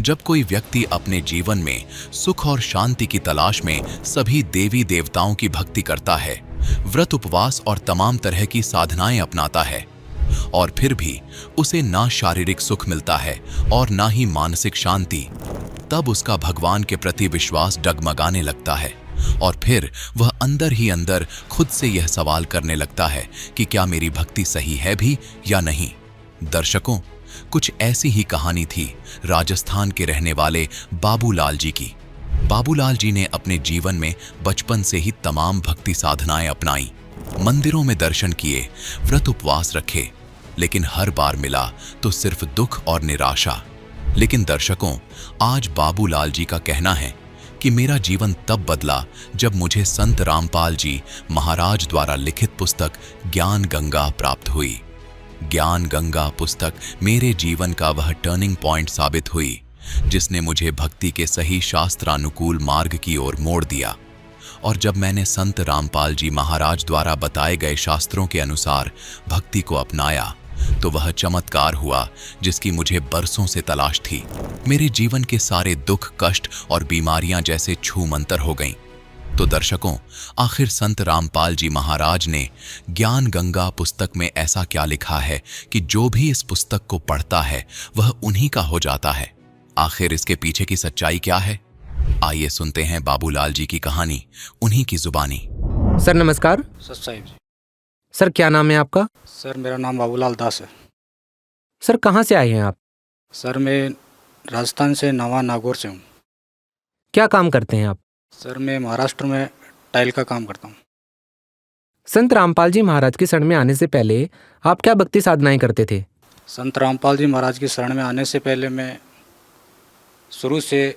जब कोई व्यक्ति अपने जीवन में सुख और शांति की तलाश में सभी देवी देवताओं की भक्ति करता है, व्रत उपवास और तमाम तरह की साधनाएं अपनाता है और फिर भी उसे ना शारीरिक सुख मिलता है और ना ही मानसिक शांति, तब उसका भगवान के प्रति विश्वास डगमगाने लगता है और फिर वह अंदर ही अंदर खुद से यह सवाल करने लगता है कि क्या मेरी भक्ति सही है भी या नहीं। दर्शकों, कुछ ऐसी ही कहानी थी राजस्थान के रहने वाले बाबूलाल जी की। बाबूलाल जी ने अपने जीवन में बचपन से ही तमाम भक्ति साधनाएं अपनाई, मंदिरों में दर्शन किए, व्रत उपवास रखे, लेकिन हर बार मिला तो सिर्फ दुख और निराशा। लेकिन दर्शकों, आज बाबूलाल जी का कहना है कि मेरा जीवन तब बदला जब मुझे संत रामपाल जी महाराज द्वारा लिखित पुस्तक ज्ञान गंगा प्राप्त हुई। ज्ञान गंगा पुस्तक मेरे जीवन का वह टर्निंग पॉइंट साबित हुई जिसने मुझे भक्ति के सही शास्त्रानुकूल मार्ग की ओर मोड़ दिया। और जब मैंने संत रामपाल जी महाराज द्वारा बताए गए शास्त्रों के अनुसार भक्ति को अपनाया तो वह चमत्कार हुआ जिसकी मुझे बरसों से तलाश थी। मेरे जीवन के सारे दुख, कष्ट और बीमारियां जैसे छूमंतर हो गईं। तो दर्शकों, आखिर संत रामपाल जी महाराज ने ज्ञान गंगा पुस्तक में ऐसा क्या लिखा है कि जो भी इस पुस्तक को पढ़ता है वह उन्हीं का हो जाता है। आखिर इसके पीछे की सच्चाई क्या है? आइए सुनते हैं बाबूलाल जी की कहानी उन्हीं की जुबानी। सर नमस्कार। सर साहिब जी। सर क्या नाम है आपका? सर मेरा नाम बाबूलाल दास है। सर कहाँ से आए हैं आप? सर मैं राजस्थान से नवा नागौर से हूँ। क्या काम करते हैं आप? सर मैं महाराष्ट्र में टाइल का काम करता हूँ। संत रामपाल जी महाराज की शरण में आने से पहले आप क्या भक्ति साधनाएं करते थे? संत रामपाल जी महाराज की शरण में आने से पहले मैं शुरू से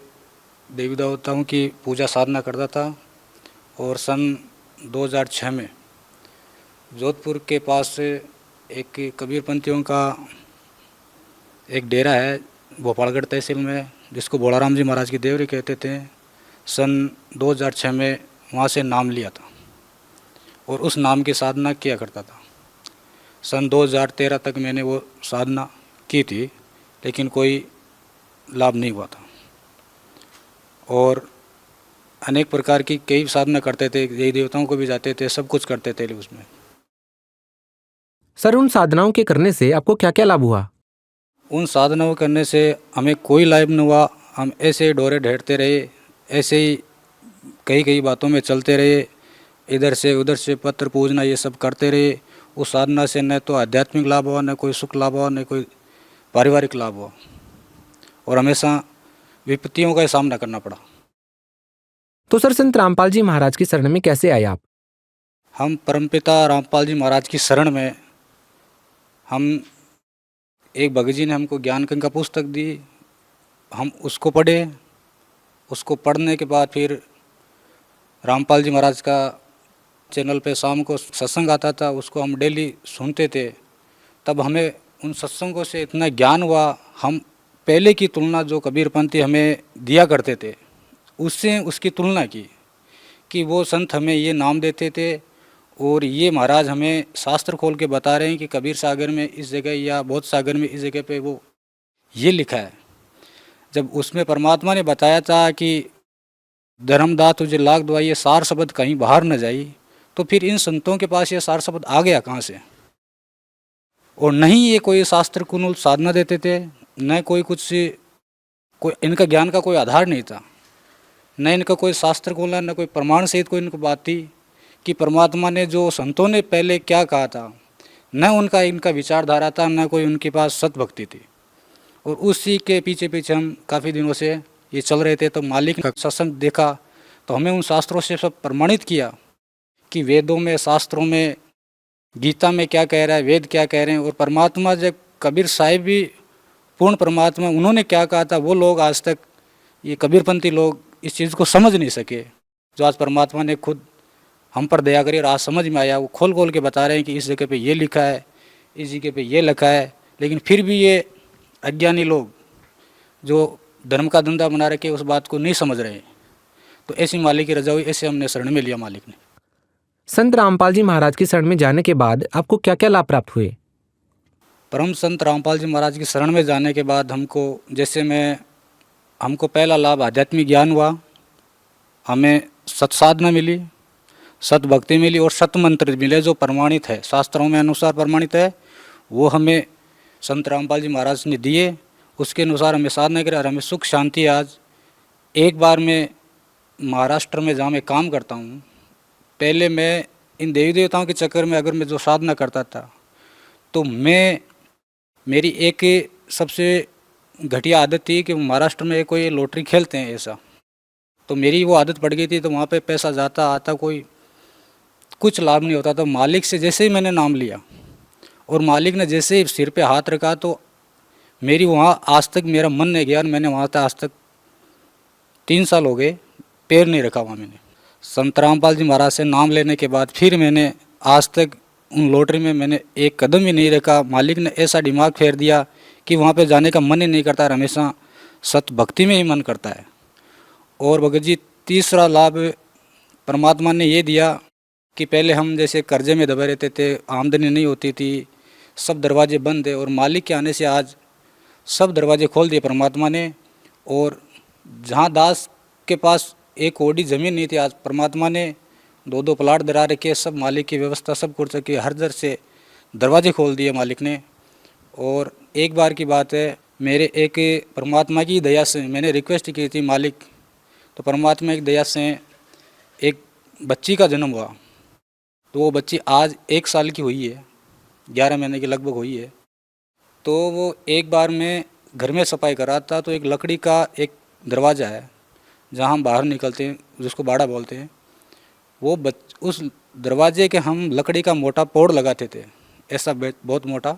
देवी देवताओं की पूजा साधना करता था और सन 2006 में जोधपुर के पास से एक कबीरपंथियों का एक डेरा है भोपालगढ़ तहसील में, जिसको बोलाराम जी महाराज की देवरी कहते थे। सन 2006 में वहाँ से नाम लिया था और उस नाम की साधना किया करता था। सन 2013 तक मैंने वो साधना की थी, लेकिन कोई लाभ नहीं हुआ था और अनेक प्रकार की कई साधना करते थे, देवी देवताओं को भी जाते थे, सब कुछ करते थे उसमें। सर उन साधनाओं के करने से आपको क्या क्या लाभ हुआ? उन साधनाओं करने से हमें कोई लाभ नहीं हुआ। हम ऐसे ही डोरे ढेरते रहे, ऐसे ही कई कई बातों में चलते रहे, इधर से उधर से पत्र पूजना ये सब करते रहे। उस साधना से न तो आध्यात्मिक लाभ हुआ, न कोई सुख लाभ हुआ, न कोई पारिवारिक लाभ हुआ और हमेशा विपत्तियों का सामना करना पड़ा। तो सर संत रामपाल जी महाराज की शरण में कैसे आए आप? हम परमपिता रामपाल जी महाराज की शरण में एक भगत जी ने हमको ज्ञान गंगा पुस्तक दी, हम उसको पढ़े। उसको पढ़ने के बाद फिर रामपाल जी महाराज का चैनल पे शाम को सत्संग आता था, उसको हम डेली सुनते थे। तब हमें उन सत्संगों से इतना ज्ञान हुआ, हम पहले की तुलना जो कबीरपंथी हमें दिया करते थे उससे उसकी तुलना की कि वो संत हमें ये नाम देते थे, और ये महाराज हमें शास्त्र खोल के बता रहे हैं कि कबीर सागर में इस जगह या बोध सागर में इस जगह पे वो ये लिखा है। जब उसमें परमात्मा ने बताया था कि धर्मदास तुझे लाख दुआ ये सार शब्द कहीं बाहर न जाई, तो फिर इन संतों के पास ये सार शब्द आ गया कहाँ से? और नहीं ये कोई शास्त्र कुनूल साधना देते थे, न कोई इनका ज्ञान का कोई आधार नहीं था, न इनका कोई शास्त्र खोला, न कोई प्रमाण सहित कोई इनको बात थी कि परमात्मा ने जो संतों ने पहले क्या कहा था, न उनका इनका विचारधारा था, न कोई उनके पास सतभक्ति थी। और उसी के पीछे पीछे हम काफ़ी दिनों से ये चल रहे थे। तो मालिक ने सत्संग देखा तो हमें उन शास्त्रों से सब प्रमाणित किया कि वेदों में, शास्त्रों में, गीता में क्या कह रहा है, वेद क्या कह रहे हैं। और परमात्मा जब कबीर साहिब भी पूर्ण परमात्मा उन्होंने क्या कहा था, वो लोग आज तक ये कबीरपंथी लोग इस चीज़ को समझ नहीं सके। जो आज परमात्मा ने खुद हम पर दया करी और आज समझ में आया, वो खोल खोल के बता रहे हैं कि इस जगह पे ये लिखा है, इस जगह पे ये लिखा है। लेकिन फिर भी ये अज्ञानी लोग जो धर्म का धंधा बना रखे उस बात को नहीं समझ रहे हैं। तो ऐसी मालिक की रजा हुई, ऐसे हमने शरण में लिया मालिक ने। संत रामपाल जी महाराज की शरण में जाने के बाद आपको क्या क्या लाभ प्राप्त हुए? परम संत रामपाल जी महाराज की शरण में जाने के बाद हमको पहला लाभ आध्यात्मिक ज्ञान हुआ, हमें सत्साधना मिली, सतभक्ति मिली और सतमंत्र मिले जो प्रमाणित है, शास्त्रों में अनुसार प्रमाणित है, वो हमें संत रामपाल जी महाराज ने दिए। उसके अनुसार हमें साधना करें और हमें सुख शांति। आज एक बार मैं महाराष्ट्र में जहाँ मैं काम करता हूँ, पहले मैं इन देवी देवताओं के चक्कर में अगर मैं जो साधना करता था तो मेरी एक सबसे घटिया आदत थी कि महाराष्ट्र में कोई लॉटरी खेलते हैं ऐसा, तो मेरी वो आदत पड़ गई थी। तो वहाँ पे पैसा जाता आता कोई कुछ लाभ नहीं होता। तो मालिक से जैसे ही मैंने नाम लिया और मालिक ने जैसे ही सिर पे हाथ रखा तो मेरी वहाँ आज तक मेरा मन नहीं गया और मैंने वहाँ तक आज तक 3 साल हो गए पैर नहीं रखा वहाँ मैंने। संत रामपाल जी महाराज से नाम लेने के बाद फिर मैंने आज तक उन लॉटरी में मैंने एक कदम ही नहीं रखा। मालिक ने ऐसा दिमाग फेर दिया कि वहाँ पे जाने का मन ही नहीं करता, हमेशा सत भक्ति में ही मन करता है। और भगत जी तीसरा लाभ परमात्मा ने ये दिया कि पहले हम जैसे कर्जे में दबे रहते थे, आमदनी नहीं होती थी, सब दरवाजे बंद है, और मालिक के आने से आज सब दरवाजे खोल दिए परमात्मा ने। और जहाँ दास के पास 1 कोड़ी ज़मीन नहीं थी, आज परमात्मा ने 2-2 प्लाट दरा रखे, सब मालिक की व्यवस्था सब कर सके, हर दर से दरवाजे खोल दिए मालिक ने। और एक बार की बात है, मेरे एक परमात्मा की दया से मैंने रिक्वेस्ट की थी मालिक, तो परमात्मा की दया से एक बच्ची का जन्म हुआ। तो वो बच्ची आज 1 साल की हुई है, 11 महीने की लगभग हुई है। तो वो एक बार मैं घर में सफाई कर रहा था, तो एक लकड़ी का एक दरवाज़ा है जहाँ हम बाहर निकलते हैं, जिसको बाड़ा बोलते हैं, वो उस दरवाजे के हम लकड़ी का मोटा पोड़ लगाते थे, ऐसा बहुत मोटा,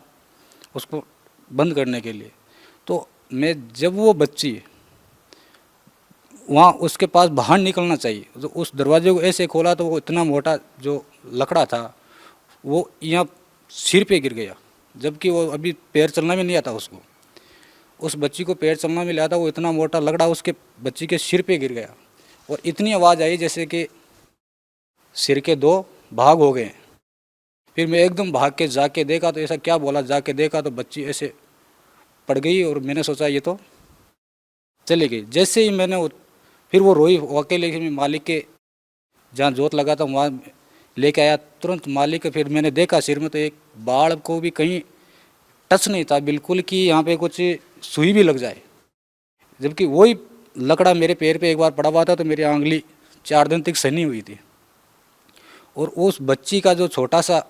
उसको बंद करने के लिए। तो मैं जब वो बच्ची वहाँ उसके पास बाहर निकलना चाहिए, तो उस दरवाजे को ऐसे खोला तो वो इतना मोटा जो लकड़ा था वो यहाँ सिर पे गिर गया, जबकि वो अभी पैर चलना भी नहीं आता उसको। उस बच्ची को पैर चलना भी नहीं आता, वो इतना मोटा लकड़ा उसके बच्ची के सिर पे गिर गया और इतनी आवाज़ आई जैसे कि सिर के 2 भाग हो गए। फिर मैं एकदम भाग के जाके देखा तो ऐसा क्या बोला, जाके देखा तो बच्ची ऐसे पड़ गई और मैंने सोचा ये तो चली गई। जैसे ही मैंने फिर वो रोई अकेले, मैं मालिक के जहाँ जोत लगा था वहाँ लेके आया तुरंत मालिक। फिर मैंने देखा सिर में तो एक बाल को भी कहीं टच नहीं था बिल्कुल कि यहाँ पे कुछ सुई भी लग जाए, जबकि वही लकड़ा मेरे पैर पे एक बार पड़ा हुआ था तो मेरी आंगली 4 दिन तक सनी हुई थी। और उस बच्ची का जो छोटा सा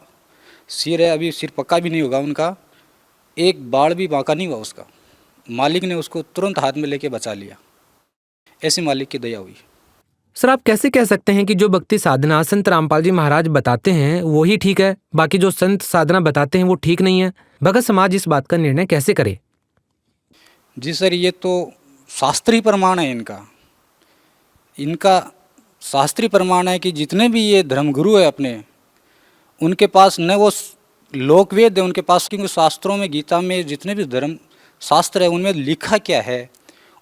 सिर है, अभी सिर पक्का भी नहीं होगा उनका, एक बाल भी बांका नहीं हुआ उसका। मालिक ने उसको तुरंत हाथ में लेके बचा लिया, ऐसी मालिक की दया हुई। सर, आप कैसे कह सकते हैं कि जो भक्ति साधना संत रामपाल जी महाराज बताते हैं वो ही ठीक है, बाकी जो संत साधना बताते हैं वो ठीक नहीं है? भगत समाज इस बात का निर्णय कैसे करे? जी सर, ये तो शास्त्रीय प्रमाण है इनका शास्त्रीय प्रमाण है कि जितने भी ये धर्मगुरु है अपने, उनके पास न वो लोकवेद है उनके पास, क्योंकि शास्त्रों में, गीता में जितने भी धर्म शास्त्र है उनमें लिखा क्या है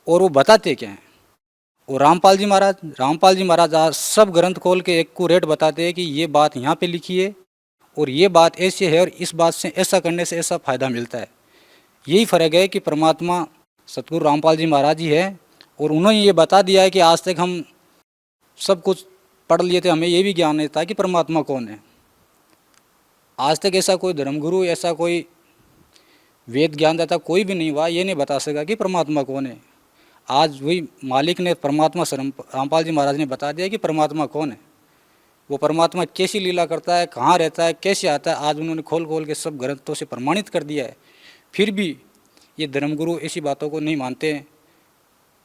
और वो बताते क्या हैं। और रामपाल जी महाराज आज सब ग्रंथ खोल के एक को रेट बताते हैं कि ये बात यहाँ पे लिखी है और ये बात ऐसी है और इस बात से ऐसा करने से ऐसा फ़ायदा मिलता है। यही फ़र्क है कि परमात्मा सतगुरु रामपाल जी महाराज ही है और उन्होंने ये बता दिया है कि आज तक हम सब कुछ पढ़ लिए थे, हमें ये भी ज्ञान नहीं था कि परमात्मा कौन है। आज तक ऐसा कोई धर्मगुरु, ऐसा कोई वेद ज्ञानदाता कोई भी नहीं हुआ, ये नहीं बता सका कि परमात्मा कौन है। आज वही मालिक ने परमात्मा रामपाल जी महाराज ने बता दिया कि परमात्मा कौन है, वो परमात्मा कैसी लीला करता है, कहाँ रहता है, कैसे आता है, आज उन्होंने खोल खोल के सब ग्रंथों से प्रमाणित कर दिया है। फिर भी ये धर्मगुरु ऐसी बातों को नहीं मानते हैं,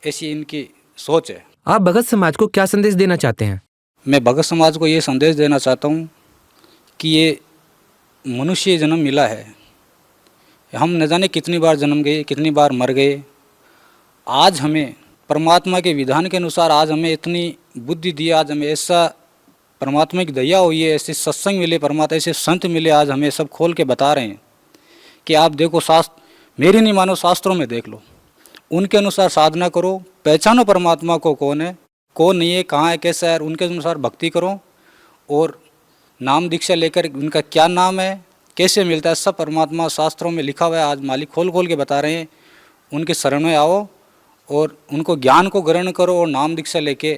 ऐसी इनकी सोच है। आप भगत समाज को क्या संदेश देना चाहते हैं? मैं भगत समाज को ये संदेश देना चाहता हूँ कि ये मनुष्य जन्म मिला है, हम न जाने कितनी बार जन्म गए, कितनी बार मर गए। आज हमें परमात्मा के विधान के अनुसार आज हमें इतनी बुद्धि दी, आज हमें ऐसा परमात्मा की दया हुई है, ऐसे सत्संग मिले, परमात्मा ऐसे संत मिले, आज हमें सब खोल के बता रहे हैं कि आप देखो, शास्त्र मेरी नहीं मानो, शास्त्रों में देख लो, उनके अनुसार साधना करो, पहचानो परमात्मा को कौन है, कौन नहीं है, कहाँ है, कैसा है, उनके अनुसार भक्ति करो और नाम दीक्षा लेकर उनका क्या नाम है, कैसे मिलता है, सब परमात्मा शास्त्रों में लिखा हुआ है। आज मालिक खोल खोल के बता रहे हैं, उनके शरण में आओ और उनको ज्ञान को ग्रहण करो और नाम दीक्षा लेके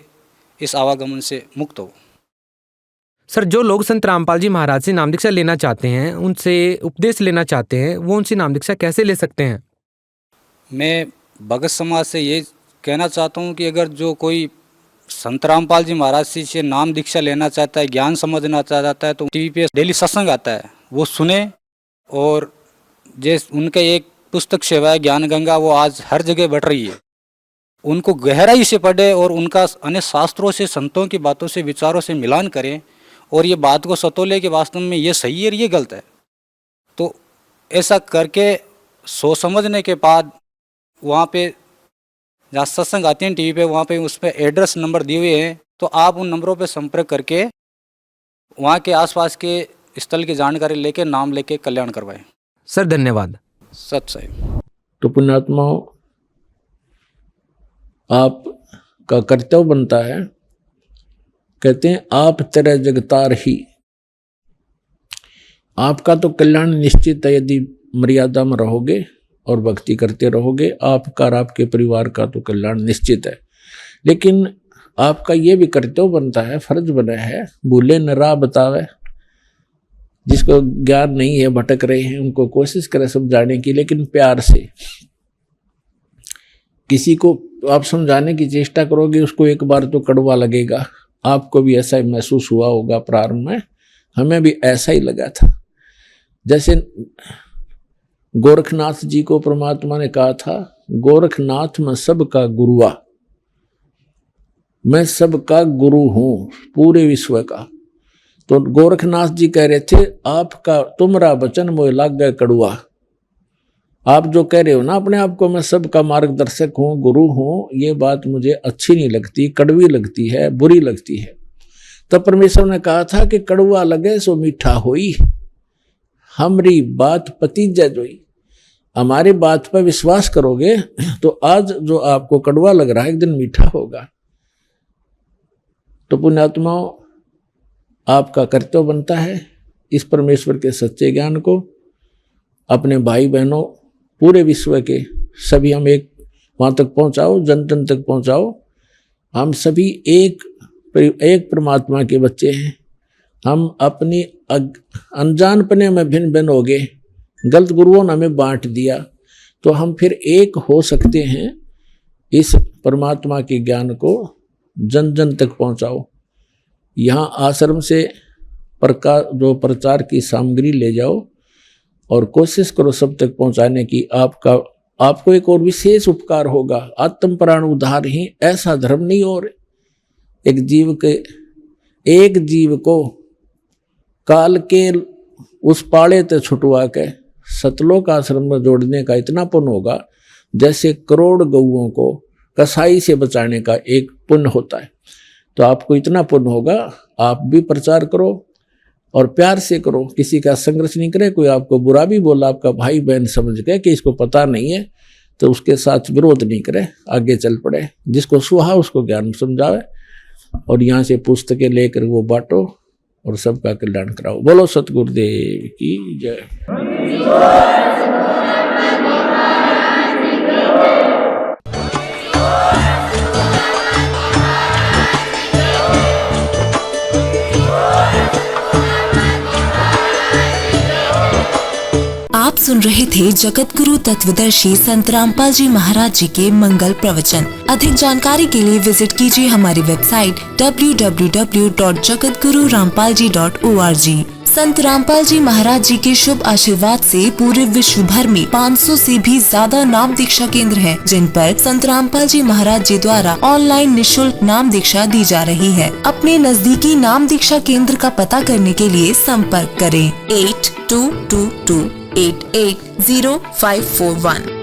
इस आवागमन से मुक्त हो। सर, जो लोग संत रामपाल जी महाराज से नाम दीक्षा लेना चाहते हैं, उनसे उपदेश लेना चाहते हैं, वो उनसे नाम दीक्षा कैसे ले सकते हैं? मैं भगत समाज से ये कहना चाहता हूँ कि अगर जो कोई संत रामपाल जी महाराज से नाम दीक्षा लेना चाहता है, ज्ञान समझना चाहता है, तो टीवी पे डेली सत्संग आता है, वो सुने। और जैसे उनका एक पुस्तक सेवा है ज्ञान गंगा, वो आज हर जगह बढ़ रही है, उनको गहराई से पढ़े और उनका अन्य शास्त्रों से, संतों की बातों से, विचारों से मिलान करें और ये बात को सतोले कि वास्तव में ये सही है और ये गलत है। तो ऐसा करके सोच समझने के बाद वहाँ पे जहाँ सत्संग आते हैं टीवी पे, वहाँ पे उस पर एड्रेस नंबर दिए हुए हैं, तो आप उन नंबरों पे संपर्क करके वहाँ के आसपास के स्थल की जानकारी लेके नाम लेके कल्याण करवाएं। सर, धन्यवाद। सत साहिब। तो पुण्यात्माओं, आपका कर्तव्य बनता है, कहते हैं आप तेरा जगतार ही, आपका तो कल्याण निश्चित है यदि मर्यादा में रहोगे और भक्ति करते रहोगे, आपका और आपके परिवार का तो कल्याण निश्चित है। लेकिन आपका ये भी कर्तव्य बनता है, फर्ज बना है, भूले न राह बतावे, जिसको ज्ञान नहीं है, भटक रहे हैं, उनको कोशिश करें समझाने की, लेकिन प्यार से। किसी को आप समझाने की चेष्टा करोगे, उसको एक बार तो कड़वा लगेगा। आपको भी ऐसा ही महसूस हुआ होगा प्रारंभ में, हमें भी ऐसा ही लगा था। जैसे गोरखनाथ जी को परमात्मा ने कहा था, गोरखनाथ मैं सबका गुरुआ, मैं सबका गुरु हूं पूरे विश्व का। तो गोरखनाथ जी कह रहे थे, आपका तुमरा वचन मोह लागे कड़ुआ। आप जो कह रहे हो ना अपने आप को, मैं सबका मार्गदर्शक हूँ, गुरु हूँ, ये बात मुझे अच्छी नहीं लगती, कड़वी लगती है, बुरी लगती है। तब परमेश्वर ने कहा था कि कड़वा लगे सो मीठा होई, हमरी बात पतीजा जोई। हमारी बात पर विश्वास करोगे तो आज जो आपको कड़वा लग रहा है एक दिन मीठा होगा। तो पुण्यात्माओं, आपका कर्तव्य बनता है इस परमेश्वर के सच्चे ज्ञान को अपने भाई बहनों, पूरे विश्व के सभी हम एक वहाँ तक पहुँचाओ, जन जन तक पहुँचाओ। हम सभी एक परमात्मा के बच्चे हैं। हम अपनी अनजानपने में भिन्न भिन्न हो गए, गलत गुरुओं ने हमें बांट दिया, तो हम फिर एक हो सकते हैं। इस परमात्मा के ज्ञान को जन जन तक पहुँचाओ। यहाँ आश्रम से प्रचार की सामग्री ले जाओ और कोशिश करो सब तक पहुँचाने की। आपको एक और विशेष उपकार होगा, आत्म प्राण उद्धार ही, ऐसा धर्म नहीं और एक जीव को काल के उस पाड़े ते छुटवा के सतलोक आश्रम में जोड़ने का इतना पुण्य होगा जैसे करोड़ गऊओं को कसाई से बचाने का एक पुण्य होता है। तो आपको इतना पुण्य होगा, आप भी प्रचार करो और प्यार से करो, किसी का संघर्ष नहीं करे। कोई आपको बुरा भी बोला, आपका भाई बहन समझ गए कि इसको पता नहीं है, तो उसके साथ विरोध नहीं करे, आगे चल पड़े। जिसको सुहा उसको ज्ञान समझावे और यहाँ से पुस्तकें लेकर वो बांटो और सबका कल्याण कराओ। बोलो सतगुरुदेव की जय। आप सुन रहे थे जगत गुरु तत्वदर्शी संत रामपाल जी महाराज जी के मंगल प्रवचन। अधिक जानकारी के लिए विजिट कीजिए हमारी वेबसाइट www.jagatgururampalji.org। संत रामपाल जी महाराज जी के शुभ आशीर्वाद से पूरे विश्व भर में 500 से भी ज्यादा नाम दीक्षा केंद्र हैं, जिन पर संत रामपाल जी महाराज जी द्वारा ऑनलाइन निशुल्क नाम दीक्षा दी जा रही है। अपने नजदीकी नाम दीक्षा केंद्र का पता करने के लिए संपर्क करें 8222880541।